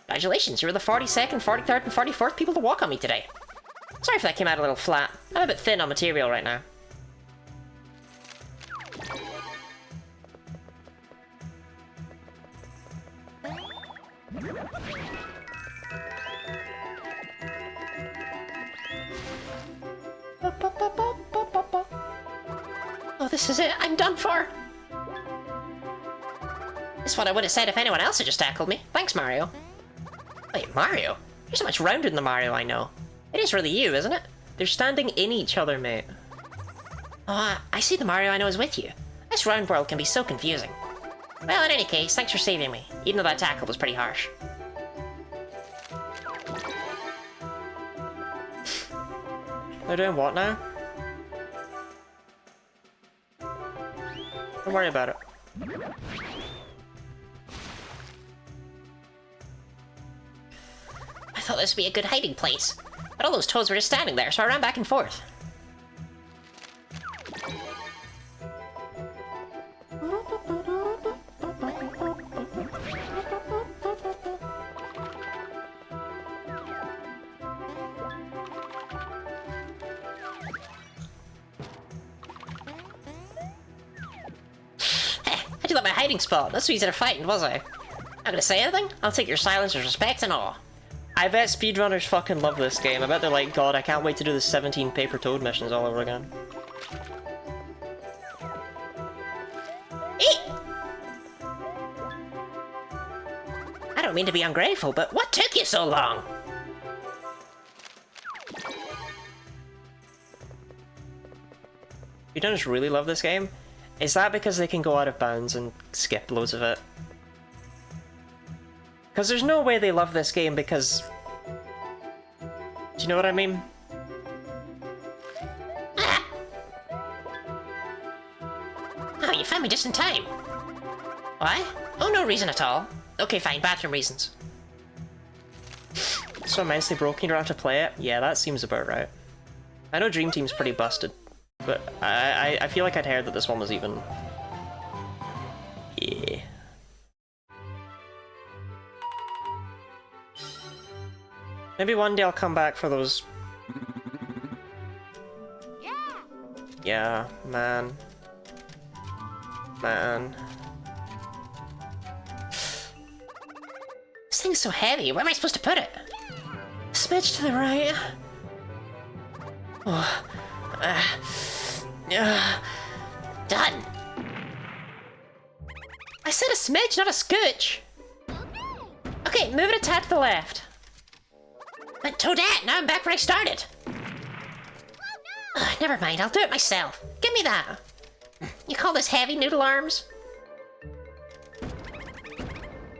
Congratulations, you were the 42nd, 43rd, and 44th people to walk on me today. Sorry if that came out a little flat. I'm a bit thin on material right now. Oh, this is it. I'm done for. This is what I would have said if anyone else had just tackled me. Thanks, Mario. Wait, Mario? You're so much rounder than the Mario I know. It is really you, isn't it? They're standing in each other, mate. I see the Mario I know is with you. This round world can be so confusing. Well, in any case, thanks for saving me, even though that tackle was pretty harsh. They're doing what now? Don't worry about it. I thought this would be a good hiding place, but all those toads were just standing there, so I ran back and forth. I do like my hiding spot. That's what you said of fighting, was I? Not gonna say anything? I'll take your silence as respect and awe. I bet speedrunners fucking love this game. I bet they're like, God, I can't wait to do the 17 paper toad missions all over again. Eek! I don't mean to be ungrateful, but what took you so long? Speedrunners really love this game. Is that because they can go out of bounds and skip loads of it? Because there's no way they love this game because... Do you know what I mean? Ah! Oh, you found me just in time. Why? Oh, no reason at all. Okay, fine, bathroom reasons. So immensely broken you don't have to play it? Yeah, that seems about right. I know Dream Team's pretty busted, but I feel like I'd heard that this one was even... Yeah. Maybe one day I'll come back for those... Yeah, man. Man. This thing's so heavy, where am I supposed to put it? A smidge to the right. Oh. Done. I said a smidge, not a scooch. Okay, move it a tad to the left. But Toadette, now I'm back where I started. Ugh, never mind, I'll do it myself. Give me that. You call this heavy, noodle arms?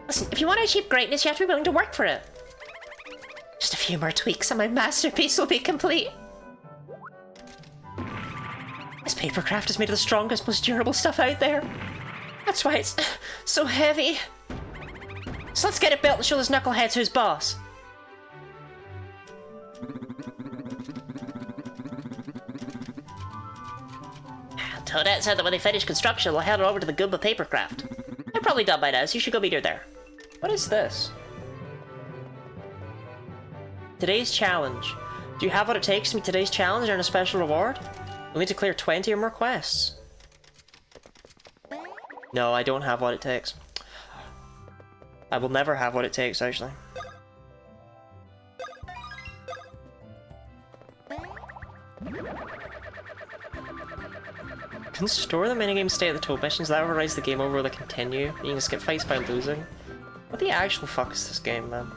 Listen, if you want to achieve greatness, you have to be willing to work for it. Just a few more tweaks and my masterpiece will be complete. This papercraft is made of the strongest, most durable stuff out there. That's why it's so heavy. So let's get it built and show those knuckleheads who's boss. Toadette said that when they finish construction, they'll head over to the Goomba papercraft. They're probably done by now, so you should go meet her there. What is this? Today's challenge. Do you have what it takes to meet today's challenge and earn a special reward? You'll need to clear 20 or more quests. No, I don't have what it takes. I will never have what it takes, actually. Can store the minigame stay at the top missions, that overrides the game over with a continue. You can skip fights by losing. What the actual fuck is this game, man?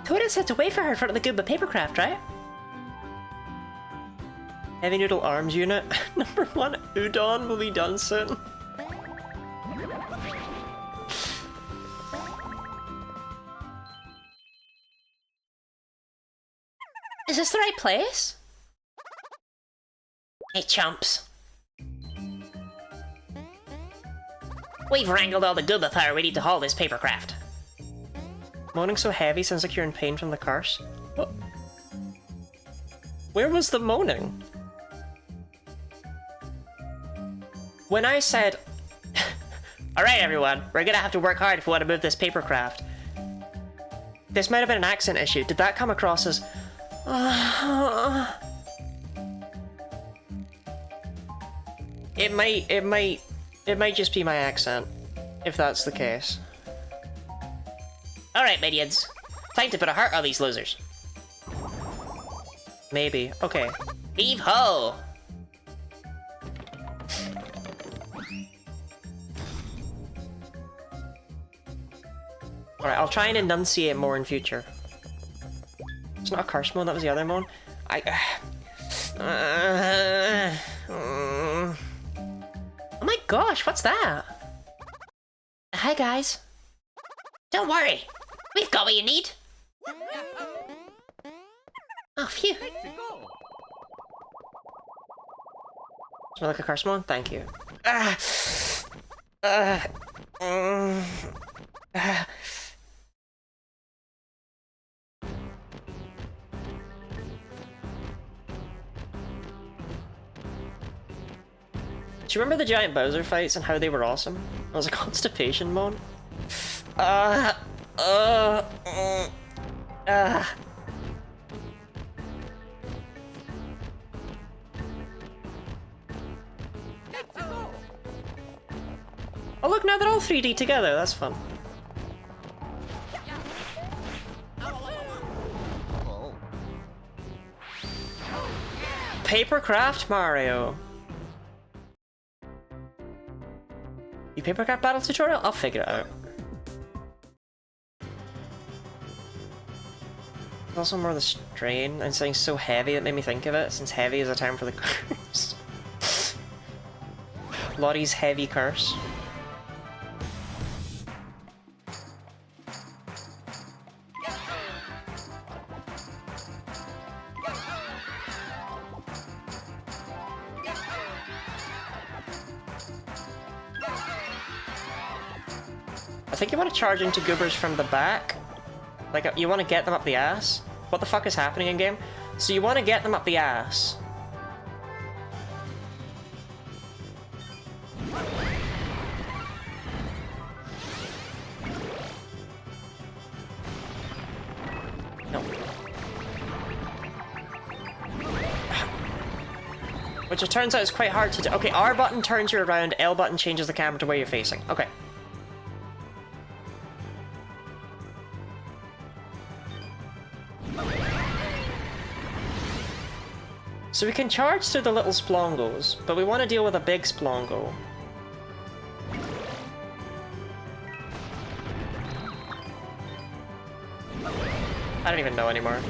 Toadette said to wait for her in front of the Goomba papercraft, right? Heavy Noodle Arms Unit. Number 1 Udon will be done soon. Is this the right place? Hey, chumps. We've wrangled all the Goomba power we need to haul this papercraft. Moaning so heavy sounds like you're in pain from the curse. What? Where was the moaning? When I said, alright everyone, we're gonna have to work hard if we want to move this papercraft. This might have been an accent issue. Did that come across as... It might just be my accent, if that's the case. Alright, minions. Time to put a heart on these losers. Maybe. Okay. Heave ho! Alright, I'll try and enunciate more in future. It's not a curse mode, that was the other mode. Oh my gosh, what's that? Hi guys. Don't worry, we've got what you need. Oh, phew. Smell like a curse mode? Thank you. Do you remember the giant Bowser fights and how they were awesome? It was a constipation mode. Oh look, now they're all 3D together, that's fun. Papercraft Mario. You papercraft battle tutorial? I'll figure it out. There's also more of the strain and something so heavy that made me think of it, since heavy is a term for the curse. Lottie's heavy curse. I think you want to charge into goobers from the back. Like, you want to get them up the ass. What the fuck is happening in game? So you want to get them up the ass. No. Which it turns out is quite hard to do. Okay, R button turns you around, L button changes the camera to where you're facing. Okay. So we can charge through the little splongos, but we want to deal with a big splongo. I don't even know anymore.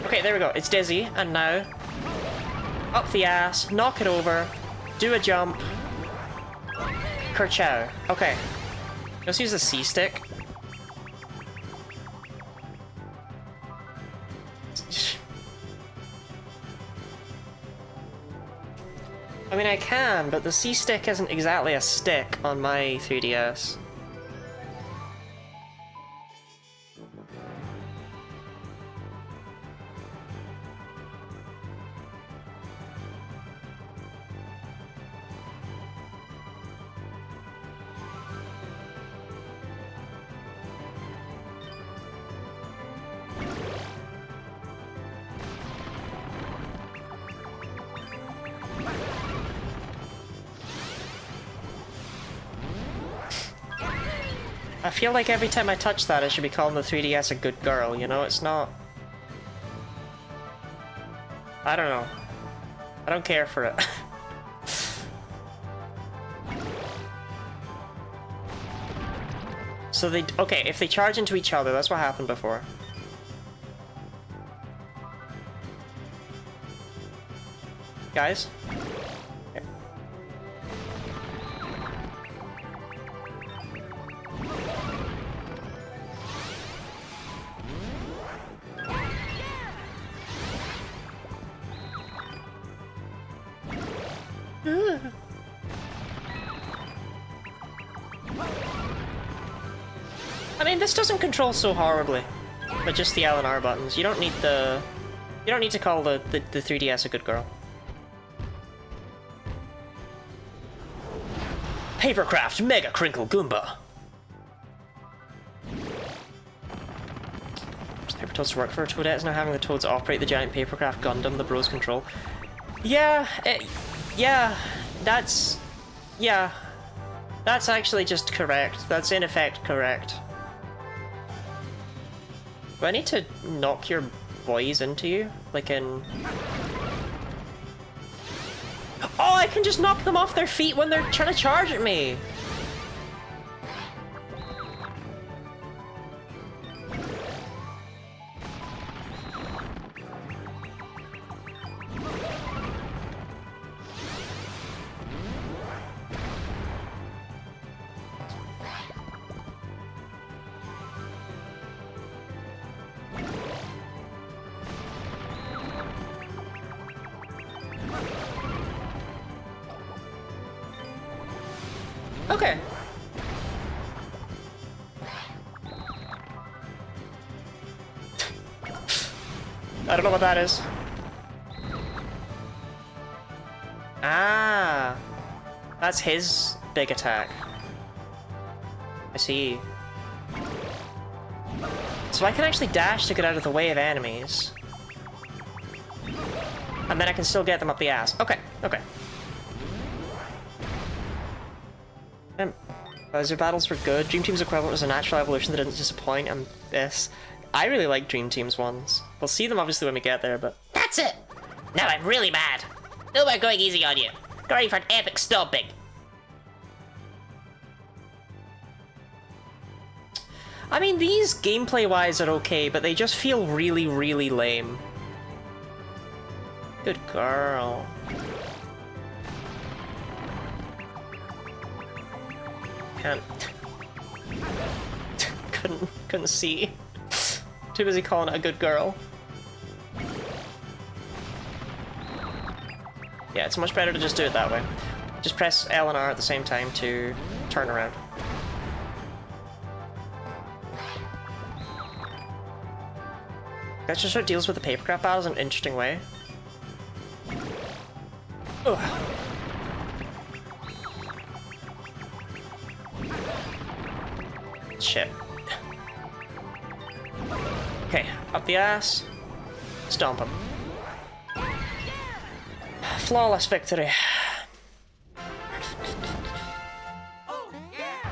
Okay, there we go. It's dizzy, and now up the ass, knock it over, do a jump. Kerchow. Okay. Let's use the C stick. I mean, I can, but the C stick isn't exactly a stick on my 3DS. I feel like every time I touch that, I should be calling the 3DS a good girl, you know? It's not... I don't know. I don't care for it. So they... Okay, if they charge into each other, that's what happened before. Guys? Here. I mean, this doesn't control so horribly, but just the L and R buttons. You don't need the... You don't need to call the 3DS a good girl. Papercraft Mega Crinkle Goomba. Does Paper Toads work for Toadettes now, having the Toads operate the giant Papercraft Gundam the bros control? Yeah, yeah, that's... Yeah. That's actually just correct. That's in effect correct. Do I need to knock your boys into you? Like in... I can just knock them off their feet when they're trying to charge at me. Okay. I don't know what that is. Ah, that's his big attack. I see. So I can actually dash to get out of the way of enemies. And then I can still get them up the ass. Okay, okay. Bowser battles were good. Dream Team's equivalent was a natural evolution that didn't disappoint, and this. I really like Dream Team's ones. We'll see them obviously when we get there, but... That's it! Now I'm really mad. No more going easy on you. Get ready for an epic stomping. I mean, these gameplay-wise are okay, but they just feel really, really lame. Good girl. Can't... couldn't see. Too busy calling it a good girl. Yeah, it's much better to just do it that way. Just press L and R at the same time to turn around. That just deals with the papercraft battles in an interesting way. Ugh. Shit. Okay, up the ass. Stomp him. Flawless victory. Oh, yeah!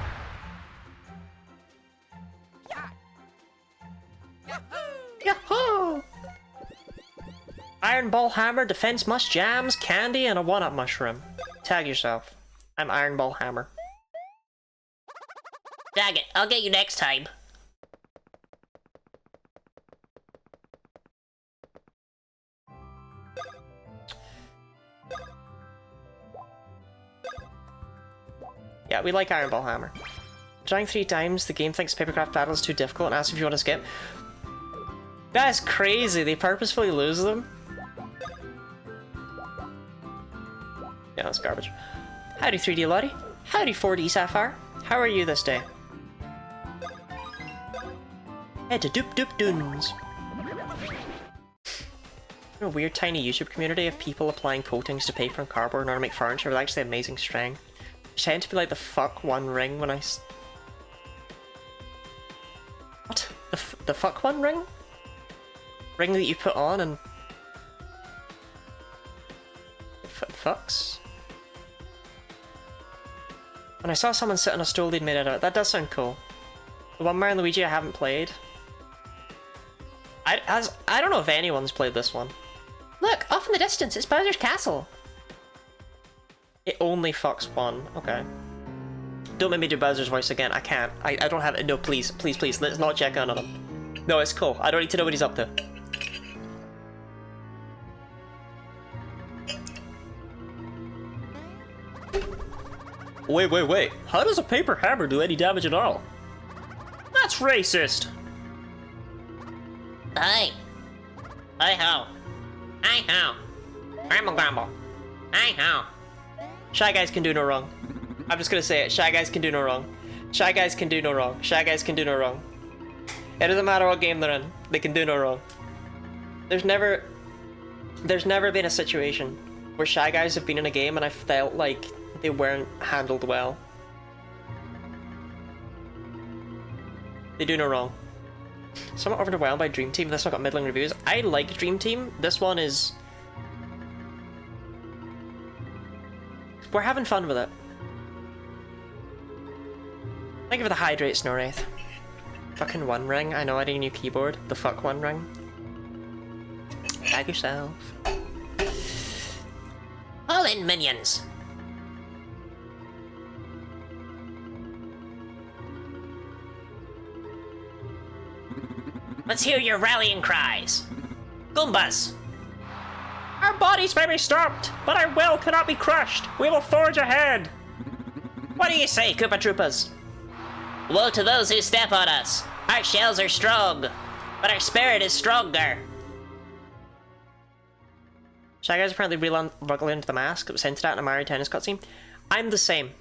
Yahoo! Iron Ball Hammer, Defense Mush, Jams, Candy, and a 1-up mushroom. Tag yourself. I'm Iron Ball Hammer. Dag it, I'll get you next time. Yeah, we like Iron Ball Hammer. Trying 3 times, the game thinks papercraft battle is too difficult and asks if you want to skip. That is crazy, they purposefully lose them? Yeah, that's garbage. Howdy 3D Lottie. Howdy 4D Sapphire. How are you this day? Head to Doop Doop Doons. A weird tiny YouTube community of people applying coatings to paper and cardboard in order to make furniture with actually amazing strength. I tend to be like the fuck one ring when I What? The fuck one ring? Ring that you put on and... fucks? When I saw someone sit on a stool they'd made out of it, that does sound cool. The one Mario and Luigi I haven't played. I don't know if anyone's played this one. Look, off in the distance, it's Bowser's castle. It only fucks one. Okay. Don't make me do Bowser's voice again. I can't. I don't have it. No, please, please, please. Let's not check in on him. No, it's cool. I don't need to know what he's up to. Wait. How does a paper hammer do any damage at all? That's racist! Hey. Hey ho. Hey ho. Grumble grumble. Hey ho. Shy Guys can do no wrong. I'm just gonna say it. Shy Guys can do no wrong. Shy Guys can do no wrong. Shy Guys can do no wrong. It doesn't matter what game they're in. They can do no wrong. There's never been a situation where Shy Guys have been in a game and I felt like they weren't handled well. They do no wrong. Somewhat overwhelmed by Dream Team. This one got middling reviews. I like Dream Team. This one is... we're having fun with it. Thank you for the hydrate, Snorraith. Fucking One Ring. I know I need a new keyboard. The fuck One Ring. Tag yourself. Holy in, minions. Let's hear your rallying cries. Goombas! Our bodies may be stopped, but our will cannot be crushed. We will forge ahead. What do you say, Koopa Troopas? Woe to those who step on us. Our shells are strong, but our spirit is stronger. Shy Guys apparently re-buckling into the mask. It was hinted at in a Mario Tennis cutscene. I'm the same.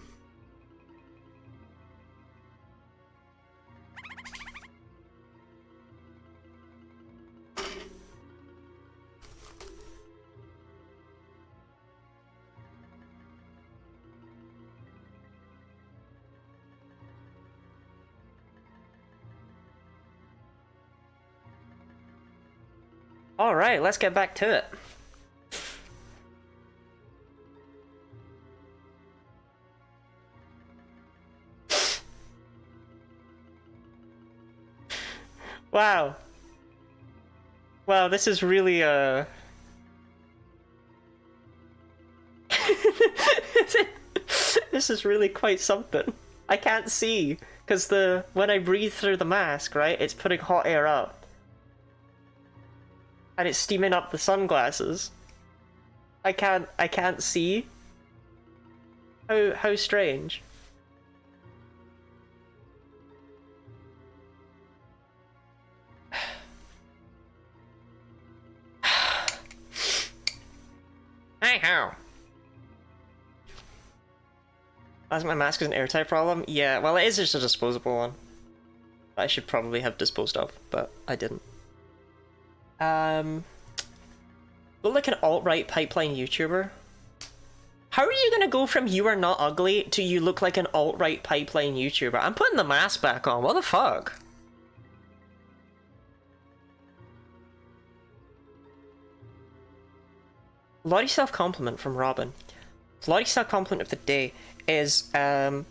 Alright, let's get back to it. Wow. Wow, this is really this is really quite something. I can't see because when I breathe through the mask, right, it's putting hot air up. And it's steaming up the sunglasses. I can't see. How strange. Hey ho. As my mask is an airtight problem? Yeah, well it is just a disposable one. I should probably have disposed of, but I didn't. Look like an alt-right pipeline YouTuber. How are you gonna go from you are not ugly to you look like an alt-right pipeline YouTuber? I'm putting the mask back on, what the fuck? Lottie self-compliment from Robin. Lottie self-compliment of the day is, don't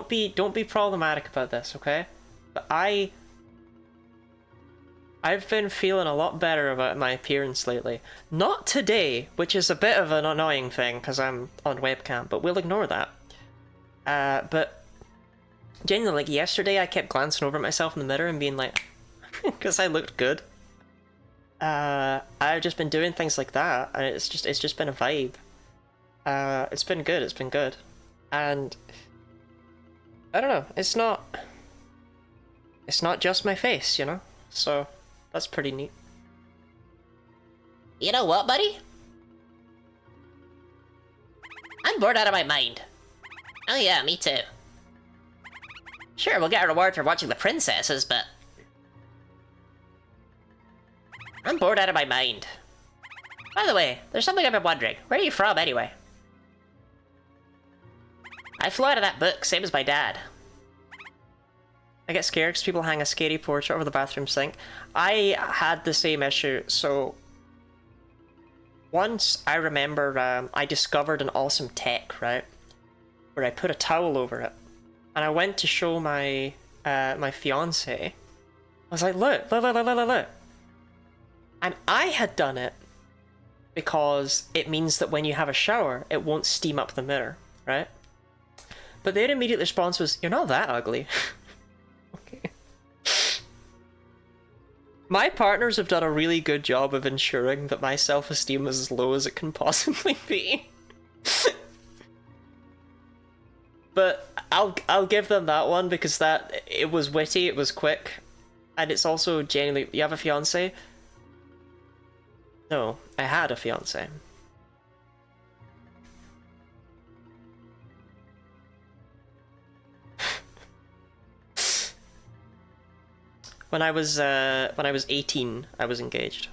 be problematic about this, okay? But I've been feeling a lot better about my appearance lately. Not today, which is a bit of an annoying thing because I'm on webcam, but we'll ignore that. But genuinely, like yesterday I kept glancing over at myself in the mirror and being like, because I looked good. I've just been doing things like that, and it's just been a vibe. It's been good, and I don't know, it's not just my face, you know? So, that's pretty neat. You know what, buddy? I'm bored out of my mind. Oh yeah, me too. Sure, we'll get a reward for watching the princesses, but... I'm bored out of my mind. By the way, there's something I've been wondering. Where are you from, anyway? I flew out of that book, same as my dad. I get scared because people hang a scary portrait over the bathroom sink. I had the same issue, so... Once, I remember, I discovered an awesome tech, right? Where I put a towel over it. And I went to show my, my fiancé. I was like, look. And I had done it because it means that when you have a shower, it won't steam up the mirror, right? But their immediate response was, you're not that ugly. Okay. My partners have done a really good job of ensuring that my self-esteem is as low as it can possibly be. But I'll give them that one because it was witty, it was quick, and it's also genuinely. You have a fiance? No, I had a fiance. When I was 18, I was engaged,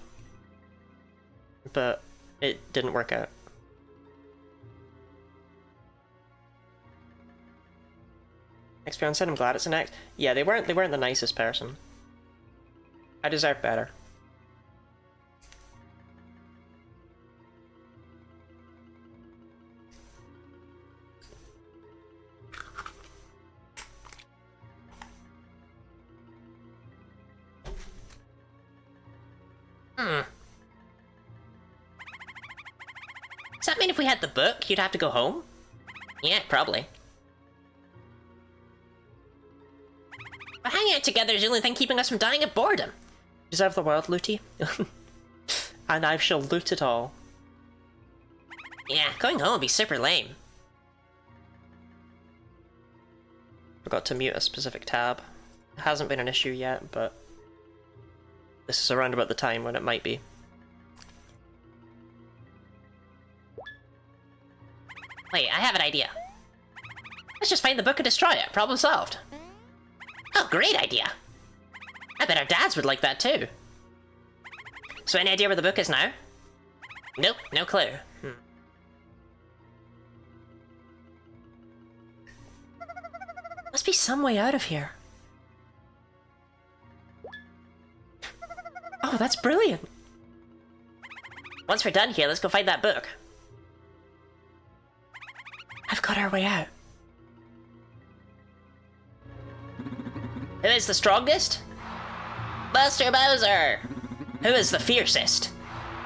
but it didn't work out. Next fiance, I'm glad it's an ex. Yeah, they weren't the nicest person. I deserve better. Does that mean if we had the book, you'd have to go home? Yeah, probably. But hanging out together is the only thing keeping us from dying of boredom. Deserve the world, Looty. And I shall loot it all. Yeah, going home would be super lame. Forgot to mute a specific tab. It hasn't been an issue yet, but this is around about the time when it might be. Wait, I have an idea. Let's just find the book and destroy it. Problem solved. Oh, great idea. I bet our dads would like that too. So any idea where the book is now? Nope, no clue. Must be some way out of here. Oh, that's brilliant. Once we're done here, let's go find that book. I've got our way out. Who is the strongest? Master Bowser! Who is the fiercest?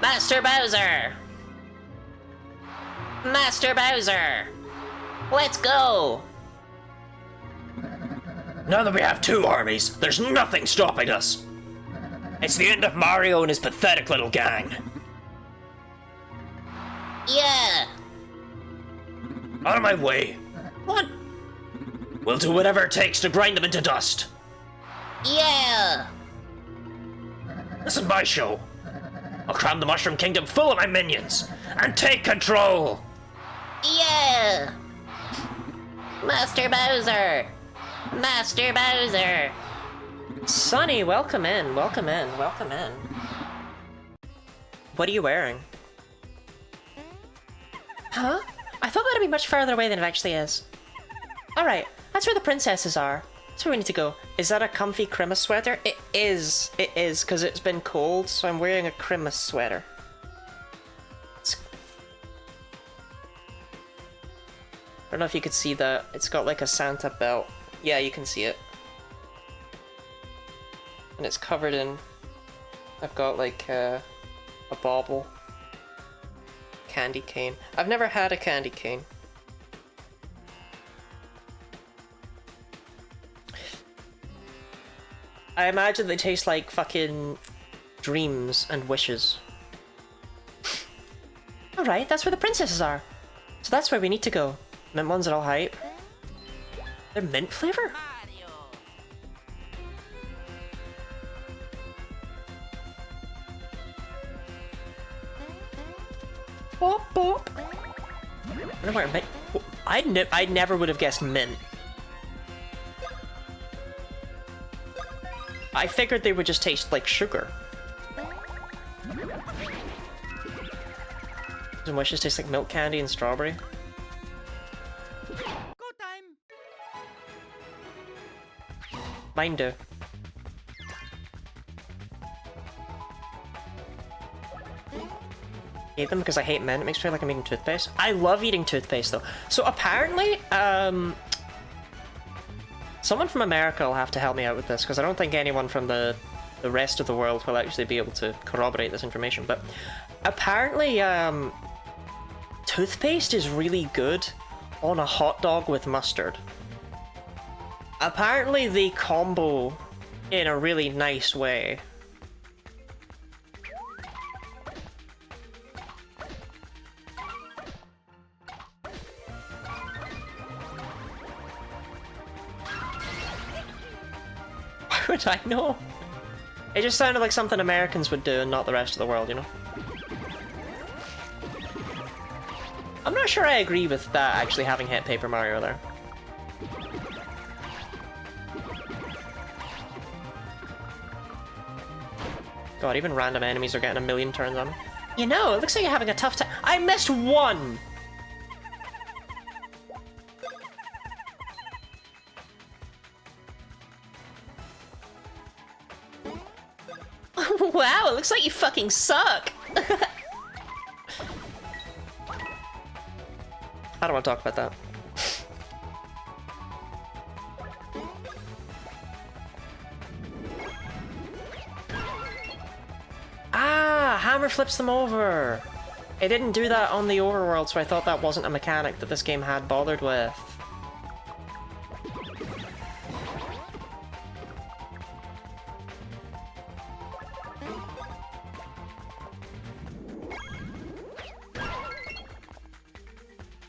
Master Bowser! Master Bowser! Let's go! Now that we have two armies, there's nothing stopping us. It's the end of Mario and his pathetic little gang. Yeah! Out of my way. What? We'll do whatever it takes to grind them into dust. Yeah! This is my show. I'll cram the Mushroom Kingdom full of my minions and take control. Yeah! Master Bowser! Master Bowser! Sonny, welcome in, welcome in, welcome in. What are you wearing? Huh? I thought that'd be much further away than it actually is. Alright, that's where the princesses are. That's where we need to go. Is that a comfy Christmas sweater? It is, because it's been cold, so I'm wearing a Christmas sweater. I don't know if you could see that. It's got like a Santa belt. Yeah, you can see it. And it's covered in... I've got like a bauble. Candy cane. I've never had a candy cane. I imagine they taste like fucking dreams and wishes. Alright, that's where the princesses are. So that's where we need to go. Mint ones are all hype. They're mint flavor? Bop, bop. I wonder where mint... I never would have guessed mint. I figured they would just taste like sugar. Some wishes taste like milk candy and strawberry. Go time. Mine do. Hate them because I hate mint. It makes me feel like I'm eating toothpaste. I love eating toothpaste though. So apparently, someone from America will have to help me out with this because I don't think anyone from the rest of the world will actually be able to corroborate this information. But apparently, toothpaste is really good on a hot dog with mustard. Apparently they combo in a really nice way. Why would I know? It just sounded like something Americans would do and not the rest of the world, you know? I'm not sure I agree with that actually having hit Paper Mario there. God, even random enemies are getting a million turns on me. You know, it looks like you're having a tough time. I missed one! Wow, it looks like you fucking suck! I don't want to talk about that. Ah, hammer flips them over. It didn't do that on the overworld, so I thought that wasn't a mechanic that this game had bothered with.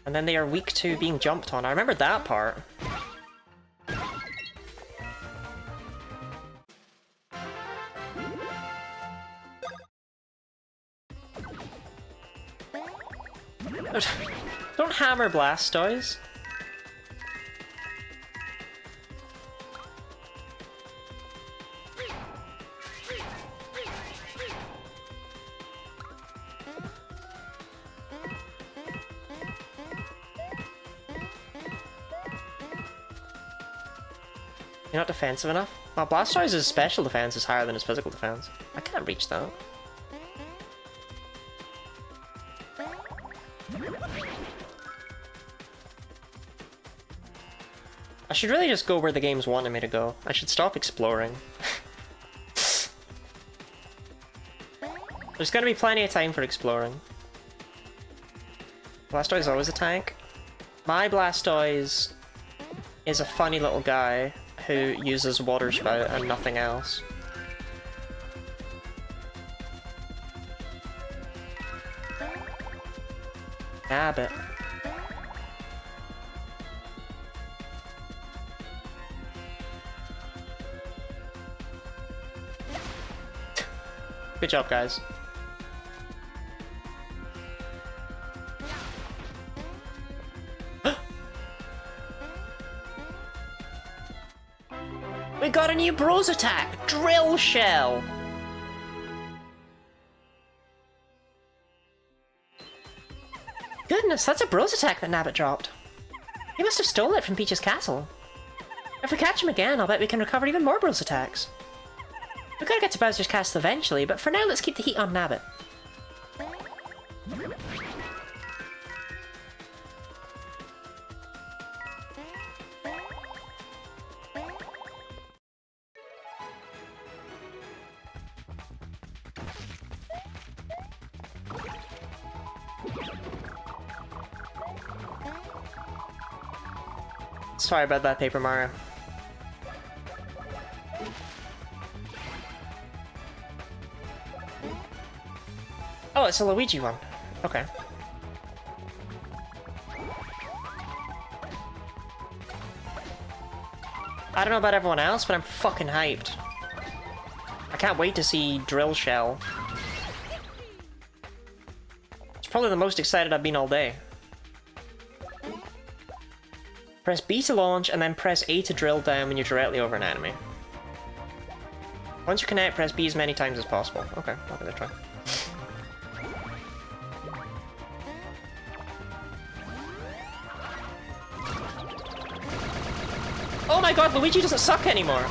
And then they are weak to being jumped on. I remember that part. Don't hammer Blastoise. You're not defensive enough? Well, Blastoise's special defense is higher than his physical defense. I can't reach that. I should really just go where the game's wanting me to go. I should stop exploring. There's gonna be plenty of time for exploring. Blastoise is always a tank. My Blastoise is a funny little guy who uses Water Spout and nothing else. Nabbit. Good job, guys. We got a new Bros attack! Drill Shell! Goodness, that's a Bros attack that Nabbit dropped. He must have stolen it from Peach's castle. If we catch him again, I'll bet we can recover even more Bros attacks. We've got to get to Bowser's castle eventually, but for now let's keep the heat on Nabbit. Sorry about that, Paper Mario. Oh, it's a Luigi one. Okay. I don't know about everyone else, but I'm fucking hyped. I can't wait to see Drill Shell. It's probably the most excited I've been all day. Press B to launch, and then press A to drill down when you're directly over an enemy. Once you connect, press B as many times as possible. Okay, I'll give it a try. Oh my god, Luigi doesn't suck anymore!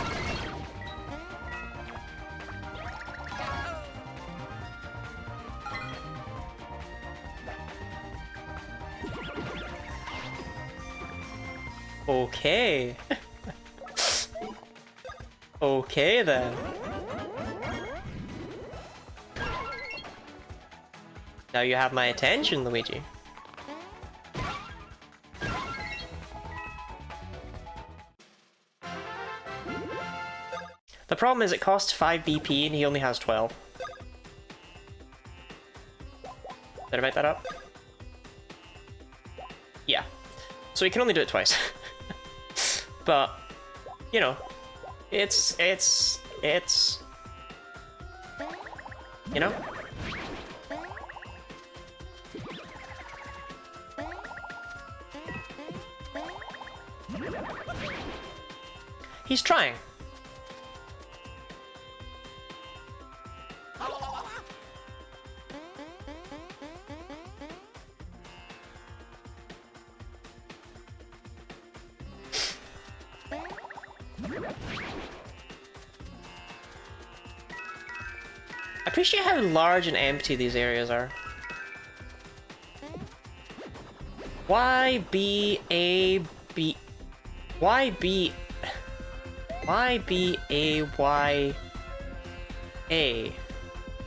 Okay. Okay then. Now you have my attention, Luigi. The problem is it costs 5 BP and he only has 12. Did I make that up? Yeah. So he can only do it twice. But, you know, it's, you know? He's trying. I appreciate how large and empty these areas are. Why B A B Y B Y B A Y A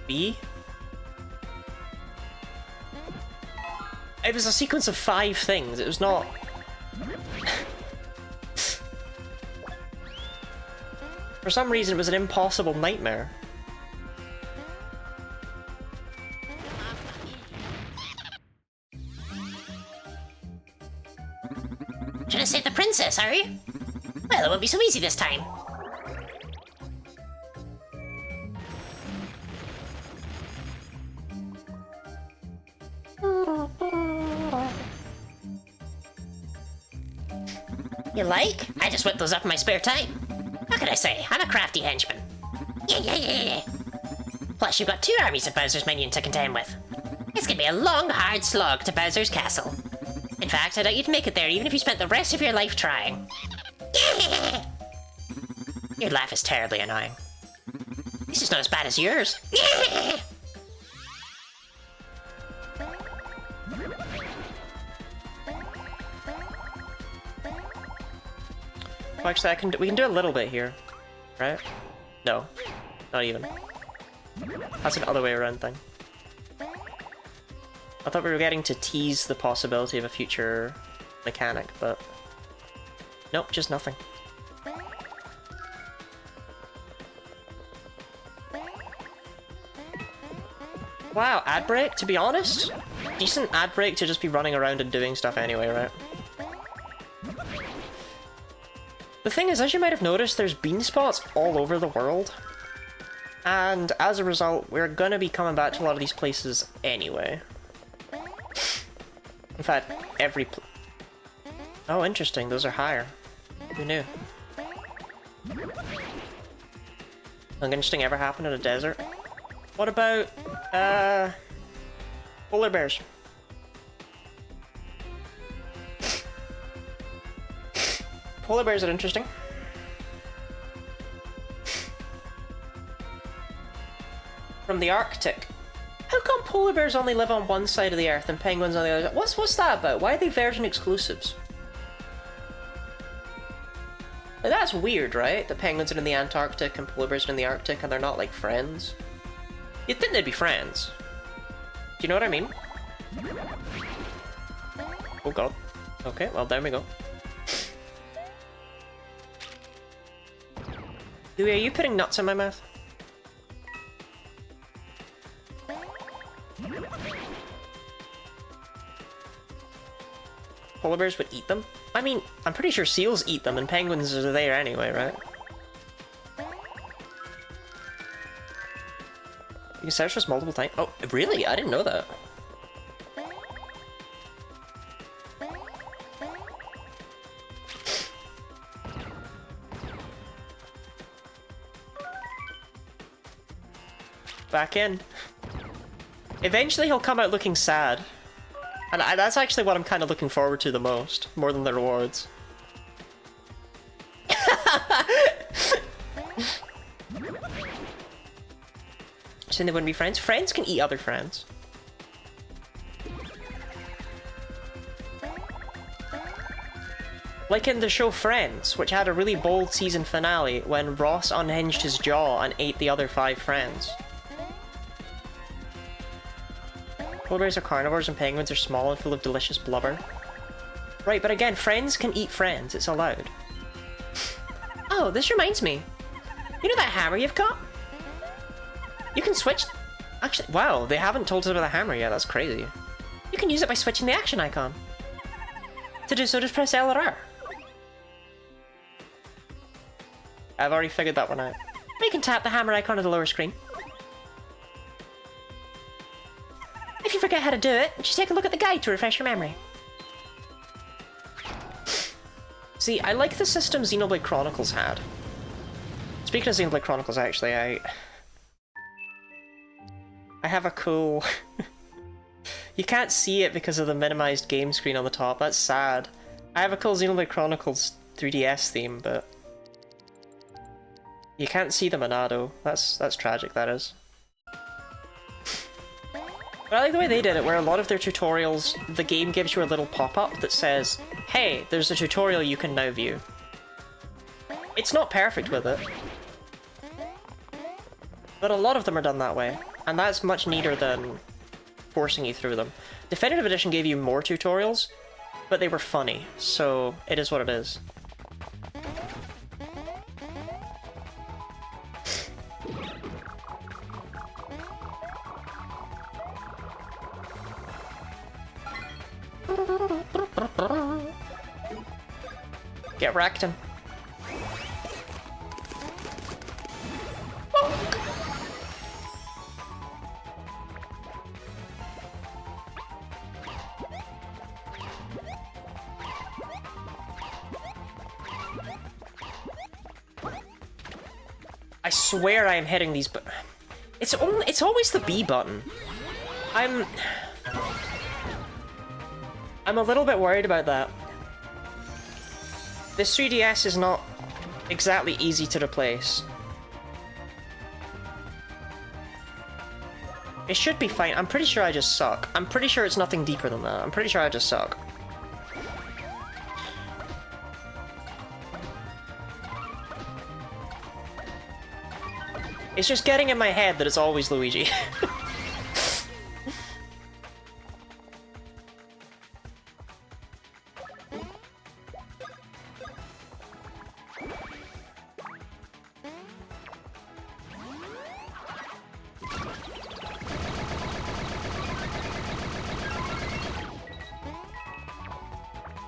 B? It was a sequence of 5 things. It was not... For some reason, it was an impossible nightmare. Trying to save the princess, are you? Well, it won't be so easy this time. You like? I just whipped those up in my spare time. How can I say? I'm a crafty henchman. Yeah. Plus, you've got 2 armies of Bowser's minions to contend with. It's gonna be a long, hard slog to Bowser's castle. In fact, I doubt you'd make it there even if you spent the rest of your life trying. Your laugh is terribly annoying. This is not as bad as yours. Well, actually, we can do a little bit here, right? No, not even. That's an other way around thing. I thought we were getting to tease the possibility of a future mechanic, but nope, just nothing. Wow, ad break, to be honest? Decent ad break to just be running around and doing stuff anyway, right? The thing is, as you might have noticed, there's bean spots all over the world. And as a result, we're gonna be coming back to a lot of these places anyway. In fact, oh, interesting, those are higher. Who knew? Nothing interesting ever happened in a desert? What about, polar bears? Polar bears are interesting. From the Arctic. How come polar bears only live on one side of the Earth and penguins on the other? What's that about? Why are they version exclusives? Like, that's weird, right? The penguins are in the Antarctic and polar bears are in the Arctic and they're not like friends. You'd think they'd be friends. Do you know what I mean? Oh god. Okay, well there we go. Louis, are you putting nuts in my mouth? Polar bears would eat them? I mean, I'm pretty sure seals eat them and penguins are there anyway, right? You can search this multiple times. Oh, really? I didn't know that. Back in. Eventually he'll come out looking sad. And that's actually what I'm kind of looking forward to the most, more than the rewards. Saying they wouldn't be friends? Friends can eat other friends. Like in the show Friends, which had a really bold season finale when Ross unhinged his jaw and ate the other 5 friends. Polar bears are carnivores and penguins are small and full of delicious blubber. Right, but again, friends can eat friends. It's allowed. Oh, this reminds me. You know that hammer you've got? You can switch... Actually, wow, they haven't told us about the hammer yet. That's crazy. You can use it by switching the action icon. To do so, just press L or R. I've already figured that one out. Or you can tap the hammer icon on the lower screen. If you forget how to do it, just take a look at the guide to refresh your memory. See, I like the system Xenoblade Chronicles had. Speaking of Xenoblade Chronicles, actually, I have a cool... You can't see it because of the minimized game screen on the top, that's sad. I have a cool Xenoblade Chronicles 3DS theme, but... You can't see the Monado. That's tragic, that is. But I like the way they did it, where a lot of their tutorials, the game gives you a little pop-up that says, hey, there's a tutorial you can now view. It's not perfect with it, but a lot of them are done that way, and that's much neater than forcing you through them. Definitive Edition gave you more tutorials, but they were funny, so it is what it is. Get wrecked him. I swear I am hitting these, but it's always the B button. I'm a little bit worried about that. This 3DS is not exactly easy to replace. It should be fine. I'm pretty sure I just suck. I'm pretty sure it's nothing deeper than that. I'm pretty sure I just suck. It's just getting in my head that it's always Luigi.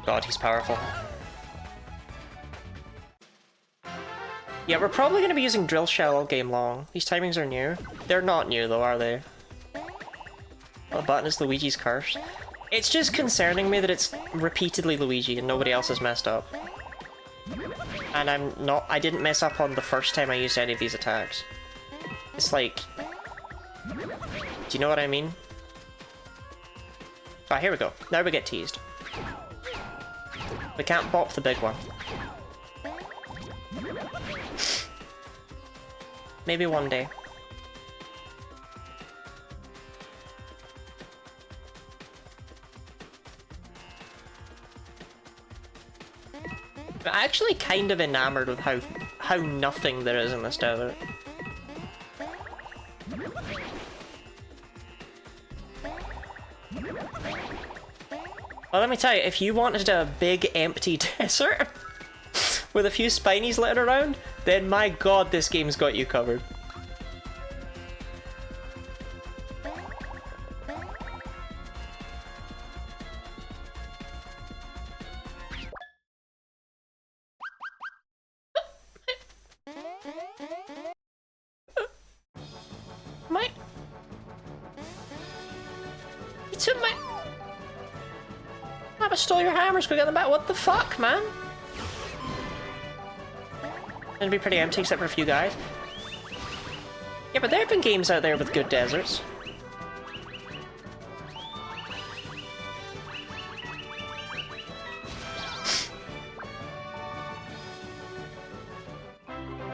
God, he's powerful. Yeah, we're probably going to be using Drill Shell all game long. These timings are new. They're not new though, are they? The button is Luigi's curse. It's just concerning me that it's repeatedly Luigi and nobody else has messed up. And I didn't mess up on the first time I used any of these attacks. It's like... Do you know what I mean? Ah, here we go. Now we get teased. We can't bop the big one. Maybe one day. I'm actually kind of enamored with how nothing there is in this desert. Well, let me tell you, if you wanted a big empty desert with a few Spinies littered around, then my god, this game's got you covered. You took my... I stole your hammers, go get them back. What the fuck, man? It'll be pretty empty except for a few guys. Yeah, but there have been games out there with good deserts.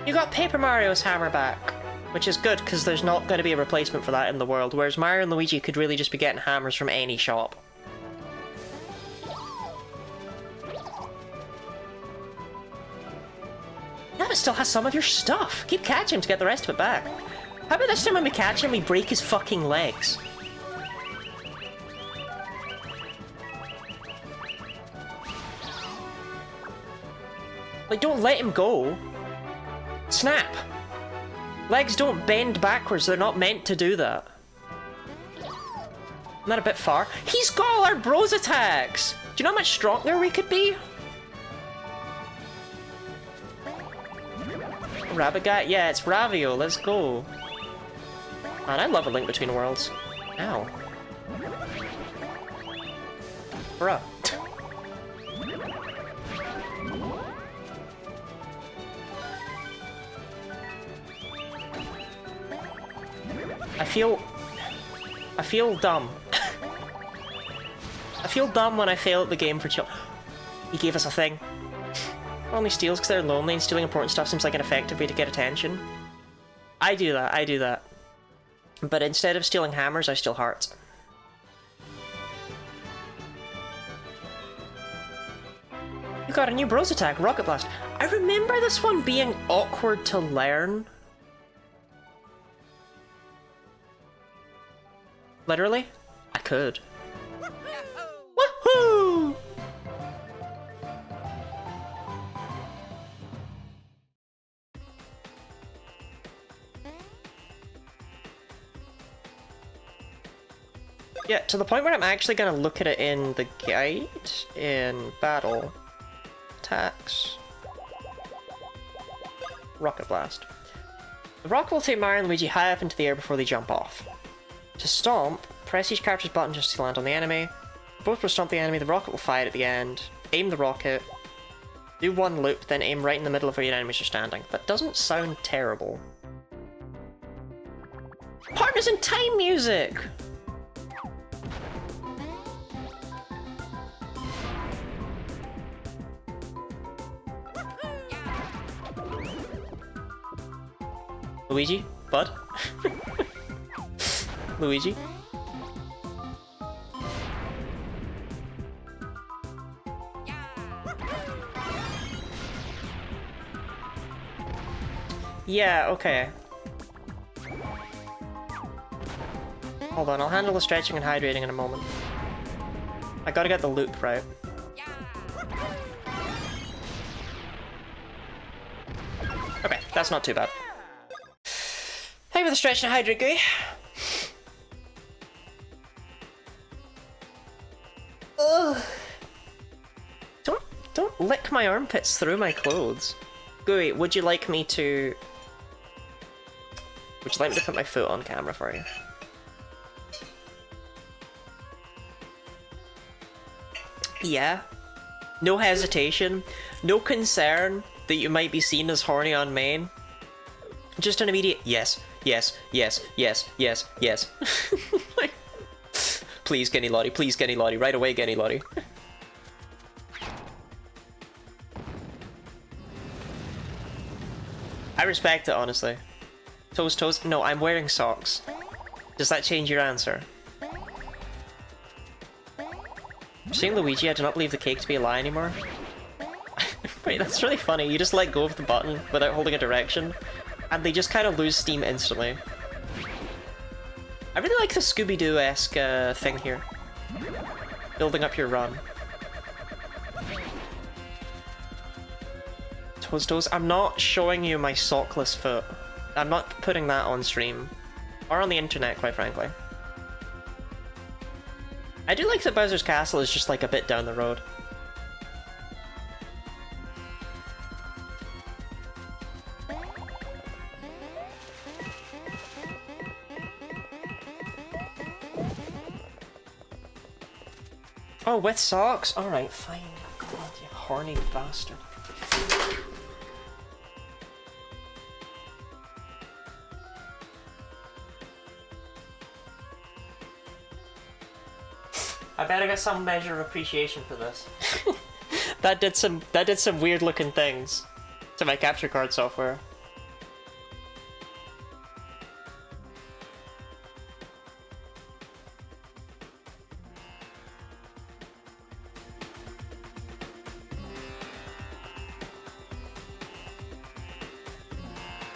You got Paper Mario's hammer back, which is good because there's not going to be a replacement for that in the world, whereas Mario and Luigi could really just be getting hammers from any shop. It still has some of your stuff. Keep catching him to get the rest of it back. How about this time when we catch him, we break his fucking legs? Like, don't let him go. Snap. Legs don't bend backwards. They're not meant to do that. Isn't that a bit far? He's got all our bros attacks. Do you know how much stronger we could be? Rabbit guy? Yeah, it's Ravio, let's go. Man, I love A Link Between Worlds. Ow. Bruh. I feel dumb. I feel dumb when I fail at the game for chill. He gave us a thing. Only steals because they're lonely and stealing important stuff seems like an effective way to get attention. I do that. But instead of stealing hammers, I steal hearts. You got a new bros attack, Rocket Blast. I remember this one being awkward to learn. Literally? I could. Woohoo! Yeah, to the point where I'm actually gonna look at it in the guide, in battle, attacks, rocket blast. The rocket will take Mario and Luigi high up into the air before they jump off. To stomp, press each character's button just to land on the enemy. Both will stomp the enemy, the rocket will fire at the end. Aim the rocket, do one loop, then aim right in the middle of where your enemies are standing. That doesn't sound terrible. Partners in Time music! Luigi? Bud? Luigi? Yeah, okay. Hold on, I'll handle the stretching and hydrating in a moment. I gotta get the loop right. Okay, that's not too bad. Hey with the stretch and hydrate, Gooey. Ugh. Don't lick my armpits through my clothes. Gooey, would you like me to put my foot on camera for you? Yeah. No hesitation. No concern that you might be seen as horny on main. Just an immediate yes, yes, yes, yes, yes, yes. Like, please, Genny Lottie, please, Genny Lottie, right away, Genny Lottie. I respect it, honestly. Toes, toes. No, I'm wearing socks. Does that change your answer? Seeing Luigi, I do not believe the cake to be a lie anymore. Wait, that's really funny. You just let go of the button without holding a direction, and they just kind of lose steam instantly. I really like the Scooby-Doo-esque thing here. Building up your run. Toes, toes. I'm not showing you my sockless foot. I'm not putting that on stream. Or on the internet, quite frankly. I do like that Bowser's Castle is just like a bit down the road. Oh, with socks? Alright, fine. God, you horny bastard. I better get some measure of appreciation for this. that did some weird looking things to my capture card software.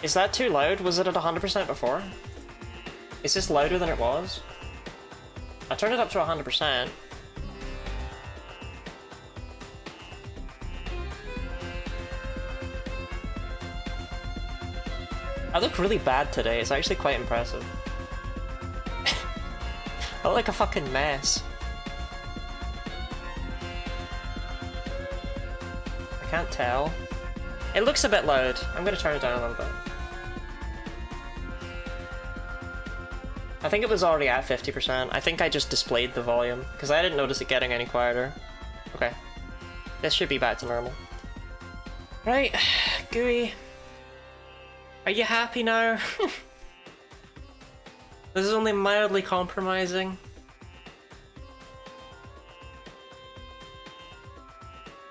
Is that too loud? Was it at 100% before? Is this louder than it was? I turned it up to 100%. I look really bad today, it's actually quite impressive. I look like a fucking mess. I can't tell. It looks a bit loud. I'm gonna turn it down a little bit. I think it was already at 50%. I think I just displayed the volume, because I didn't notice it getting any quieter. Okay. This should be back to normal. Right, Gooey. Are you happy now? This is only mildly compromising.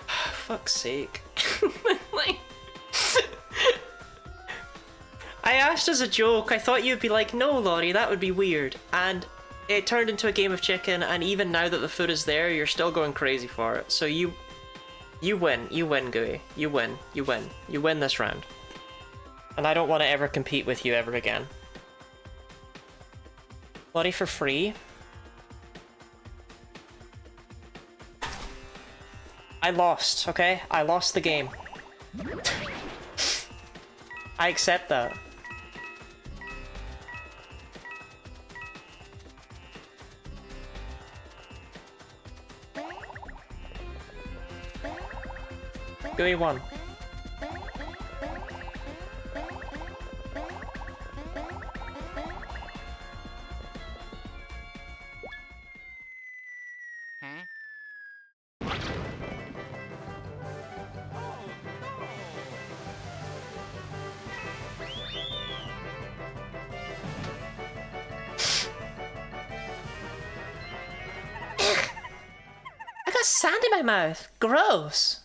Fuck's sake. Like... I asked as a joke, I thought you'd be like, no Lottie, that would be weird. And it turned into a game of chicken, and even now that the food is there, you're still going crazy for it. So you win, Gooey. You win this round. And I don't want to ever compete with you ever again. Lottie for free? I lost, okay? I lost the game. I accept that. Gooey won. I got sand in my mouth. Gross.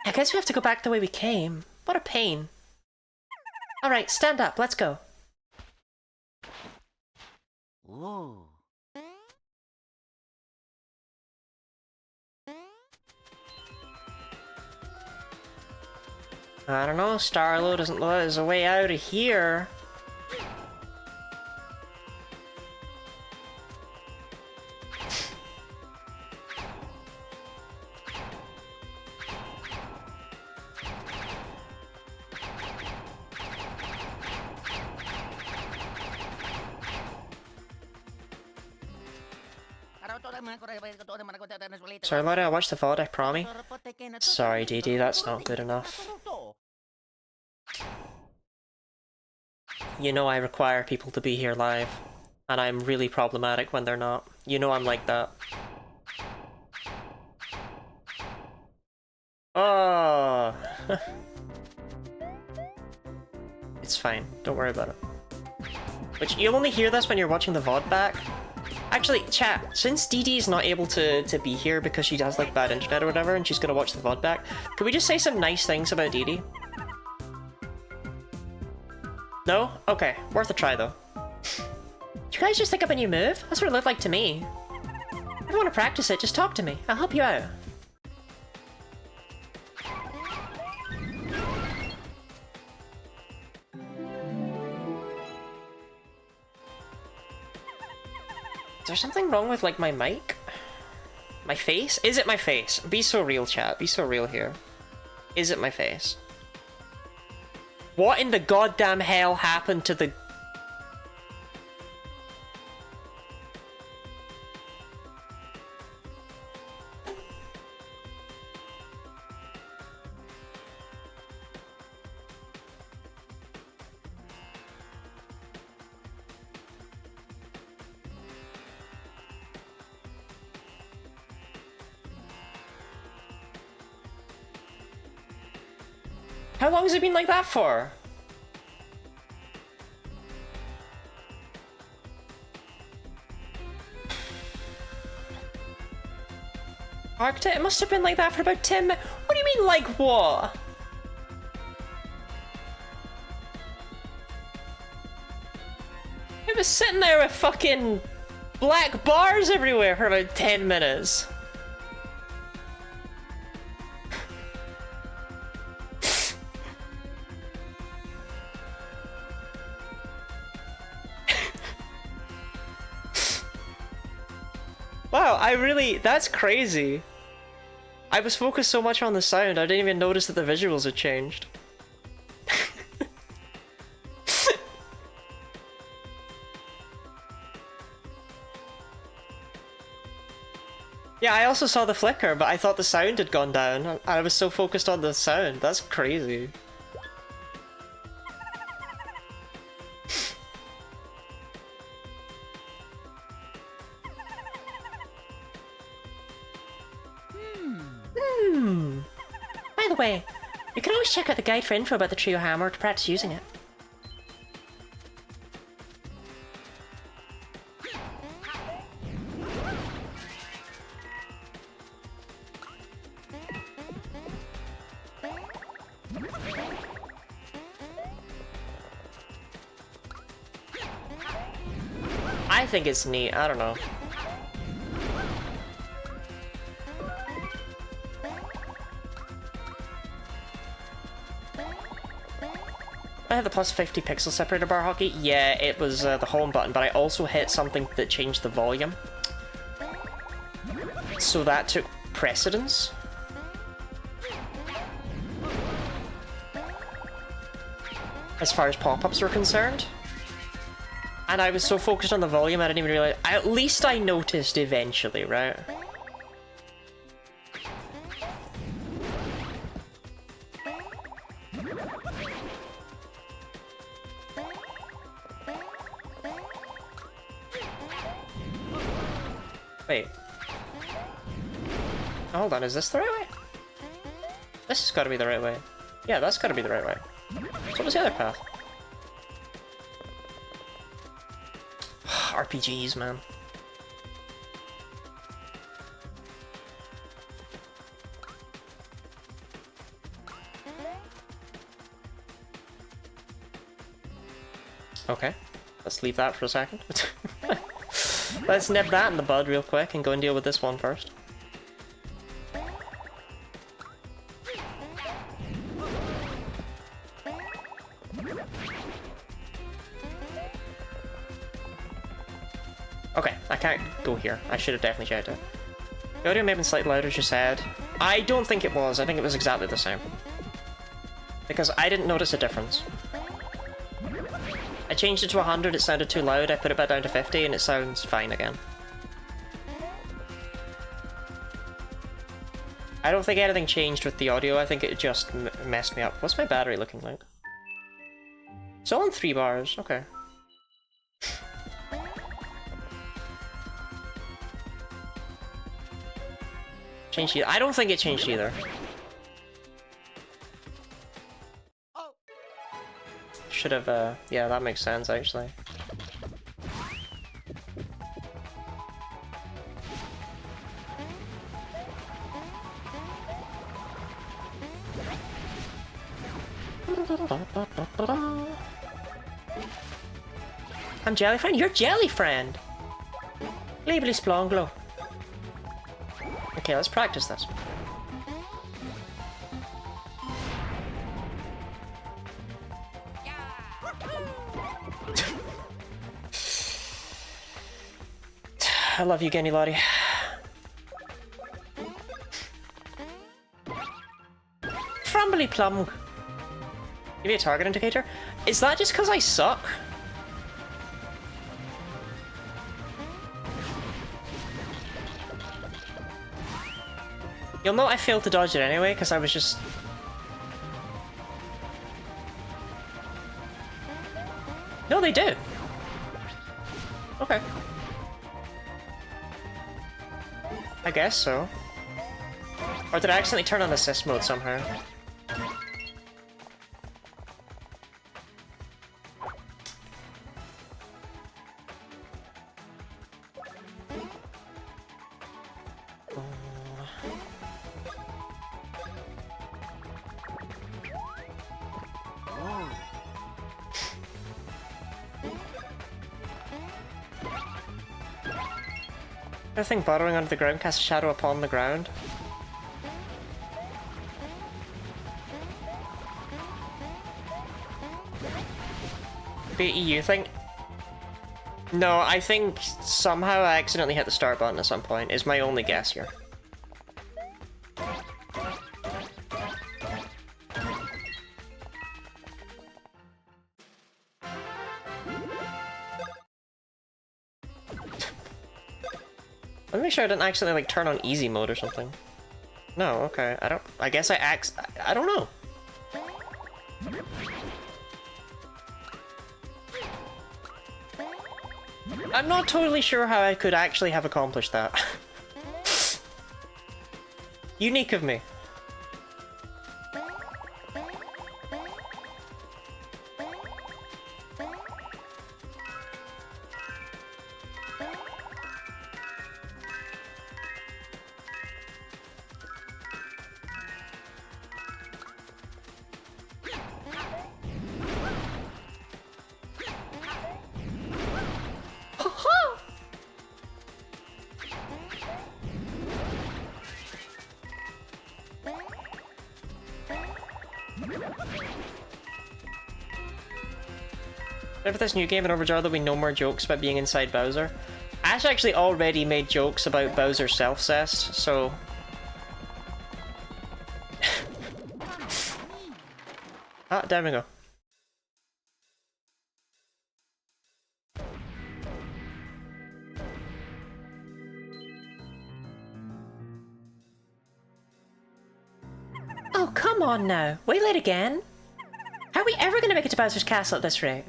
I guess we have to go back the way we came. What a pain. Alright, stand up. Let's go. Ooh. I don't know, Starlo doesn't look like there's a way out of here. Sorry, Laura, I watched the VOD, I promise. Sorry, DD, that's not good enough. You know I require people to be here live, and I'm really problematic when they're not. You know I'm like that. Oh! It's fine, don't worry about it. Which, you'll only hear this when you're watching the VOD back. Actually, chat, since DD is not able to be here because she has like bad internet or whatever, and she's gonna watch the VOD back, could we just say some nice things about DD? No? Okay, worth a try though. Did you guys just think up a new move? That's what it looked like to me. If you want to practice it, just talk to me. I'll help you out. Is there something wrong with like my mic? My face? Is it my face? Be so real, chat. Be so real here. Is it my face? What in the goddamn hell happened to the... How long has it been like that for? Arctic? It must have been like that for about 10 minutes. What do you mean, like what? It was sitting there with fucking black bars everywhere for about 10 minutes. Wow, that's crazy. I was focused so much on the sound, I didn't even notice that the visuals had changed. Yeah, I also saw the flicker, but I thought the sound had gone down. I was so focused on the sound. That's crazy. By the way, you can always check out the guide for info about the trio hammer to practice using it. I think it's neat, I don't know. I have the plus 50 pixel separator bar hockey. Yeah, it was the home button, but I also hit something that changed the volume. So that took precedence. As far as pop-ups were concerned. And I was so focused on the volume I didn't even realize. At least I noticed eventually, right? Wait. Hold on, is this the right way? This has got to be the right way. Yeah, that's got to be the right way. So what was the other path? RPGs, man. Okay, let's leave that for a second. Let's nip that in the bud real quick and go and deal with this one first. Okay, I can't go here. I should have definitely checked it. The audio may have been slightly louder, as you said. I don't think it was. I think it was exactly the same. Because I didn't notice a difference. I changed it to 100, it sounded too loud. I put it back down to 50 and it sounds fine again. I don't think anything changed with the audio. I think it just messed me up. What's my battery looking like? It's all on 3 bars. Okay. Changed either. I don't think it changed either. Should have, yeah, that makes sense, actually. I'm Jellyfriend? You're Jellyfriend! Labely Splonglow. Okay, let's practice this. I love you, Genny Lottie. Frumbly Plum. Give you a target indicator? Is that just because I suck? You'll note I failed to dodge it anyway, because I was just... No, they do! Okay. I guess so. Or did I accidentally turn on assist mode somehow? I think burrowing under the ground casts a shadow upon the ground. The EU thing? No, I think somehow I accidentally hit the start button at some point, is my only guess here. Let me make sure I didn't accidentally, like, turn on easy mode or something. No, okay. I guess I don't know. I'm not totally sure how I could actually have accomplished that. Unique of me. For this new game in Overjar, there'll be no more jokes about being inside Bowser. Ash actually already made jokes about Bowser's self-cessed, so Ah, there we go. Oh, come on now. Way late again? How are we ever gonna make it to Bowser's Castle at this rate?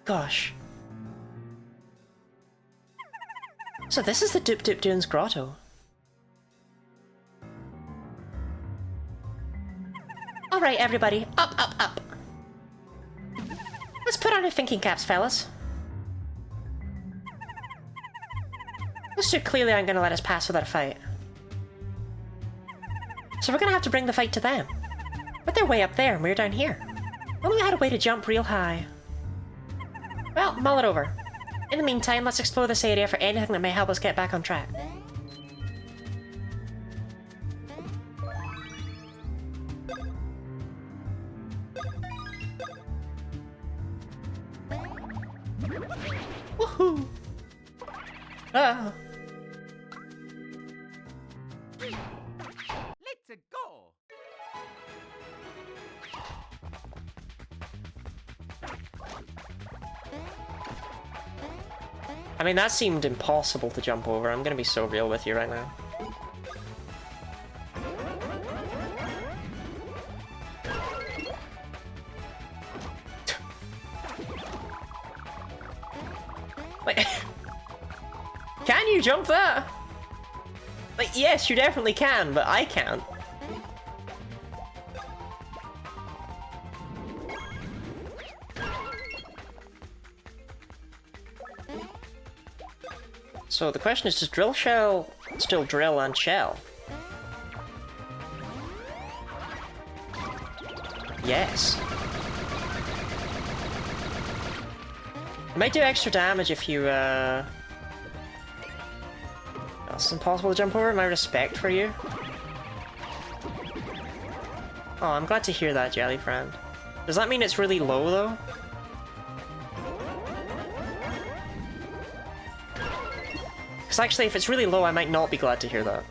Gosh. So this is the Doop Doop Doon's grotto. Alright, everybody. Up, up, up. Let's put on our thinking caps, fellas. Those two clearly aren't gonna let us pass without a fight. So we're gonna have to bring the fight to them. But they're way up there and we're down here. Only I had a way to jump real high. Well, mull it over. In the meantime, let's explore this area for anything that may help us get back on track. Woohoo! Ah! Let's go. I mean, that seemed impossible to jump over. I'm gonna be so real with you right now. Wait. Can you jump that? Like, yes, you definitely can, but I can't. So the question is, does drill shell still drill and shell? Yes. It might do extra damage if you, It's impossible to jump over. My respect for you. Oh, I'm glad to hear that, Jelly Friend. Does that mean it's really low, though? Because actually, if it's really low, I might not be glad to hear that.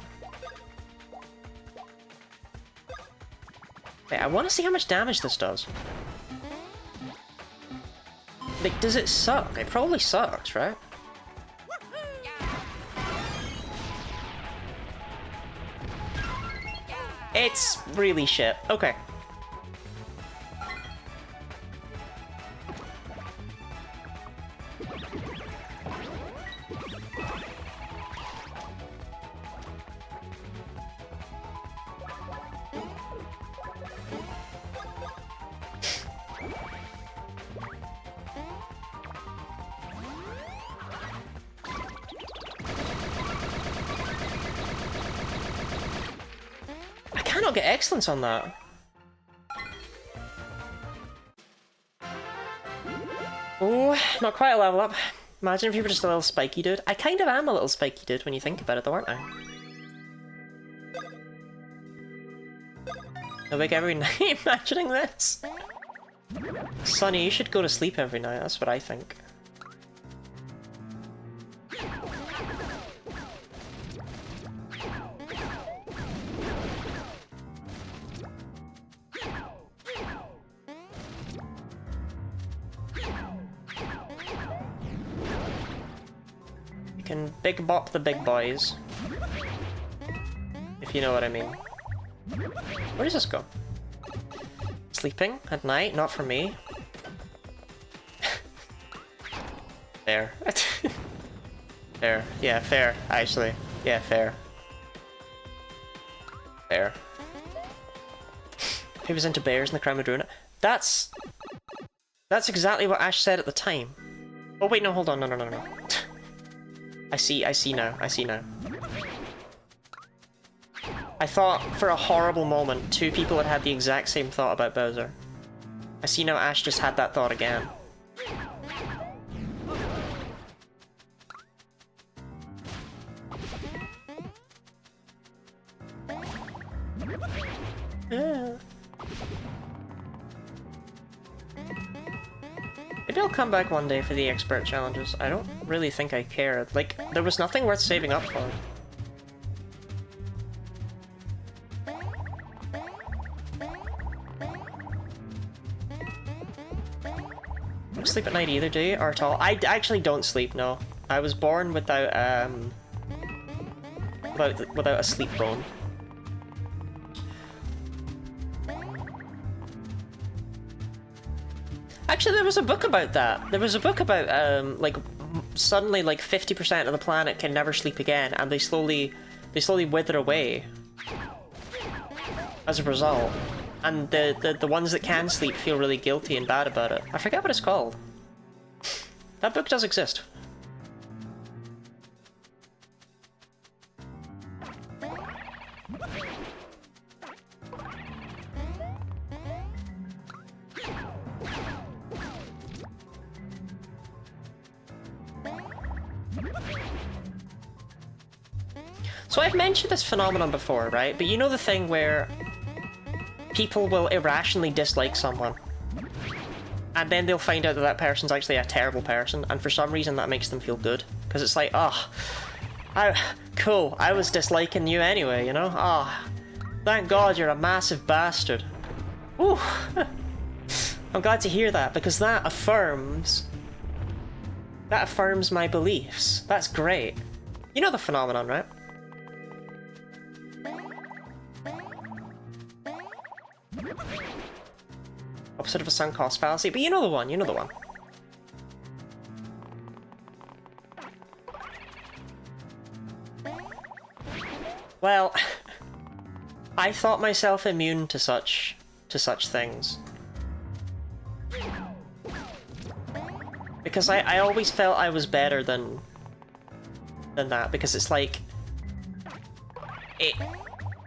Wait, I want to see how much damage this does. Like, does it suck? It probably sucks, right? It's really shit. Okay. I cannot get excellence on that. Oh, not quite a level up. Imagine if you were just a little spiky dude. I kind of am a little spiky dude when you think about it, though, aren't I? Awake every night imagining this. Sonny, you should go to sleep every night. That's what I think. Can big bop the big boys. If you know what I mean. Where does this go? Sleeping at night? Not for me. Fair. Fair. Yeah, fair, actually. Yeah, fair. Fair. He was into bears and the crowd were doing it. That's exactly what Ash said at the time. Oh wait, no, hold on, no. I see now. I thought for a horrible moment two people had the exact same thought about Bowser. I see now Ash just had that thought again. Yeah. Maybe I'll come back one day for the expert challenges. I don't really think I care. Like, there was nothing worth saving up for. sleep at night either, do you? Or at all? I actually don't sleep, no. I was born without, without a sleep bone. Actually, there was a book about that. There was a book about, like, suddenly, like, 50% of the planet can never sleep again, and they slowly wither away as a result. And the ones that can sleep feel really guilty and bad about it. I forget what it's called. That book does exist. So I've mentioned this phenomenon before, right? But you know the thing where people will irrationally dislike someone, and then they'll find out that that person's actually a terrible person, and for some reason that makes them feel good. Because it's like, oh, cool, I was disliking you anyway, you know? Oh, thank God you're a massive bastard. Ooh. I'm glad to hear that, because that affirms my beliefs. That's great. You know the phenomenon, right? Opposite of a sunk cost fallacy, but you know the one, you know the one. Well, I thought myself immune to such things. Because I always felt I was better than that, because it's like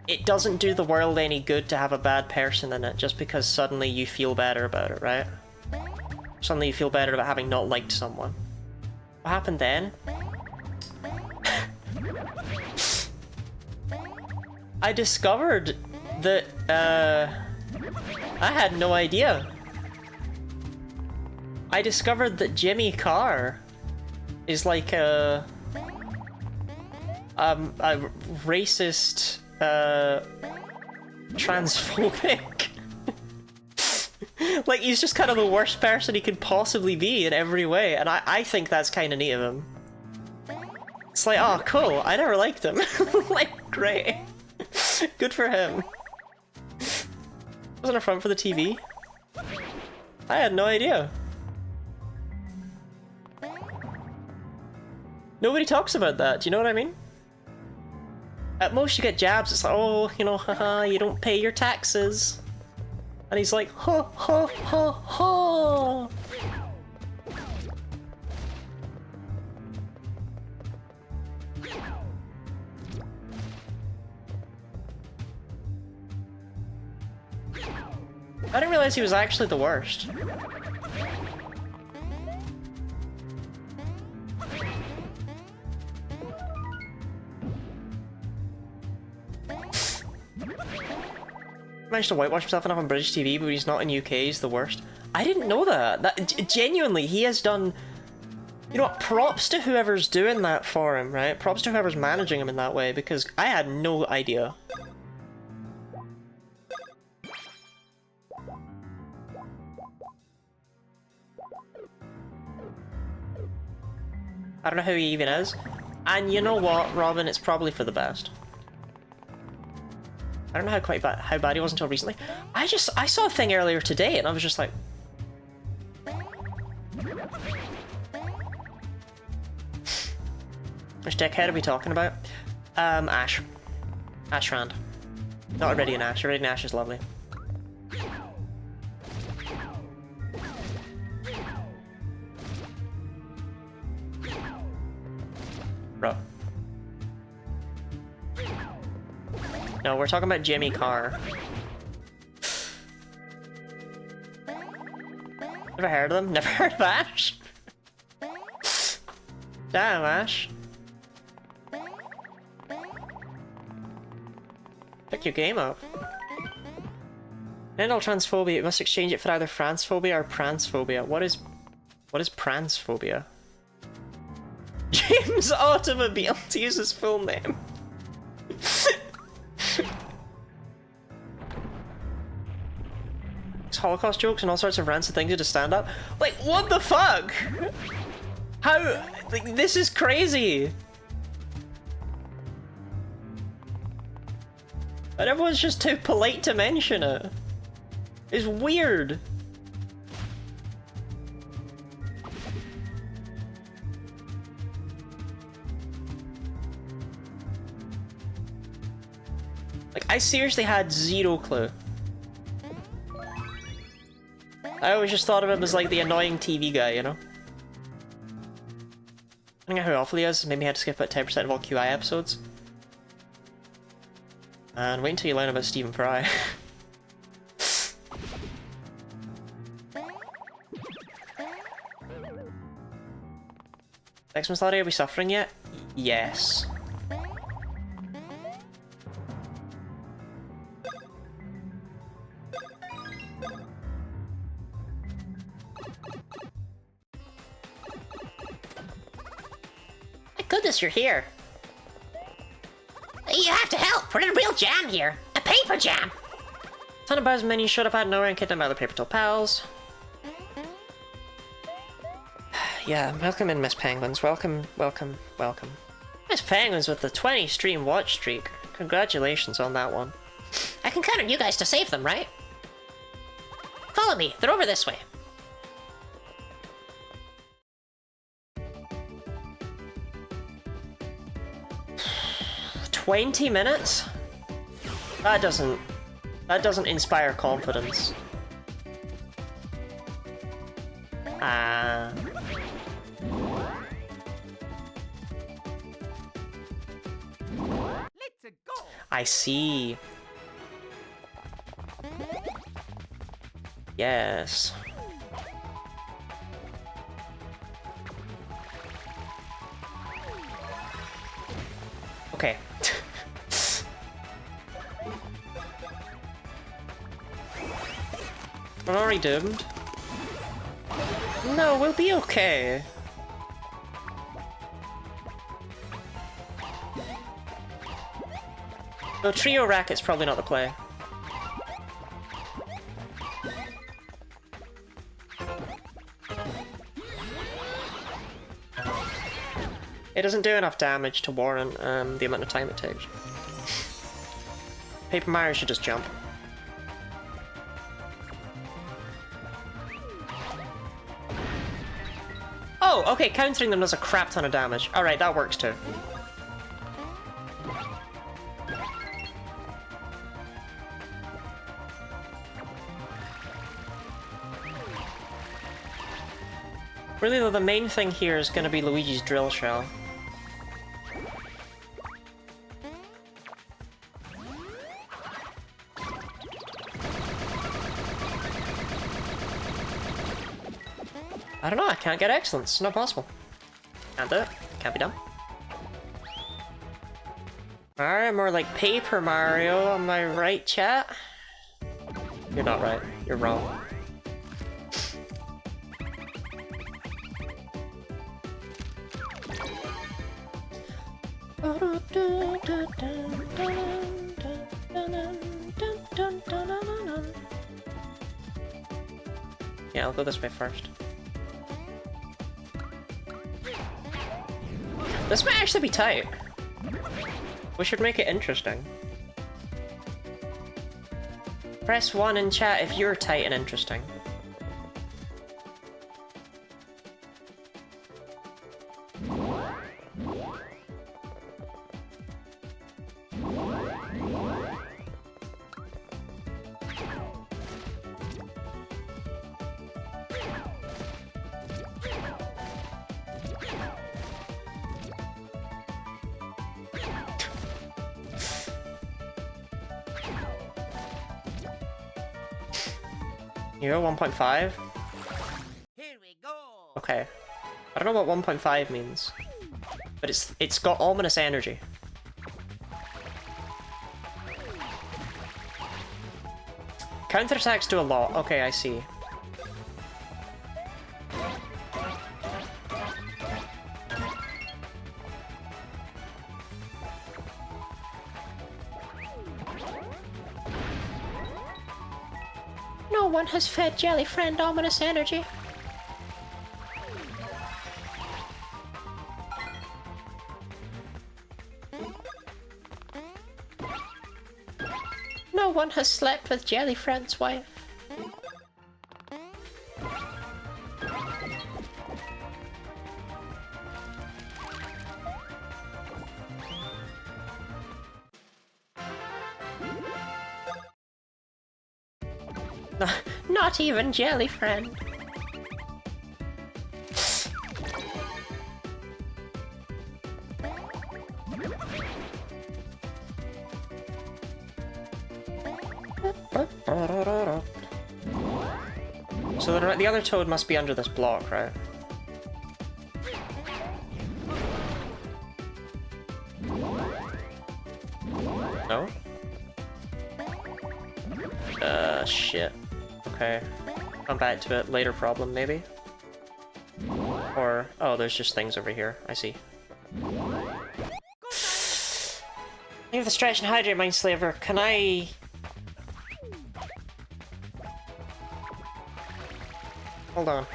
it doesn't do the world any good to have a bad person in it just because suddenly you feel better about it, right? Suddenly you feel better about having not liked someone. What happened then? I discovered that, I had no idea. I discovered that Jimmy Carr is like a racist, transphobic. Like, he's just kind of the worst person he could possibly be in every way, and I think that's kind of neat of him. It's like, oh, cool, I never liked him. Like, great. Good for him. Wasn't a front for the TV? I had no idea. Nobody talks about that, do you know what I mean? At most you get jabs, it's like, oh, you know, haha, you don't pay your taxes. And he's like, ha ha ha ha. I didn't realize he was actually the worst. Managed to whitewash himself enough on British TV, but he's not in UK, he's the worst. I didn't know that. Genuinely, he has done... You know what, props to whoever's doing that for him, right? Props to whoever's managing him in that way, because I had no idea. I don't know who he even is. And you know what, Robin, it's probably for the best. I don't know how bad he was until recently. I saw a thing earlier today and I was just like... Which dickhead are we talking about? Ash. Ash Rand. Not Iridian Ash. Iridian Ash is lovely. Bro. No, we're talking about Jimmy Carr. Never heard of them? Never heard of Ash? Damn, Ash. Pick your game up. End all transphobia. You must exchange it for either Francephobia or Pransphobia. What is Pransphobia? James Automobile, to use his full name. Holocaust jokes, and all sorts of rancid things to stand up. Like, what the fuck? How? Like, this is crazy. And everyone's just too polite to mention it. It's weird. Like, I seriously had zero clue. I always just thought of him as like the annoying TV guy, you know? I don't know how awful he is, maybe he had to skip about 10% of all QI episodes. And wait until you learn about Stephen Fry. Xmas Lottie, are we suffering yet? Yes. Thank goodness you're here. You have to help. We're in a real jam here. A paper jam. Ton of buzz minions showed up out of nowhere and kidnapped other paper toe pals. Yeah, welcome in, Miss Penguins. Welcome, welcome, welcome. Miss Penguins with the 20 stream watch streak. Congratulations on that one. I can count on you guys to save them, right? Follow me. They're over this way. 20 minutes? That doesn't inspire confidence. Let's go. I see. Yes. Okay. We're already doomed. No, we'll be okay. So trio racket's probably not the play. It doesn't do enough damage to warrant the amount of time it takes. Paper Mario should just jump. Oh, okay, countering them does a crap ton of damage. Alright, that works too. Really though, the main thing here is going to be Luigi's drill shell. I don't know, I can't get excellence. It's not possible. Can't do it. Can't be done. Alright, more like Paper Mario, am I right, chat? You're not right. You're wrong. Yeah, I'll go this way first. This might actually be tight. We should make it interesting. Press 1 in chat if you're tight and interesting. You go 1.5? Here we go. Okay. I don't know what 1.5 means. But it's got ominous energy. Counterattacks do a lot. Okay, I see. No No one has fed Jelly Friend ominous energy. No one has slept with Jelly Friend's wife. Not even Jelly Friend. So the other toad must be under this block, right? No? Shit. Okay. Come back to it. Later problem, maybe? Or... oh, there's just things over here. I see. Leave the stretch and hydrate, Mind Slaver. Can I... hold on.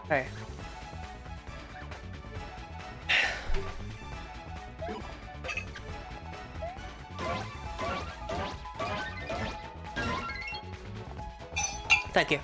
Okay. Thank you.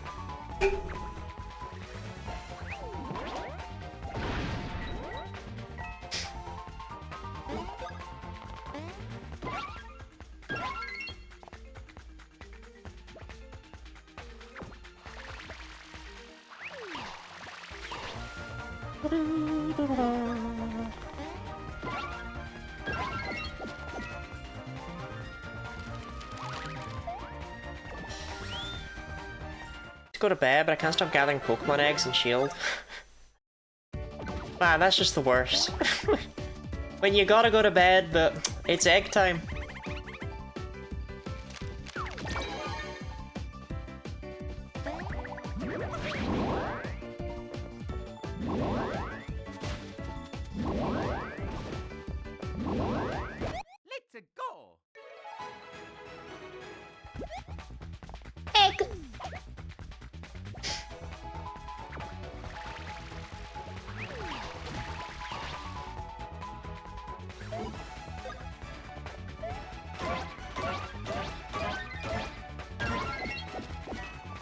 Go to bed, but I can't stop gathering Pokemon eggs and shield. Man, that's just the worst. When you gotta go to bed, but it's egg time. Let's go. Egg.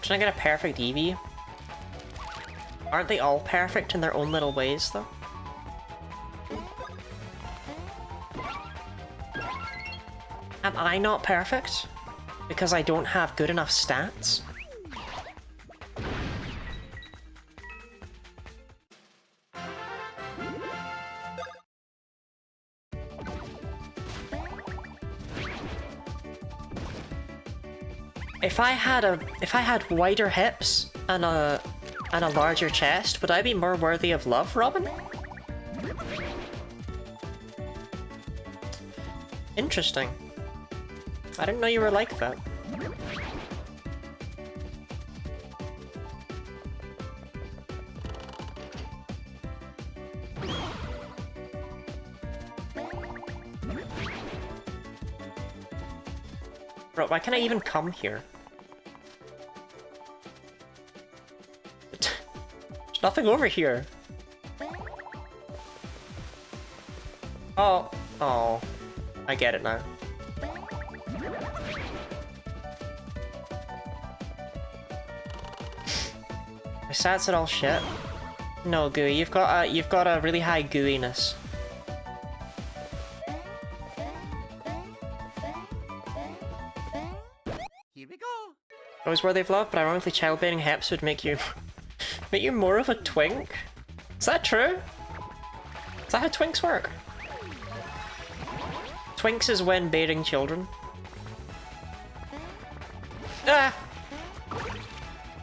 Should I get a perfect Eevee? Aren't they all perfect in their own little ways, though? Am I not perfect? Because I don't have good enough stats? If I had wider hips and a larger chest, would I be more worthy of love, Robin? Interesting. I didn't know you were like that. Bro, why can't I even come here? There's nothing over here. Oh. Oh. I get it now. My stats are all shit. No, Gooey, you've got a really high gooiness. Here we go. Always worthy of love, but ironically childbearing hips would make you more of a twink? Is that true? Is that how twinks work? Twinks is when bearing children. Ah!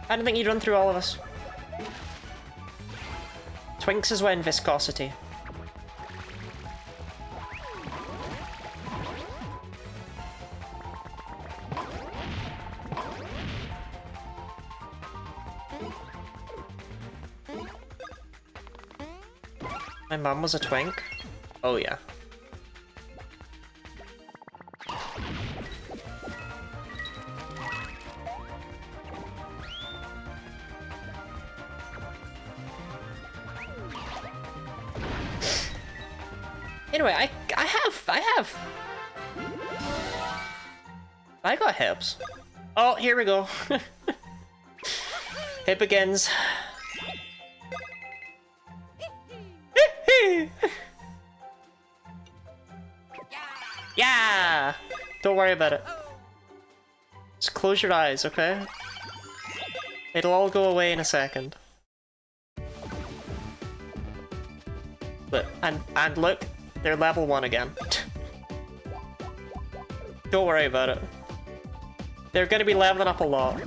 I didn't think you'd run through all of us. Twinks is when viscosity. My mum was a twink? Oh yeah. Anyway, I have. I got hips. Oh, here we go. It begins. Yeah! Don't worry about it. Just close your eyes, okay? It'll all go away in a second. Look, and look, they're level 1 again. Don't worry about it. They're gonna be leveling up a lot.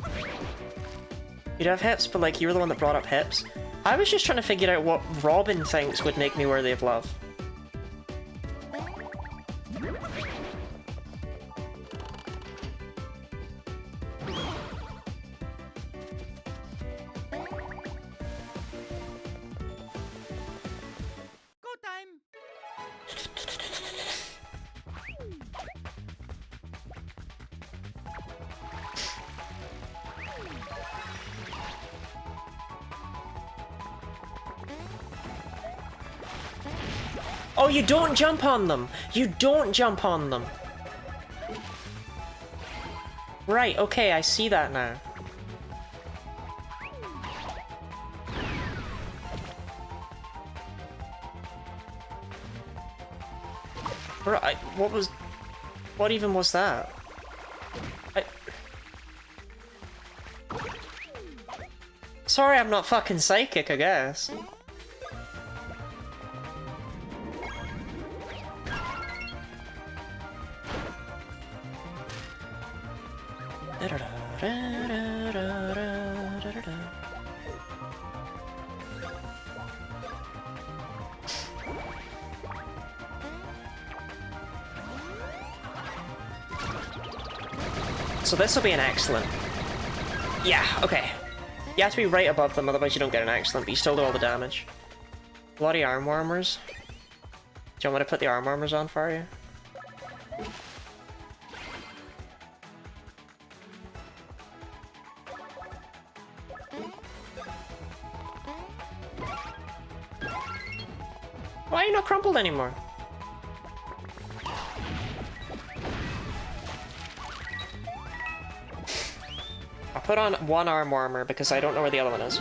You'd have hips, but like, you were the one that brought up hips. I was just trying to figure out what Robin thinks would make me worthy of love. Go time. Oh, you don't jump on them! You don't jump on them! Right, okay, I see that now. Right, what even was that? Sorry, I'm not fucking psychic, I guess. So this will be an excellent. Yeah, okay. You have to be right above them, otherwise you don't get an excellent, but you still do all the damage. Bloody arm warmers. Do you want me to put the arm warmers on for you? Why are you not crumpled anymore? I'll put on one arm warmer because I don't know where the other one is.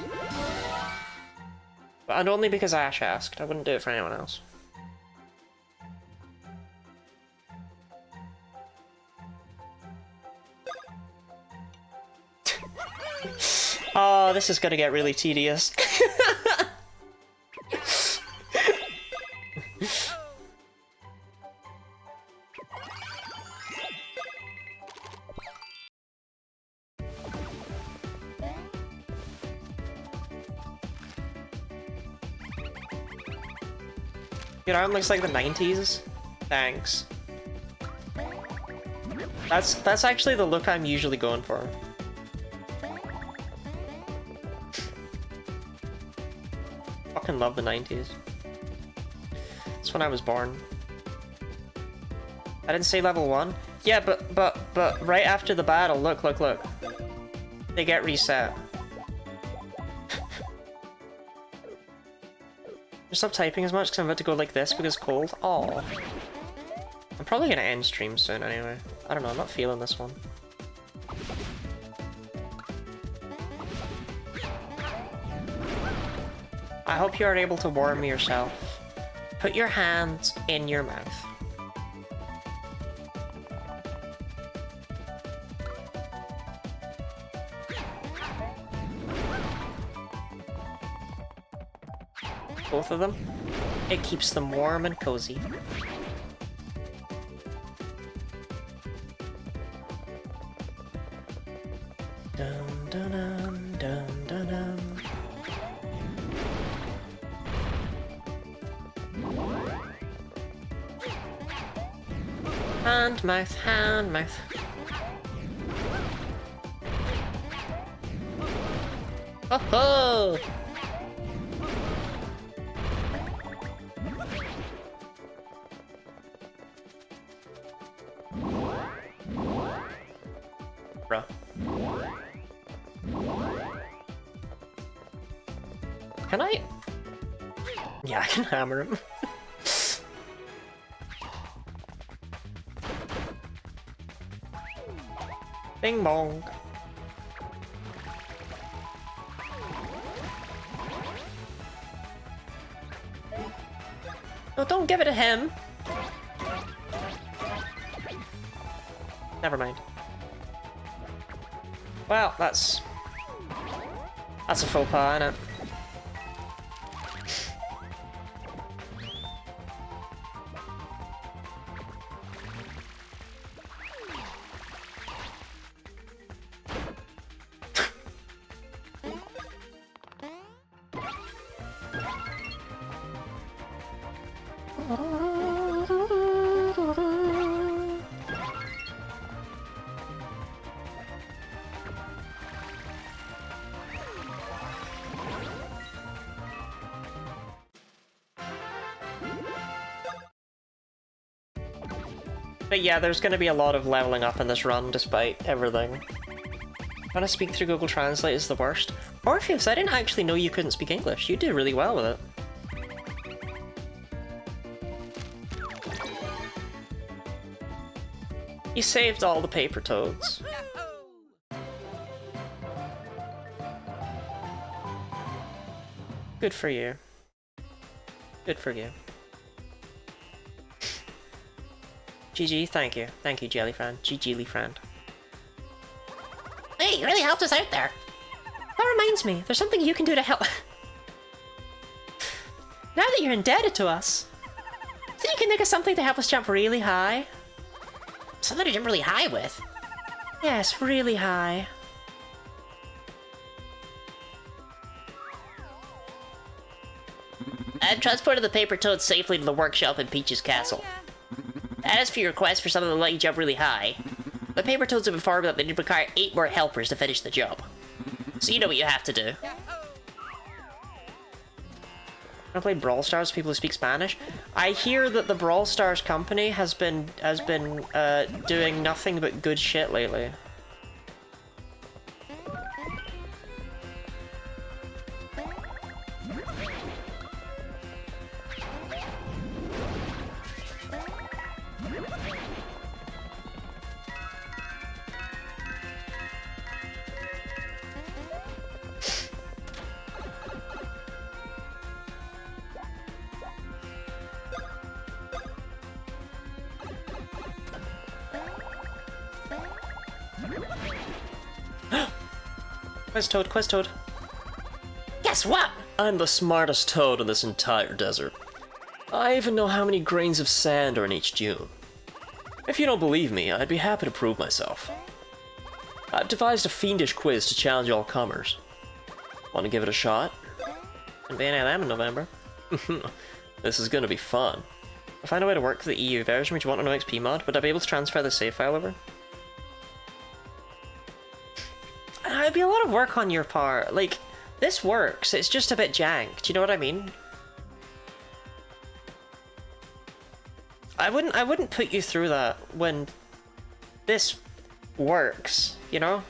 And only because Ash asked. I wouldn't do it for anyone else. Oh, this is gonna get really tedious. Your arm looks like the 90s. Thanks. That's actually the look I'm usually going for. Fucking love the 90s. That's when I was born. I didn't say level 1? Yeah, but right after the battle, look. They get reset. Stop typing as much because I'm about to go like this because it's cold. Oh, I'm probably gonna end stream soon anyway. I don't know, I'm not feeling this one. I hope you are able to warm yourself. Put your hands in your mouth. Both of them. It keeps them warm and cozy. Dun dun dun dun dun dun. Hand, mouth, hand, mouth. Oh ho! Bruh. Can I? Yeah, I can hammer him. Bing bong. No, don't give it to him. Never mind. Well, that's a faux pas, innit? But yeah, there's going to be a lot of leveling up in this run, despite everything. Trying to speak through Google Translate is the worst. Orpheus, I didn't actually know you couldn't speak English. You did really well with it. You saved all the paper toads. Good for you. Good for you. GG, thank you. Thank you, Jellyfriend. GG, friend. Hey, you really helped us out there. That reminds me, there's something you can do to help. Now that you're indebted to us, so you can think of something to help us jump really high. Something to jump really high with. Yes, really high. I've transported the paper toad safely to the workshop in Peach's castle. As for your request for something to let you jump really high, the paper toads have informed me that they require 8 more helpers to finish the job. So you know what you have to do. I play Brawl Stars with people who speak Spanish. I hear that the Brawl Stars company has been doing nothing but good shit lately. Quiz Toad. Guess what? I'm the smartest toad in this entire desert. I even know how many grains of sand are in each dune. If you don't believe me, I'd be happy to prove myself. I've devised a fiendish quiz to challenge all comers. Want to give it a shot? And be any of them in November. This is gonna be fun. If I find a way to work for the EU version, would you want an OXP mod? Would I be able to transfer the save file over? It'd be a lot of work on your part. Like, this works, it's just a bit janked, you know what I mean? I wouldn't put you through that when this works, you know?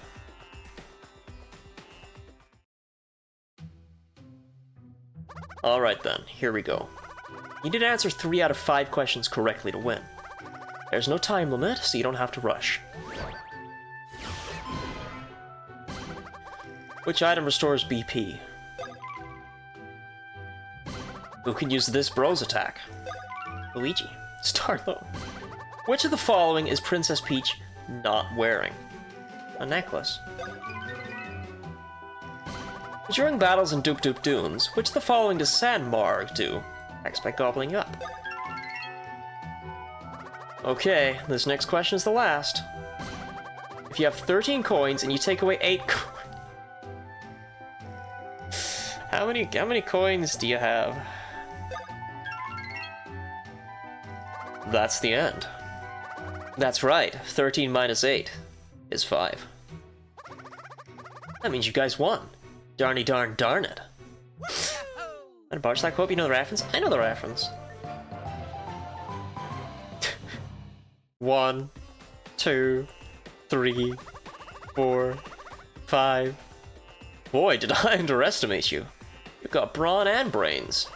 Alright then, here we go. You need to answer 3 out of 5 questions correctly to win. There's no time limit, so you don't have to rush. Which item restores BP? Who can use this bros attack? Luigi. Start though. Which of the following is Princess Peach not wearing? A necklace. During battles in Doop Doop Dunes, which of the following does Sandmarg do? Acts by gobbling you up. Okay, this next question is the last. If you have 13 coins and you take away 8 coins... How many coins do you have? That's the end. That's right, 13 minus 8 is 5. That means you guys won. Darny darn it. And botch that quote, you know the reference? I know the reference. 1, 2, 3, 4, 5. Boy, did I underestimate you. You've got brawn and brains.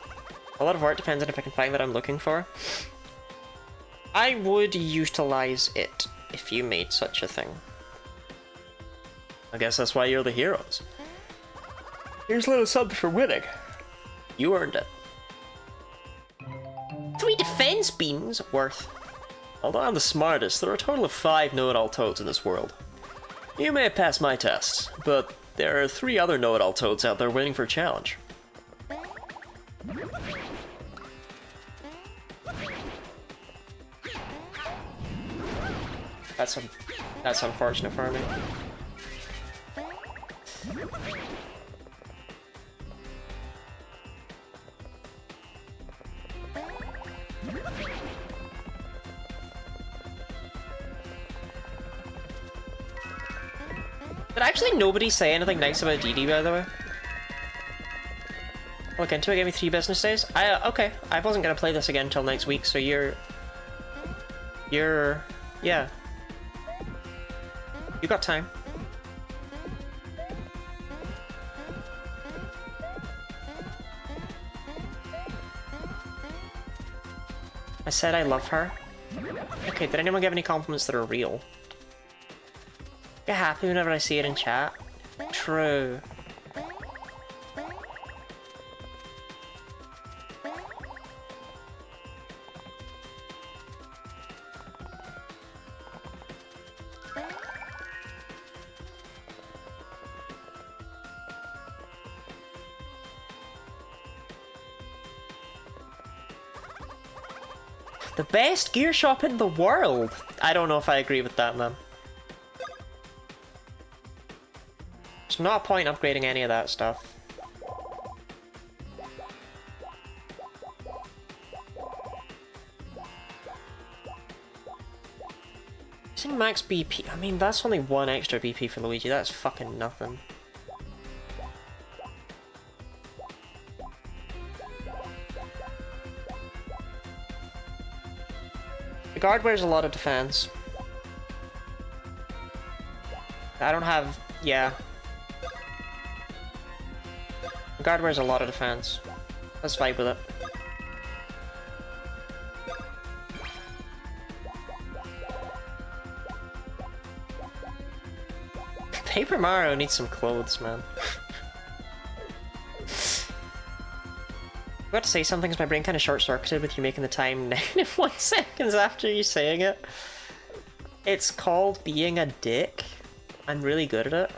A lot of art depends on if I can find what I'm looking for. I would utilize it if you made such a thing. I guess that's why you're the heroes. Here's a little something for winning. You earned it. 3 defense beans worth. Although I'm the smartest, there are a total of 5 know-it-all toads in this world. You may have passed my tests, but there are 3 other know-it-all toads out there waiting for a challenge. That's unfortunate for me. Did actually nobody say anything nice about DD, by the way? Look into it, give me 3 business days. Okay, I wasn't gonna play this again until next week, so yeah. You got time. I said I love her. Okay, did anyone give any compliments that are real? Get happy whenever I see it in chat. True. The best gear shop in the world! I don't know if I agree with that, man. There's not a point upgrading any of that stuff. Using max BP, I mean, that's only 1 extra BP for Luigi, that's fucking nothing. The guard wears a lot of defense. I don't have... yeah. The guard wears a lot of defense. Let's fight with it. Paper Mario needs some clothes, man. I got to say something because my brain kind of short-circuited with you making the time -1 seconds after you saying it. It's called being a dick. I'm really good at it.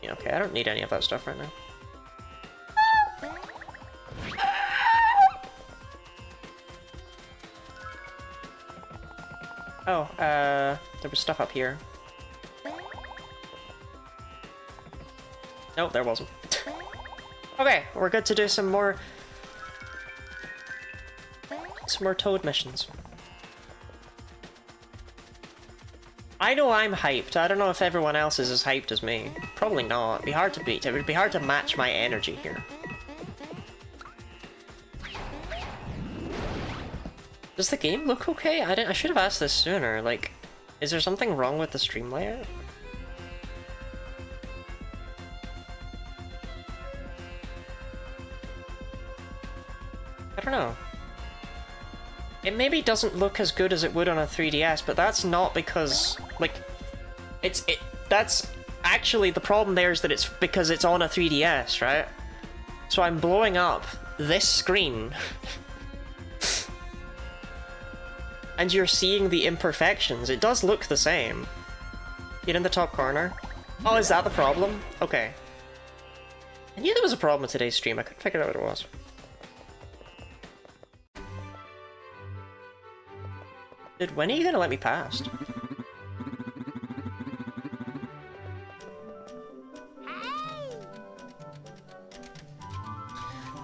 Yeah, okay, I don't need any of that stuff right now. Oh, there was stuff up here. Nope, there wasn't. Okay, we're good to do some more Toad missions. I know I'm hyped. I don't know if everyone else is as hyped as me. Probably not. It'd be hard to beat. It would be hard to match my energy here. Does the game look okay? I should have asked this sooner. Like, is there something wrong with the stream layout? I don't know. It maybe doesn't look as good as it would on a 3DS, but that's not because, like, that's actually the problem there is that it's because it's on a 3DS, right? So I'm blowing up this screen and you're seeing the imperfections. It does look the same. Get in the top corner. Oh, is that the problem? Okay. I knew there was a problem with today's stream. I couldn't figure out what it was. Dude, when are you gonna let me past?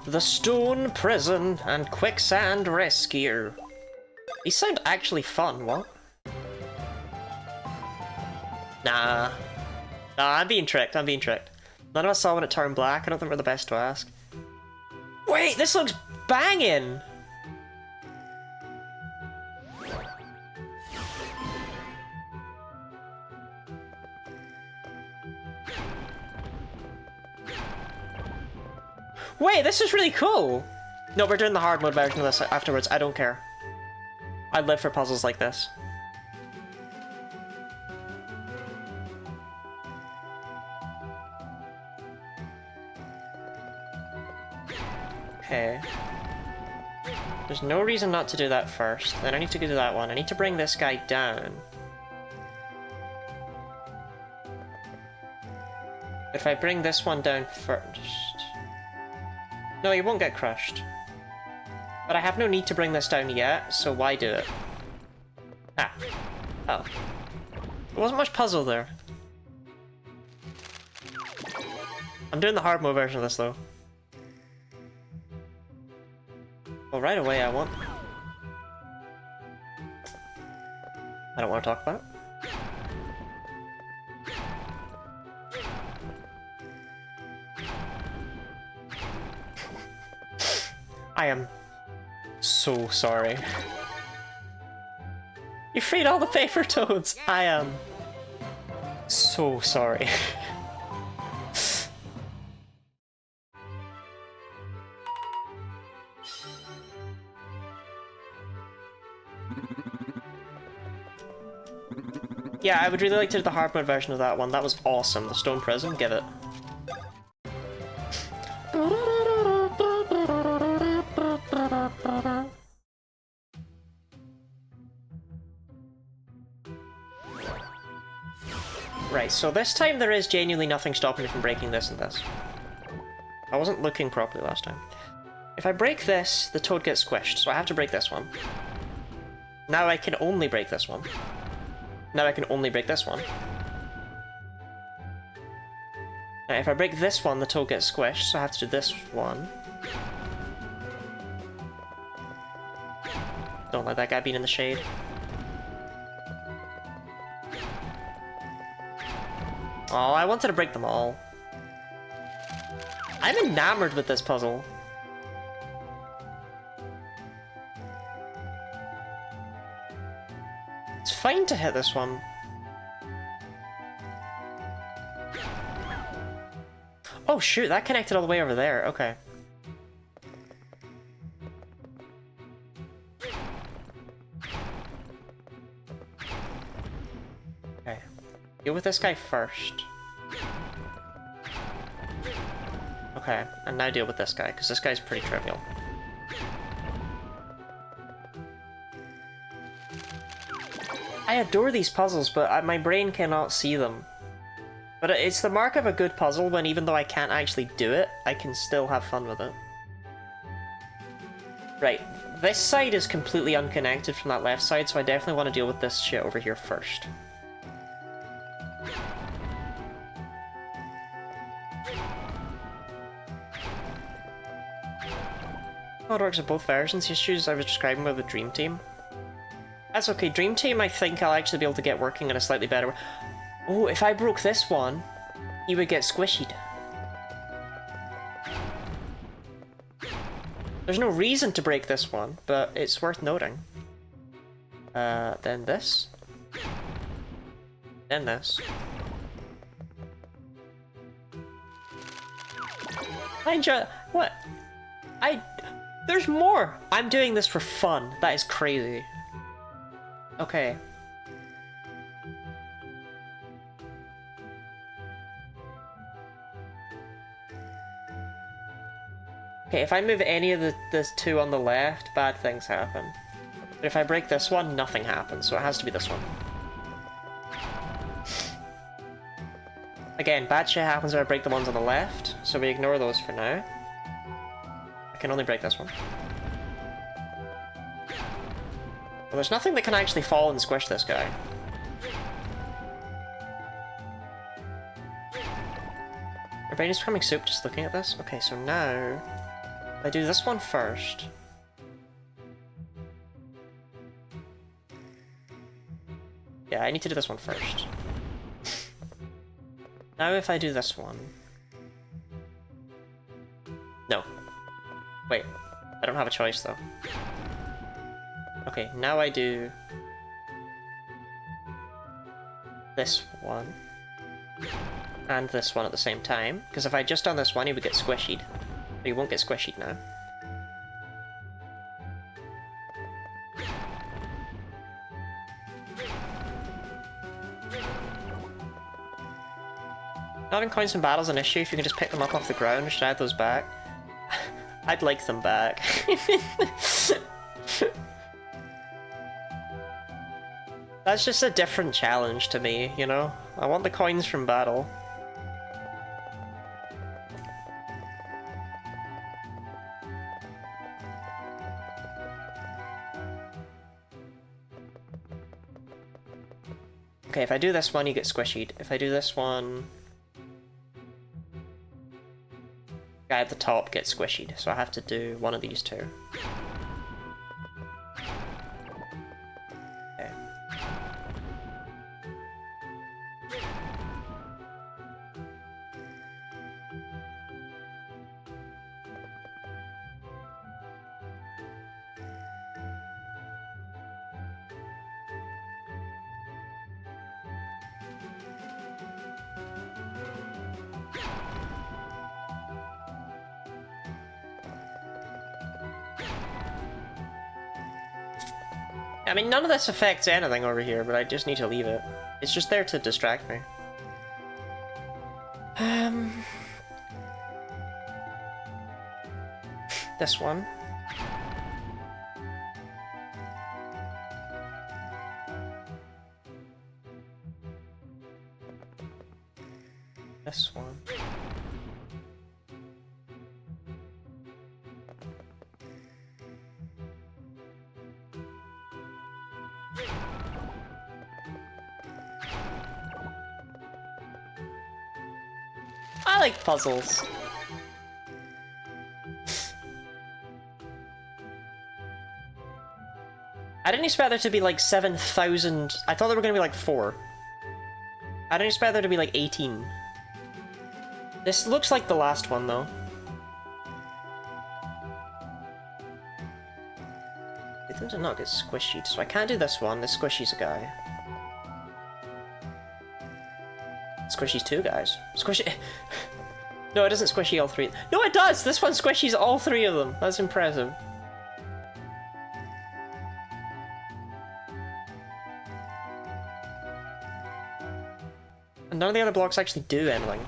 The Stone Prison and Quicksand Rescue. These sound actually fun, what? Nah. Nah, I'm being tricked, I'm being tricked. None of us saw when it turned black, I don't think we're the best to ask. Wait, this looks banging! Wait, this is really cool! No, we're doing the hard mode version of this afterwards, I don't care. I live for puzzles like this. Okay. There's no reason not to do that first. Then I need to go do that one. I need to bring this guy down. If I bring this one down first... No, he won't get crushed. But I have no need to bring this down yet, so why do it? Ah. Oh. There wasn't much puzzle there. I'm doing the hard mode version of this, though. Well, right away I want... I don't want to talk about it. I am so sorry. You freed all the paper toads! I am so sorry. Yeah, I would really like to do the hard mode version of that one. That was awesome. The Stone Prison, give it. Right, so this time there is genuinely nothing stopping me from breaking this and this. I wasn't looking properly last time. If I break this, the toad gets squished, so I have to break this one. Now I can only break this one. Now I can only break this one. Now if I break this one, the toad gets squished, so I have to do this one. Don't let that guy be in the shade. Oh, I wanted to break them all. I'm enamored with this puzzle. It's fine to hit this one. Oh shoot, that connected all the way over there. Okay. Okay. Deal with this guy first. Okay, and now deal with this guy, because this guy's pretty trivial. I adore these puzzles, but my brain cannot see them. But it's the mark of a good puzzle when even though I can't actually do it, I can still have fun with it. Right, this side is completely unconnected from that left side, so I definitely want to deal with this shit over here first. How it works with both versions, the issues I was describing with the Dream Team. That's okay, Dream Team I think I'll actually be able to get working in a slightly better way. Oh, if I broke this one, he would get squished. There's no reason to break this one, but it's worth noting. Then this. Then this. I enjoy... What? There's more! I'm doing this for fun. That is crazy. Okay. Okay, if I move any of the two on the left, bad things happen. But if I break this one, nothing happens, so it has to be this one. Again, bad shit happens when I break the ones on the left, so we ignore those for now. I can only break this one. Well, there's nothing that can actually fall and squish this guy. My brain is becoming soup just looking at this. Okay, so now... I do this one first. Yeah, I need to do this one first. Now if I do this one... No. Wait, I don't have a choice though. Okay, now I do... this one. And this one at the same time. Because if I just done this one, he would get squished. But he won't get squished now. Not having coins in battle's an issue if you can just pick them up off the ground. Should I add those back? I'd like them back. That's just a different challenge to me, you know? I want the coins from battle. Okay, if I do this one, you get squishied. If I do this one... guy at the top gets squishied, so I have to do one of these two. Okay. I mean, none of this affects anything over here, but I just need to leave it. It's just there to distract me. This one. This one. I like puzzles. I didn't expect there to be like 7,000. I thought there were gonna be like 4. I didn't expect there to be like 18. This looks like the last one though. They did not get squishied, so I can't do this one. This squishy's a guy. Squishy's 2 guys. Squishy. No, it doesn't squishy all 3. No, it does! This one squishies all 3 of them. That's impressive. And none of the other blocks actually do anything.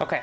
Okay.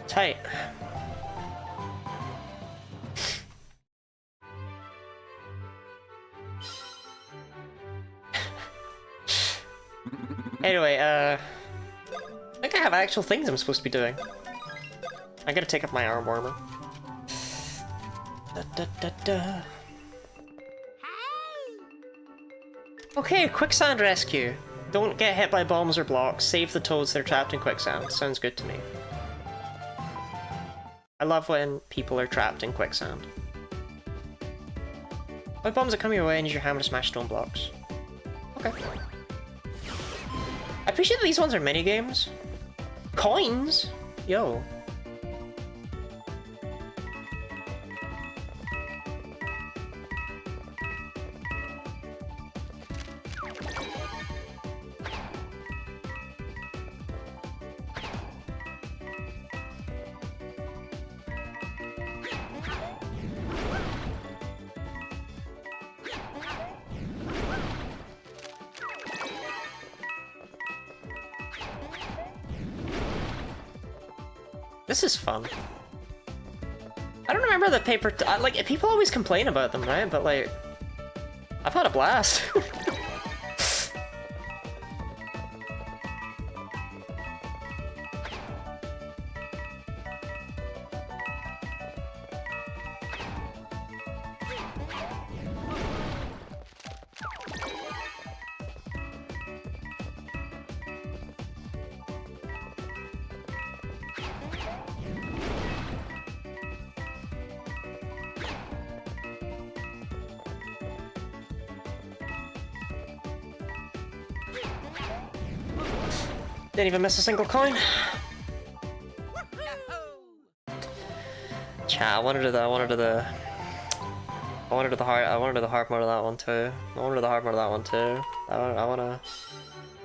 Tight. Anyway, I think I have actual things I'm supposed to be doing. I gotta take up my arm warmer. Da, da, da, da. Okay, quicksand rescue. Don't get hit by bombs or blocks. Save the toads that are trapped in quicksand. Sounds good to me. I love when people are trapped in quicksand. When bombs are coming your way and use your hammer to smash stone blocks. Okay. I appreciate that these ones are minigames. Coins? Yo. This is fun. I don't remember the paper... like, people always complain about them, right? But, like, I've had a blast. Didn't even miss a single coin. Chat, I wanted to do the hard mode of that one too. That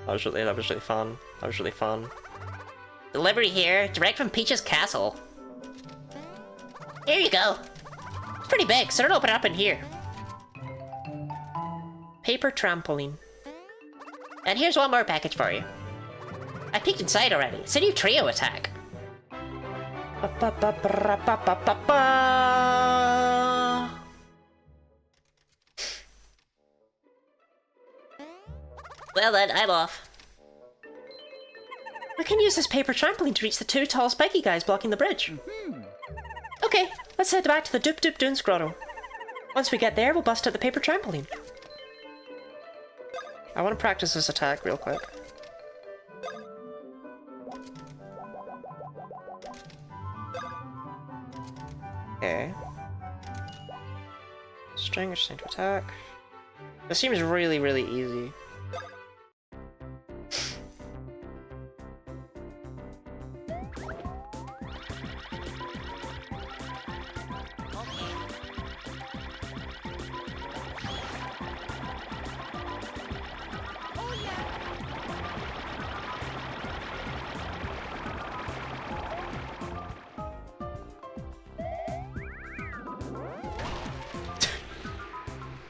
was really fun. That was really fun. Delivery here, direct from Peach's castle. Here you go. It's pretty big, so don't open it up in here. Paper trampoline. And here's one more package for you. I peeked inside already. It's a new trio attack. Well then, I'm off. We can use this paper trampoline to reach the two tall spiky guys blocking the bridge. Okay. Let's head back to the Doop Doop Dunes Grotto. Once we get there, we'll bust out the paper trampoline. I want to practice this attack real quick. Okay. String, interesting to attack. This seems really, really easy.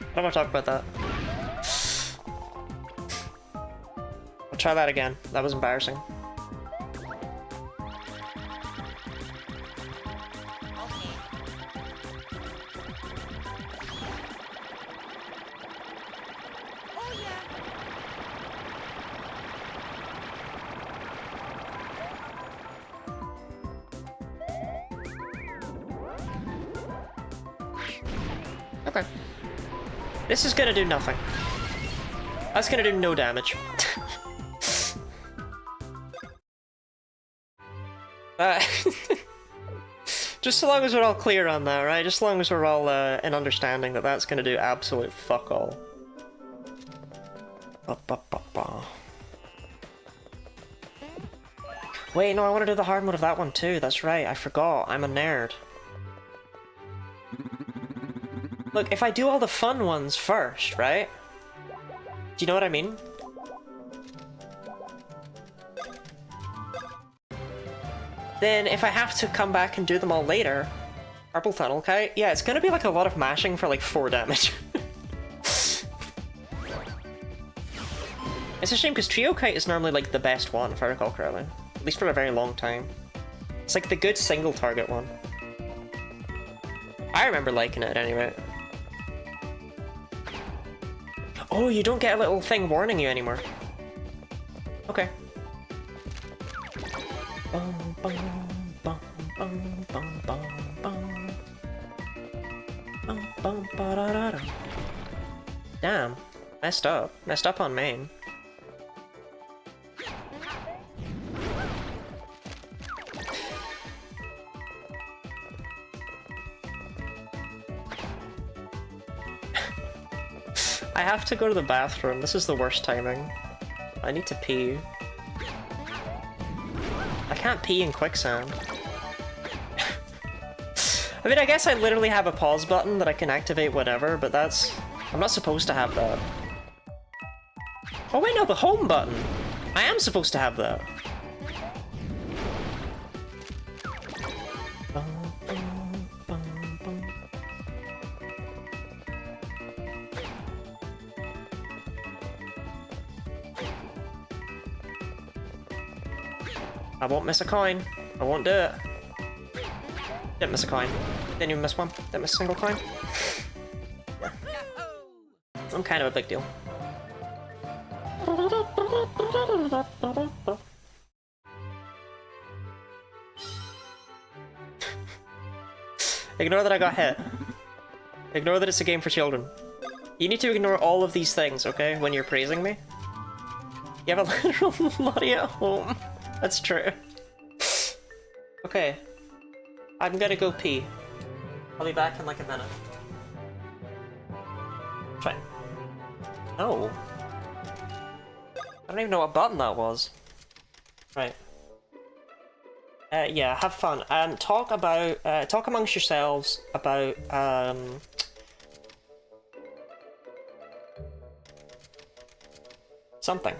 I don't want to talk about that. I'll try that again. That was embarrassing. Okay. This is gonna do nothing. That's gonna do no damage. Just so long as we're all clear on that, right? Just so long as we're all in understanding that that's gonna do absolute fuck all. Wait, no, I want to do the hard mode of that one too. That's right, I forgot. I'm a nerd. Look, if I do all the fun ones first, right? Do you know what I mean? Then if I have to come back and do them all later, Purple Tunnel Kite, yeah, it's gonna be like a lot of mashing for like 4 damage. It's a shame because Trio Kite is normally like the best one, if I recall correctly. At least for a very long time. It's like the good single target one. I remember liking it at any rate. Oh, you don't get a little thing warning you anymore. Okay. Damn. Messed up. Messed up on main. I have to go to the bathroom. This is the worst timing. I need to pee. I can't pee in quicksand. I mean, I guess I literally have a pause button that I can activate whatever, but that's... I'm not supposed to have that. Oh wait, no, the home button! I am supposed to have that. I won't miss a coin. I won't do it. Didn't miss a coin. Didn't even miss one. Didn't miss a single coin. I'm kind of a big deal. Ignore that I got hit. Ignore that it's a game for children. You need to ignore all of these things, okay, when you're praising me. You have a literal Lottie at home. That's true. Okay. I'm gonna go pee. I'll be back in like a minute. Try. No. I don't even know what button that was. Right. Yeah, have fun. Talk about, talk amongst yourselves about, something.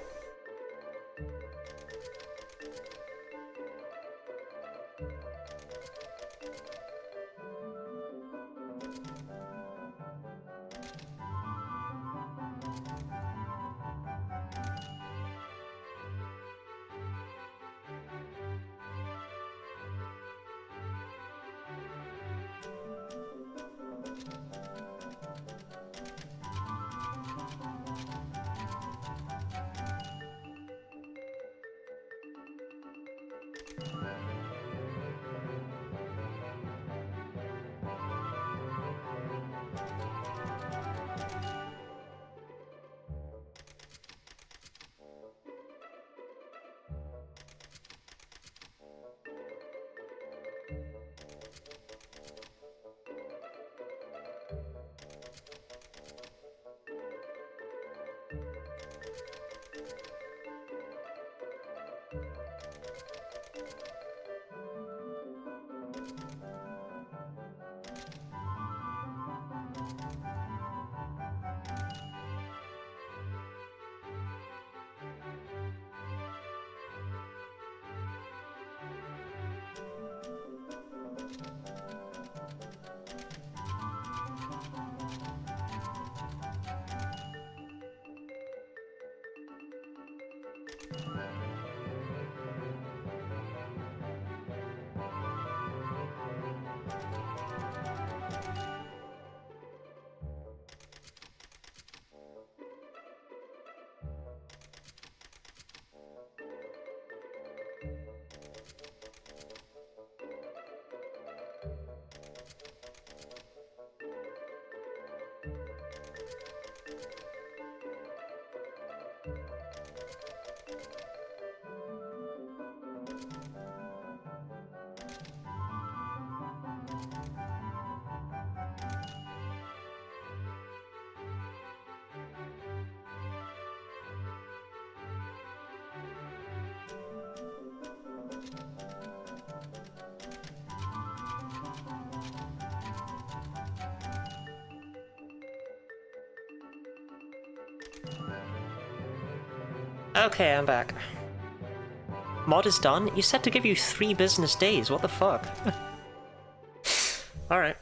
Okay, I'm back. Mod is done? You said to give you 3 business days, what the fuck? Alright.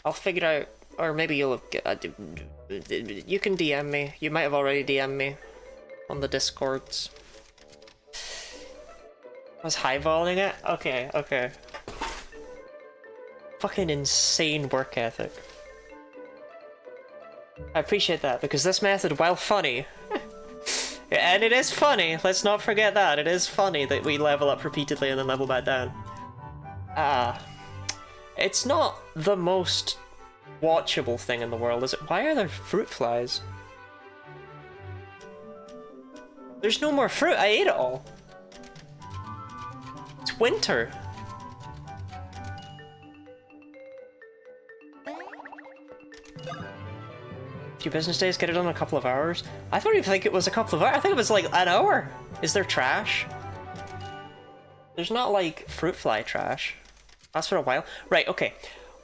I'll figure out, or maybe you'll have, you can DM me. You might have already DM'd me on the Discords. I was highballing it? Okay, okay. Fucking insane work ethic. I appreciate that, because this method, while funny, and it is funny, let's not forget that, it is funny that we level up repeatedly and then level back down. It's not the most watchable thing in the world, is it? Why are there fruit flies? There's no more fruit, I ate it all. It's winter. Few business days, get it done in a couple of hours. I don't even think it was a couple of hours. I think it was like an hour. Is there trash? There's not like fruit fly trash. That's for a while. Right, okay.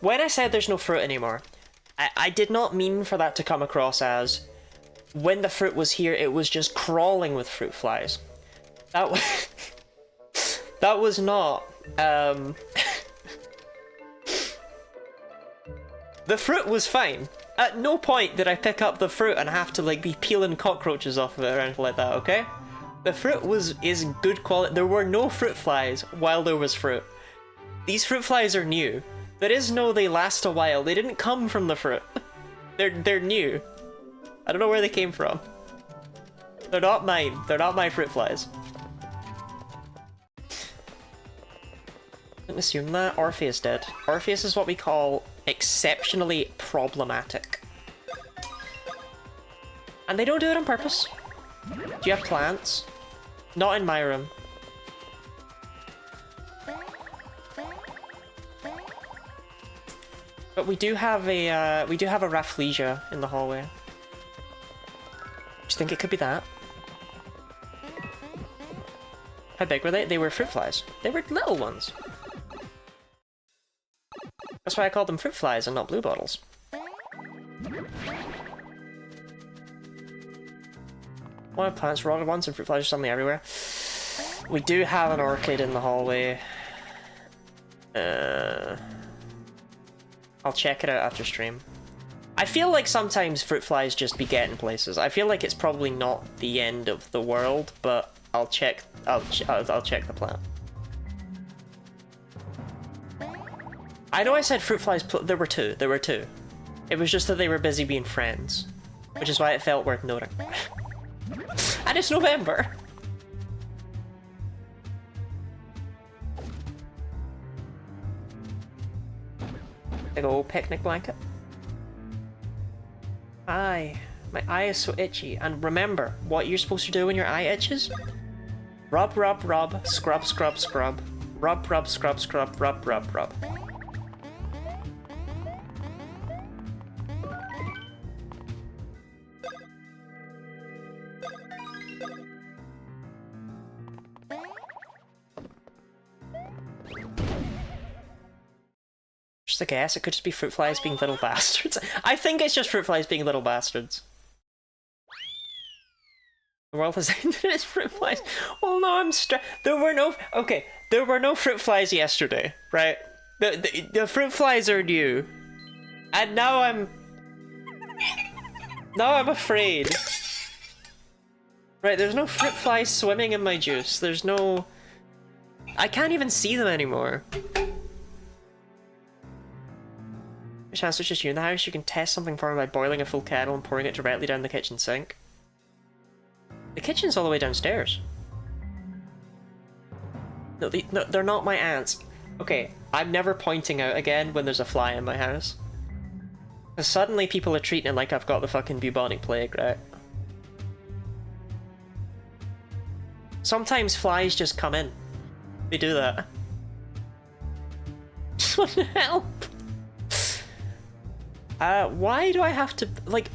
When I said there's no fruit anymore, I did not mean for that to come across as when the fruit was here, it was just crawling with fruit flies. That was that was not the fruit was fine. At no point did I pick up the fruit and have to like be peeling cockroaches off of it or anything like that, okay? The fruit is good quality. There were no fruit flies while there was fruit. These fruit flies are new. There is no they last a while. They didn't come from the fruit. They're new. I don't know where they came from. They're not mine. They're not my fruit flies. Didn't assume that. Orpheus did. Orpheus is what we call exceptionally problematic. And they don't do it on purpose. Do you have plants? Not in my room. But we do have a Rafflesia in the hallway. Do you think it could be that? How big were they? They were fruit flies. They were little ones. That's why I called them fruit flies and not blue bottles. Wild plants, rotted ones, and fruit flies are suddenly everywhere. We do have an orchid in the hallway. I'll check it out after stream. I feel like sometimes fruit flies just be getting places. I feel like it's probably not the end of the world, but I'll check. I'll check the plant. I know I said fruit flies. There were two. There were two. It was just that they were busy being friends, which is why it felt worth noting. And it's November. Big old picnic blanket. Aye, my eye is so itchy. And remember what you're supposed to do when your eye itches? Rub, rub, rub, scrub, scrub, scrub. Rub, rub, scrub, scrub, rub, rub, rub. Just a guess, it could just be fruit flies being little bastards. I think it's just fruit flies being little bastards. The world has ended its fruit flies. Well, no, I'm there were no... Okay, there were no fruit flies yesterday, right? The fruit flies are new. And now I'm... Now I'm afraid. Right, there's no fruit flies swimming in my juice. There's no... I can't even see them anymore. Chance it's just you in the house. You can test something for me by boiling a full kettle and pouring it directly down the kitchen sink. The kitchen's all the way downstairs. No, they're not my ants. Okay, I'm never pointing out again when there's a fly in my house. Because suddenly people are treating it like I've got the fucking bubonic plague, right? Sometimes flies just come in. They do that. Just want to help. Why do I have to, like...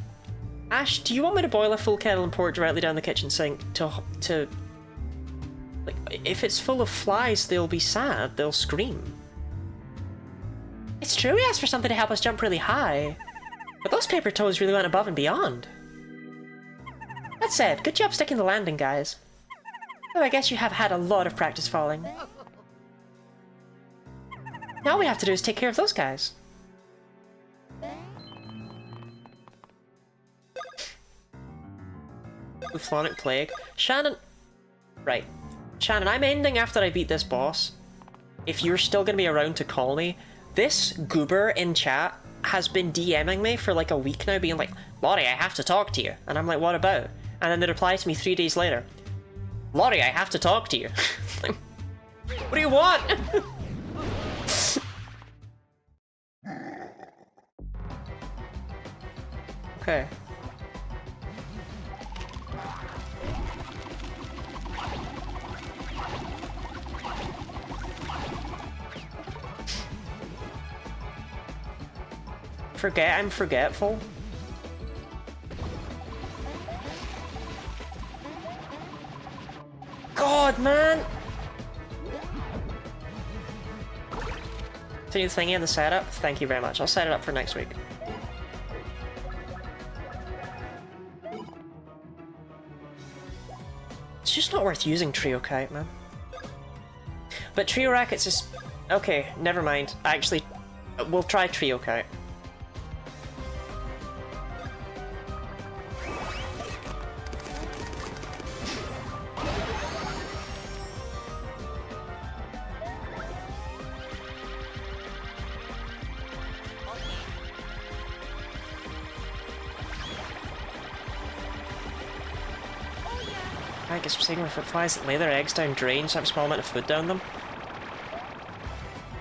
Ash, do you want me to boil a full kettle and pour it directly down the kitchen sink to... Like, if it's full of flies, they'll be sad. They'll scream. It's true we asked for something to help us jump really high. But those paper toads really went above and beyond. That said, good job sticking the landing, guys. Oh, I guess you have had a lot of practice falling. Now all we have to do is take care of those guys. Bubonic plague. Shannon... Right. Shannon, I'm ending after I beat this boss. If you're still gonna be around to call me, this goober in chat has been DMing me for like a week now, being like, Laurie, I have to talk to you. And I'm like, what about? And then they reply to me 3 days later. Laurie, I have to talk to you. Like, what do you want? Okay. I'm forgetful. God, man! So you thingy in the setup? Thank you very much. I'll set it up for next week. It's just not worth using Trio Kite, man. But Trio Rackets is... Okay, never mind. Actually, we'll try Trio Kite. I guess we're saying with flies that lay their eggs down drains, have a small amount of food down them.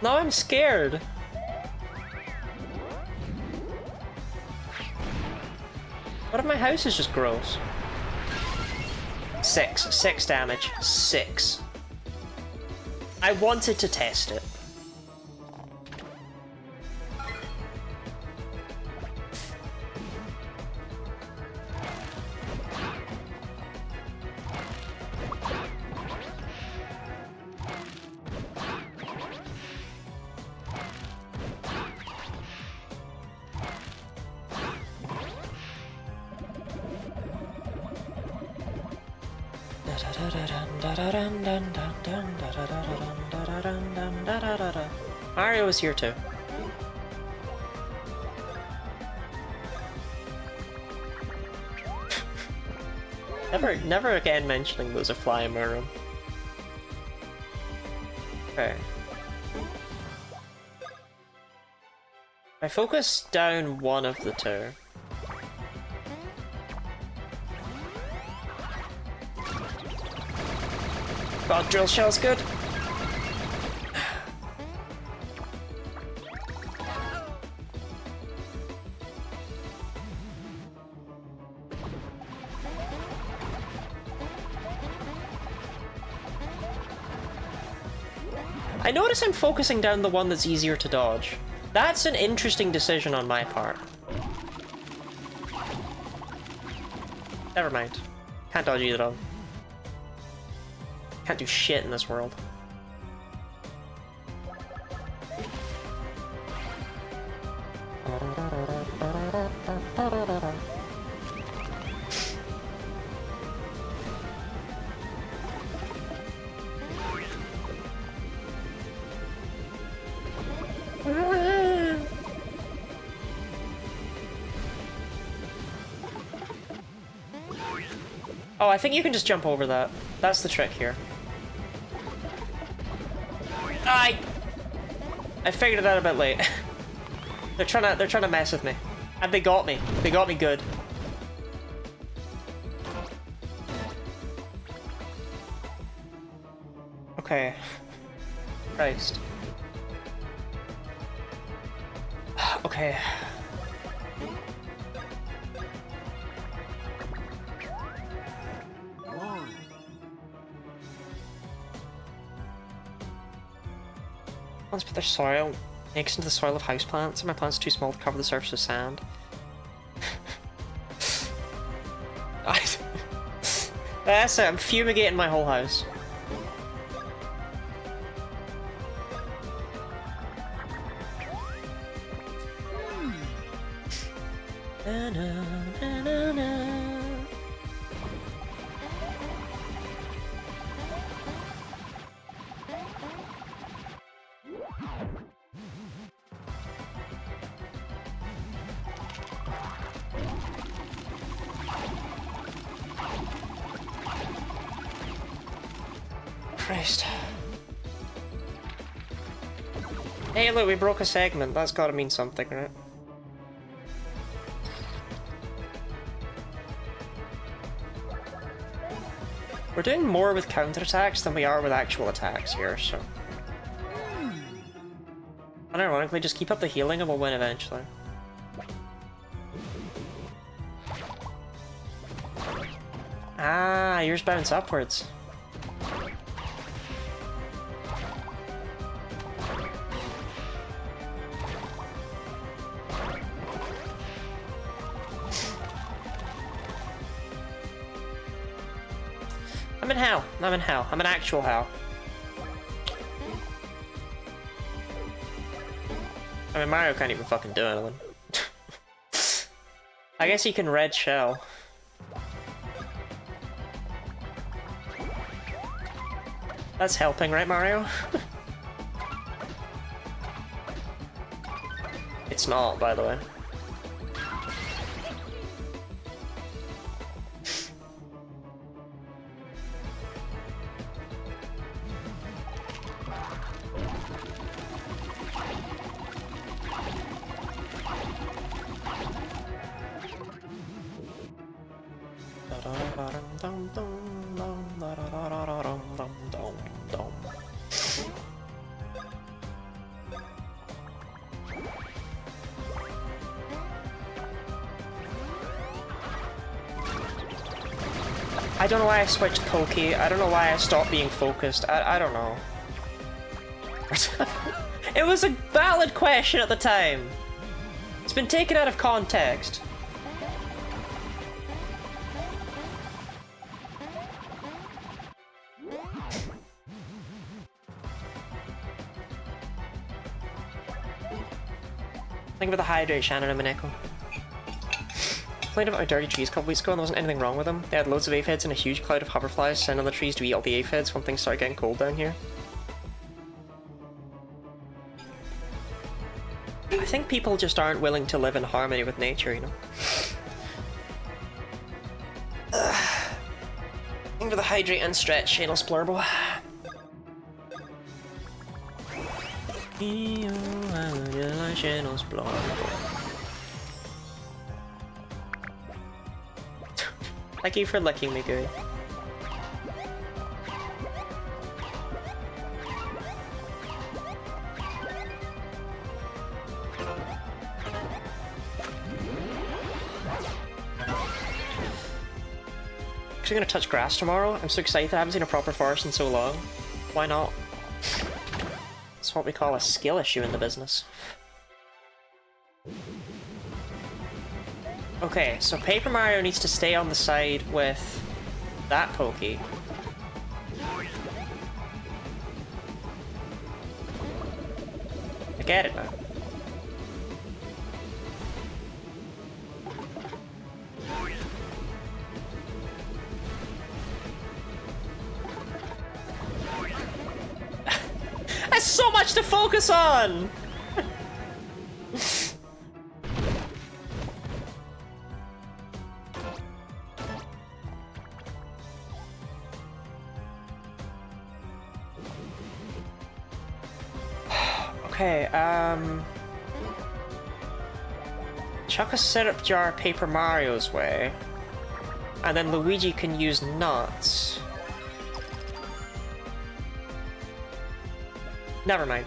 Now I'm scared. What if my house is just gross? 6 damage. 6. I wanted to test it. Mario is here too. Never again mentioning there's a fly in my room. Okay. I focus down one of the two. God, drill shell's good. I notice I'm focusing down the one that's easier to dodge. That's an interesting decision on my part. Never mind. Can't dodge either of them. Can't do shit in this world. Oh, I think you can just jump over that. That's the trick here. I figured it out a bit late. they're trying to mess with me. And they got me. They got me good. Okay. Christ. Okay. Plants put their soil mixed into the soil of houseplants, and my plants are too small to cover the surface of sand. That's it, I'm fumigating my whole house. Na, na, na, na, na. Christ. Hey, look, we broke a segment. That's gotta mean something, right? We're doing more with counterattacks than we are with actual attacks here, so... Unironically, just keep up the healing and we'll win eventually. Ah, yours bounce upwards. I'm in hell. I'm in hell. I'm in actual hell. I mean, Mario can't even fucking do anything. I guess he can red shell. That's helping, right, Mario? It's not, by the way. I don't know why I switched Pokey. I don't know why I stopped being focused. I don't know. It was a valid question at the time. It's been taken out of context. Think about the hydrate, Shannon and Mineko. Complained about my dirty trees a couple weeks ago and there wasn't anything wrong with them. They had loads of aphids and a huge cloud of hoverflies sent on the trees to eat all the aphids when things started getting cold down here. I think people just aren't willing to live in harmony with nature, you know? Think for the hydrate and stretch, Shane Splurbo. Thank you for licking me good. Actually gonna touch grass tomorrow. I'm so excited. I haven't seen a proper forest in so long. Why not? It's what we call a skill issue in the business. Okay, so Paper Mario needs to stay on the side with that Pokey. I get it now. That's so much to focus on! Okay, chuck a syrup jar Paper Mario's way, and then Luigi can use nuts. Never mind.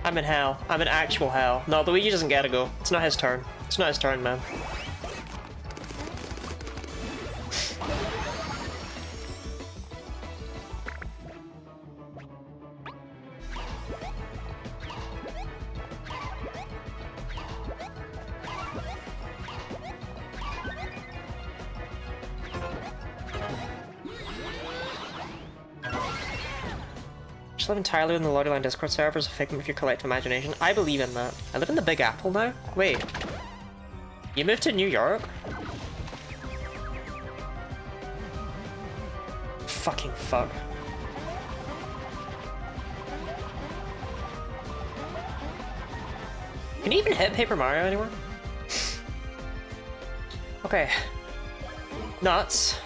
I'm in hell. I'm in actual hell. No, Luigi doesn't get to go. It's not his turn. It's not his turn, man. Just live entirely in the Lordyland Discord server as a figment of your collective imagination. I believe in that. I live in the Big Apple now? Wait. You moved to New York? Fucking fuck. Can you even hit Paper Mario anymore? Okay. Nuts.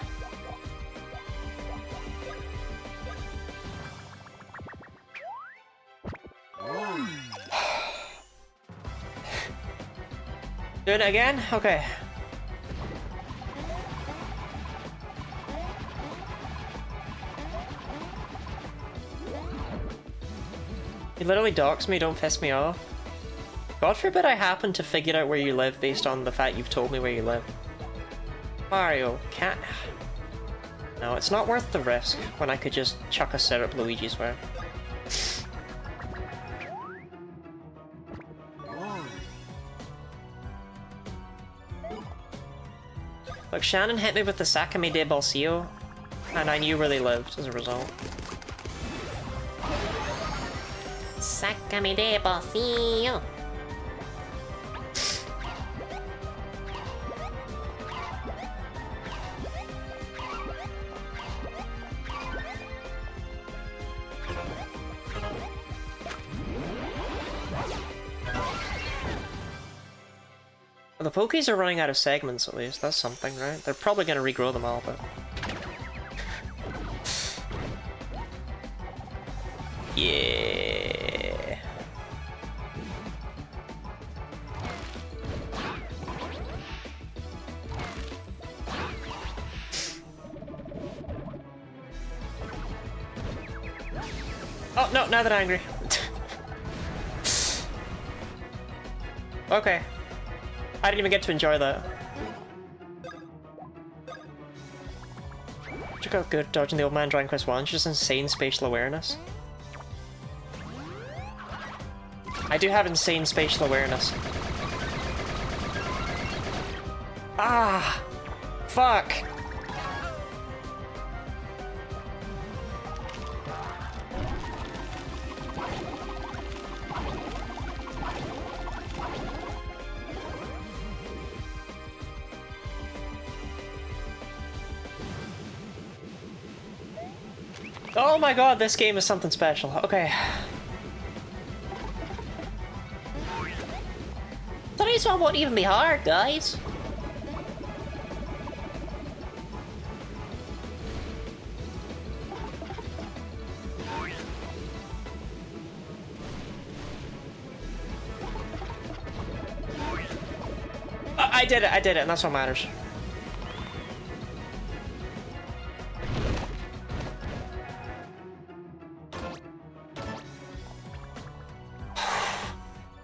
Doing it again? Okay. You literally dox me, don't piss me off. God forbid I happen to figure out where you live based on the fact you've told me where you live. Mario, can't... No, it's not worth the risk when I could just chuck a syrup Luigi's way. Look, Shannon hit me with the Sakame de Bolsillo, and I knew where they lived as a result. Sácame de bolsillo. The Pokies are running out of segments at least, that's something, right? They're probably going to regrow them all, but... Yeah. Oh, no, now that I'm angry. Okay. I didn't even get to enjoy that. Check out good dodging the old man Dragon Quest 1. Just insane spatial awareness. I do have insane spatial awareness. Ah! Fuck! Oh my god, this game is something special. Okay. Today's one won't even be hard, guys. I did it, and that's what matters.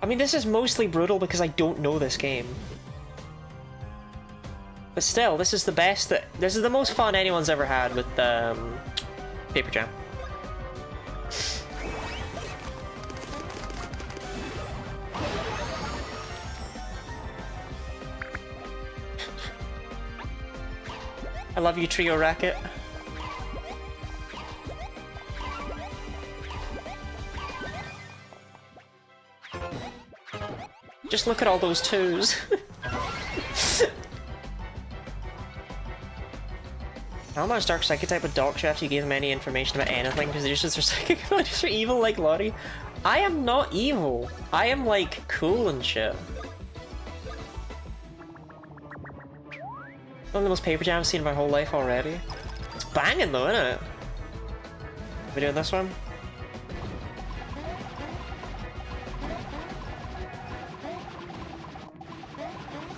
I mean, this is mostly brutal because I don't know this game. But still, this is the best this is the most fun anyone's ever had with Paper Jam. I love you, Trio Racket. Just look at all those twos. Almost Dark Psychic type with Doc after you gave them any information about anything because they're just their psychic abilities are evil like Lottie. I am not evil. I am like cool and shit. One of the most Paper Jam I've seen in my whole life already. It's banging though, isn't it? Are we doing this one?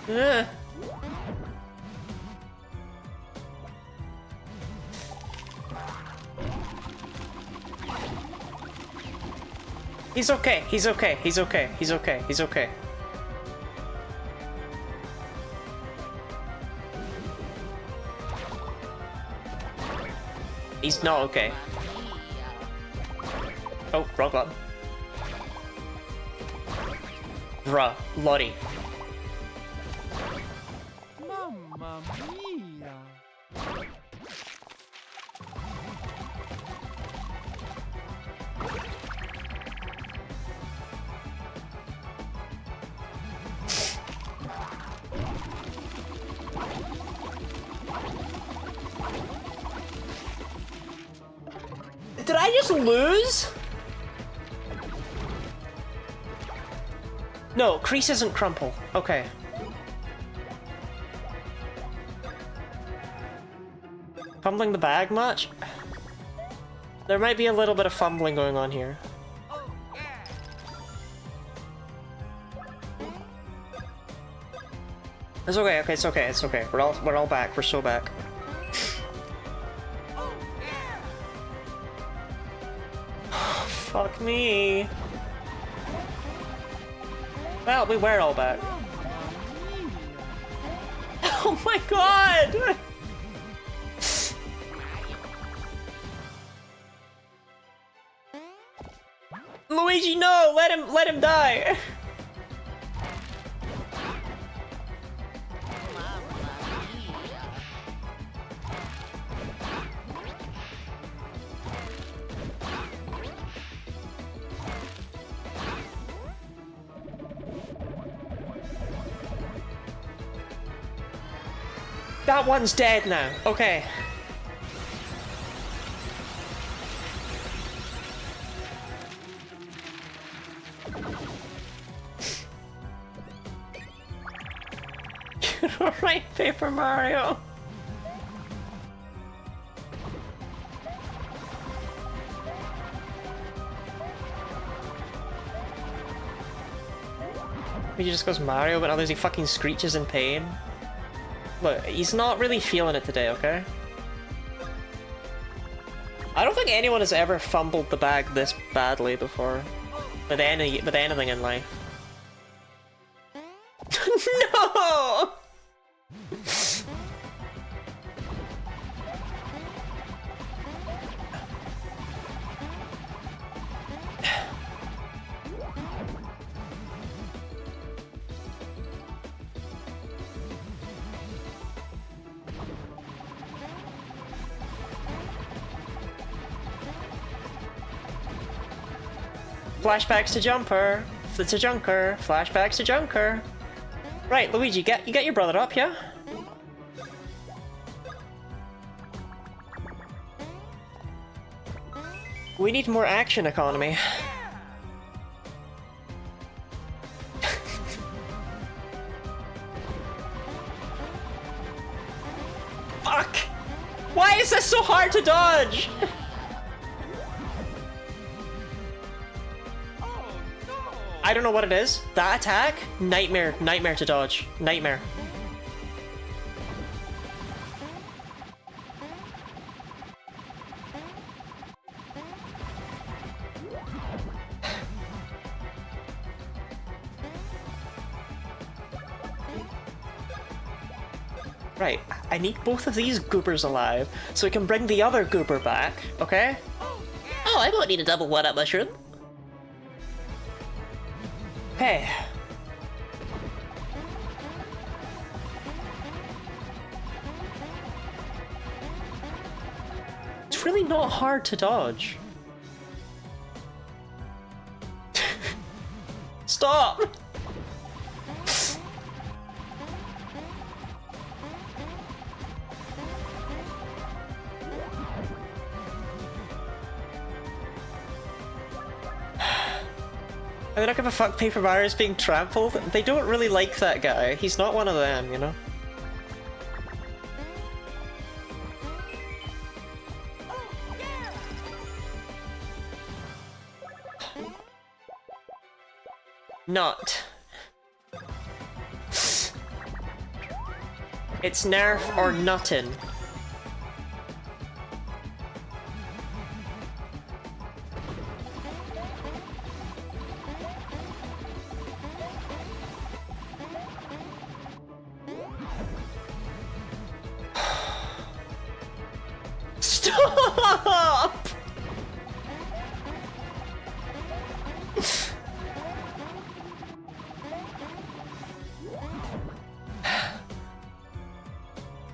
Yeah. He's okay, he's okay, he's okay, he's okay, he's okay. He's not okay. Oh, wrong button. Bruh, Lottie. Mamma mia! Did I just lose? No, crease isn't crumple. Okay. Fumbling the bag much? There might be a little bit of fumbling going on here. It's okay, okay, it's okay, it's okay. We're all back, we're so back. Fuck me. Well, we were all back. Oh my god! Luigi, no! Let him die! That one's dead now. Okay. You're right, Paper Mario. He just goes Mario, but others he fucking screeches in pain. Look, he's not really feeling it today, okay? I don't think anyone has ever fumbled the bag this badly before. With anything in life. No! Flashbacks to Jumper. To Junker. Flashbacks to Junker. Right, Luigi, you get your brother up, yeah? We need more action economy. Fuck! Why is this so hard to dodge? I don't know what it is. That attack? Nightmare. Nightmare to dodge. Nightmare. Right, I need both of these goobers alive so we can bring the other goober back, okay? Oh, I won't need a double one-up mushroom. Hey. It's really not hard to dodge. Stop! I don't give a fuck Paper Mario's being trampled. They don't really like that guy. He's not one of them, you know? Not. It's nerf or nuttin'. Stop!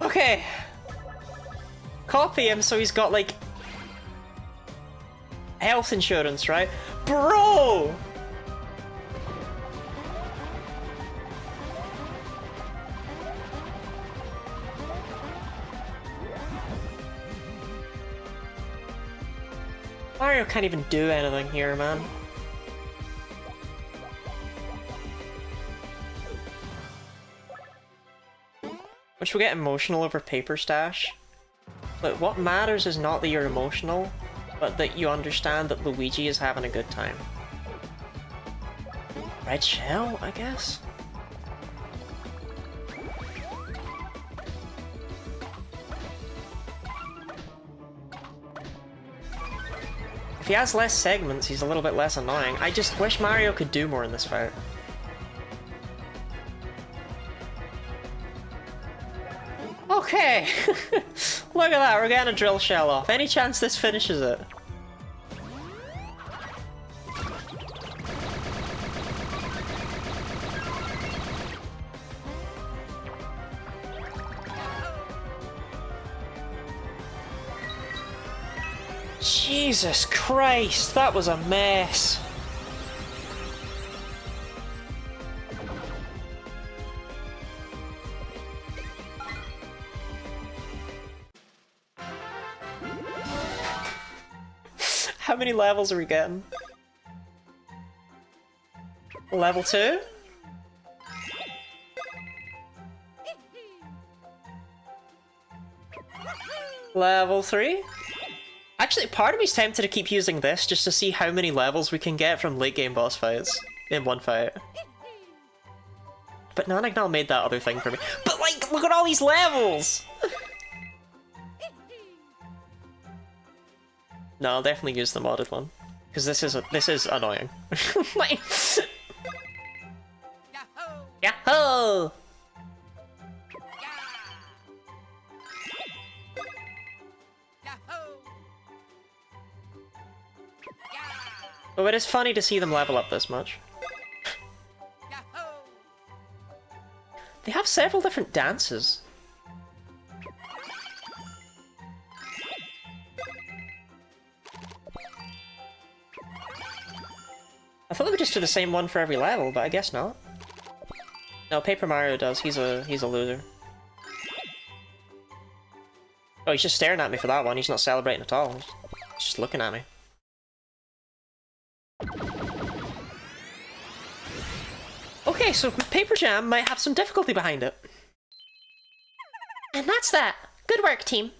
Okay. Copy him so he's got, like, health insurance, right? Bro! Mario can't even do anything here, man. Which will get emotional over Paper Stash. But what matters is not that you're emotional, but that you understand that Luigi is having a good time. Red shell, I guess? If he has less segments, he's a little bit less annoying. I just wish Mario could do more in this fight. Okay! Look at that, we're getting a drill shell off. Any chance this finishes it? Jesus Christ, that was a mess. How many levels are we getting? Level 2? Level 3? Actually, part of me's tempted to keep using this just to see how many levels we can get from late game boss fights in one fight. But Nanagnal made that other thing for me. But like, look at all these levels! No, I'll definitely use the modded one. Because this is annoying. Like... Yahoo! Oh, it is funny to see them level up this much. They have several different dances. I thought they would just do the same one for every level, but I guess not. No, Paper Mario does. He's a loser. Oh, he's just staring at me for that one. He's not celebrating at all. He's just looking at me. Okay, so Paper Jam might have some difficulty behind it. And that's that. Good work, team.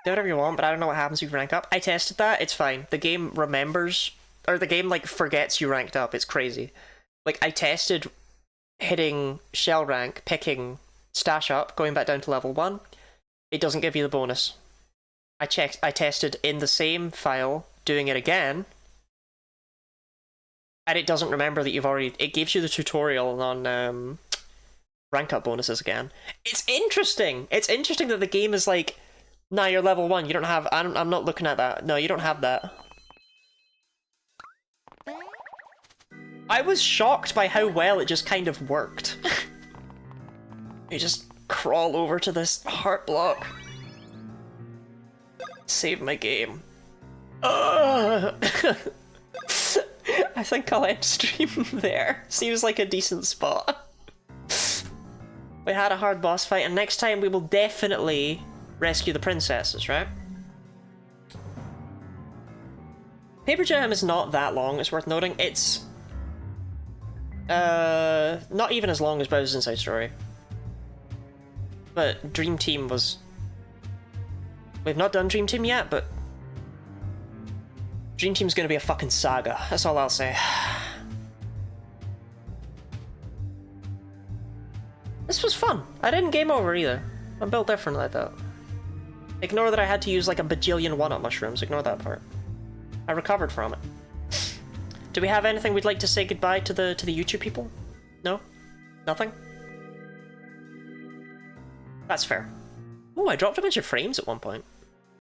Do whatever you want, but I don't know what happens if you rank up. I tested that, it's fine. The game remembers, or the game, like, forgets you ranked up. It's crazy. Like, I tested hitting shell rank, picking stash up, going back down to level 1. It doesn't give you the bonus. I tested in the same file, doing it again, and it doesn't remember that you've already... It gives you the tutorial on rank up bonuses again. It's interesting! It's interesting that the game is like, nah, you're level 1, you don't have... I'm not looking at that. No, you don't have that. I was shocked by how well it just kind of worked. You just crawl over to this heart block. Save my game. I think I'll end stream there. Seems like a decent spot. We had a hard boss fight, and next time we will definitely rescue the princesses, right? Paper Jam is not that long, it's worth noting. It's... not even as long as Bowser's Inside Story. But Dream Team was... We've not done Dream Team yet, but... Dream Team's gonna be a fucking saga, that's all I'll say. This was fun. I didn't game over either. I'm built different like that. Ignore that I had to use like a bajillion one-up mushrooms, ignore that part. I recovered from it. Do we have anything we'd like to say goodbye to the YouTube people? No? Nothing? That's fair. Oh, I dropped a bunch of frames at one point.